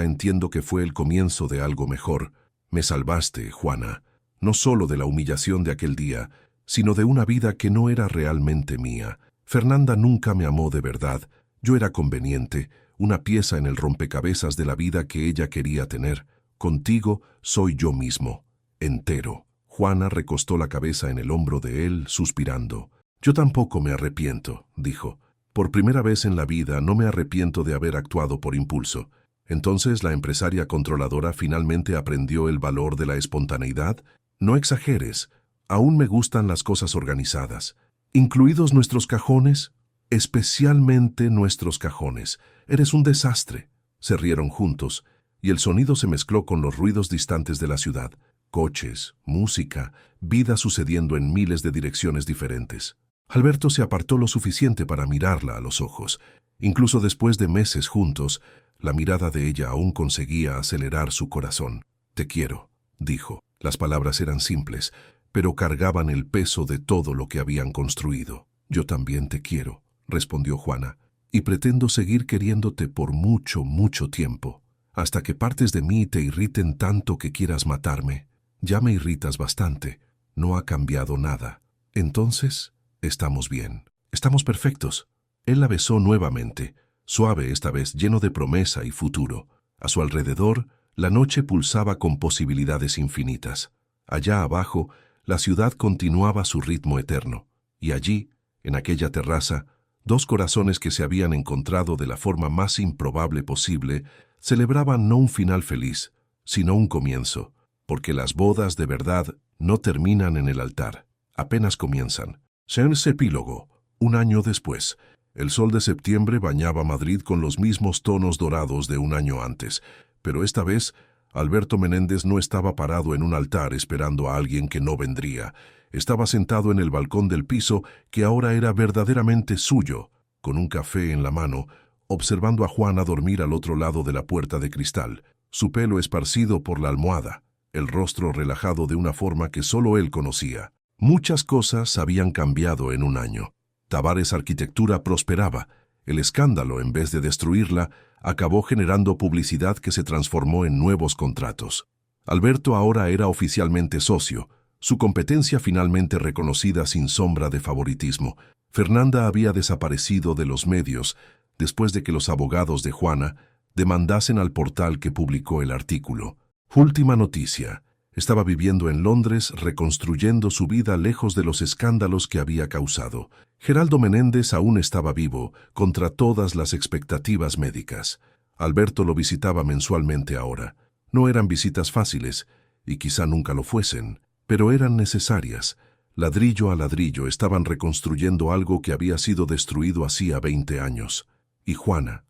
entiendo que fue el comienzo de algo mejor. Me salvaste, Juana, no solo de la humillación de aquel día, sino de una vida que no era realmente mía. Fernanda nunca me amó de verdad. Yo era conveniente, una pieza en el rompecabezas de la vida que ella quería tener. Contigo soy yo mismo, entero». Juana recostó la cabeza en el hombro de él, suspirando. «Yo tampoco me arrepiento», dijo. «Por primera vez en la vida no me arrepiento de haber actuado por impulso». Entonces la empresaria controladora finalmente aprendió el valor de la espontaneidad. «No exageres, aún me gustan las cosas organizadas. Incluidos nuestros cajones, especialmente nuestros cajones. Eres un desastre». Se rieron juntos, y el sonido se mezcló con los ruidos distantes de la ciudad. Coches, música, vida sucediendo en miles de direcciones diferentes. Alberto se apartó lo suficiente para mirarla a los ojos. Incluso después de meses juntos, la mirada de ella aún conseguía acelerar su corazón. «Te quiero», dijo. Las palabras eran simples, pero cargaban el peso de todo lo que habían construido. «Yo también te quiero», respondió Juana, «y pretendo seguir queriéndote por mucho, mucho tiempo, hasta que partes de mí te irriten tanto que quieras matarme. Ya me irritas bastante, no ha cambiado nada. Entonces, estamos bien, estamos perfectos». Él la besó nuevamente, suave esta vez, lleno de promesa y futuro. A su alrededor, la noche pulsaba con posibilidades infinitas. Allá abajo, la ciudad continuaba su ritmo eterno. Y allí, en aquella terraza, 2 corazones que se habían encontrado de la forma más improbable posible, celebraban no un final feliz, sino un comienzo, porque las bodas de verdad no terminan en el altar, apenas comienzan. Sens epílogo. 1 año después, el sol de septiembre bañaba Madrid con los mismos tonos dorados de 1 año antes, pero esta vez Alberto Menéndez no estaba parado en un altar esperando a alguien que no vendría. Estaba sentado en el balcón del piso, que ahora era verdaderamente suyo, con un café en la mano, observando a Juana dormir al otro lado de la puerta de cristal, su pelo esparcido por la almohada, el rostro relajado de una forma que solo él conocía. Muchas cosas habían cambiado en 1 año. Tavares Arquitectura prosperaba. El escándalo, en vez de destruirla, acabó generando publicidad que se transformó en nuevos contratos. Alberto ahora era oficialmente socio, su competencia finalmente reconocida sin sombra de favoritismo. Fernanda había desaparecido de los medios después de que los abogados de Juana demandasen al portal que publicó el artículo. Última noticia. Estaba viviendo en Londres, reconstruyendo su vida lejos de los escándalos que había causado. Geraldo Menéndez aún estaba vivo, contra todas las expectativas médicas. Alberto lo visitaba mensualmente ahora. No eran visitas fáciles, y quizá nunca lo fuesen, pero eran necesarias. Ladrillo a ladrillo estaban reconstruyendo algo que había sido destruido hacía 20 años. Y Juana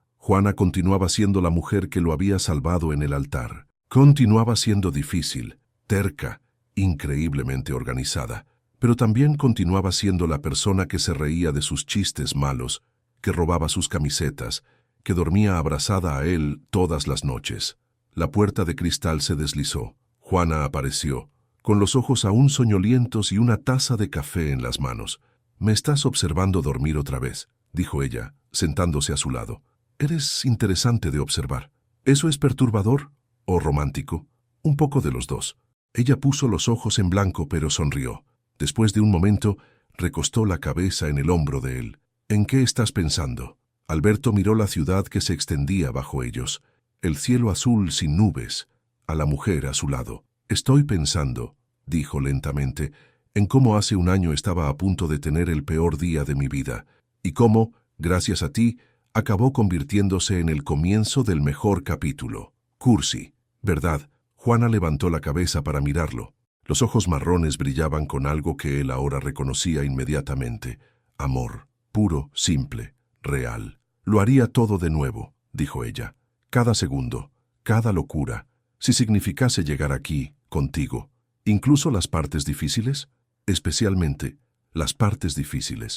continuaba siendo la mujer que lo había salvado en el altar. Continuaba siendo difícil, terca, increíblemente organizada, pero también continuaba siendo la persona que se reía de sus chistes malos, que robaba sus camisetas, que dormía abrazada a él todas las noches. La puerta de cristal se deslizó. Juana apareció, con los ojos aún soñolientos y una taza de café en las manos. «Me estás observando dormir otra vez», dijo ella, sentándose a su lado. «Eres interesante de observar. ¿Eso es perturbador o romántico? Un poco de los dos». Ella puso los ojos en blanco pero sonrió. Después de un momento, recostó la cabeza en el hombro de él. «¿En qué estás pensando?» Alberto miró la ciudad que se extendía bajo ellos, el cielo azul sin nubes, a la mujer a su lado. «Estoy pensando», dijo lentamente, «en cómo hace un año estaba a punto de tener el peor día de mi vida, y cómo, gracias a ti, acabó convirtiéndose en el comienzo del mejor capítulo. Cursi, ¿verdad?» Juana levantó la cabeza para mirarlo. Los ojos marrones brillaban con algo que él ahora reconocía inmediatamente. Amor, puro, simple, real. «Lo haría todo de nuevo», dijo ella. «Cada segundo, cada locura, si significase llegar aquí, contigo. Incluso las partes difíciles, especialmente las partes difíciles».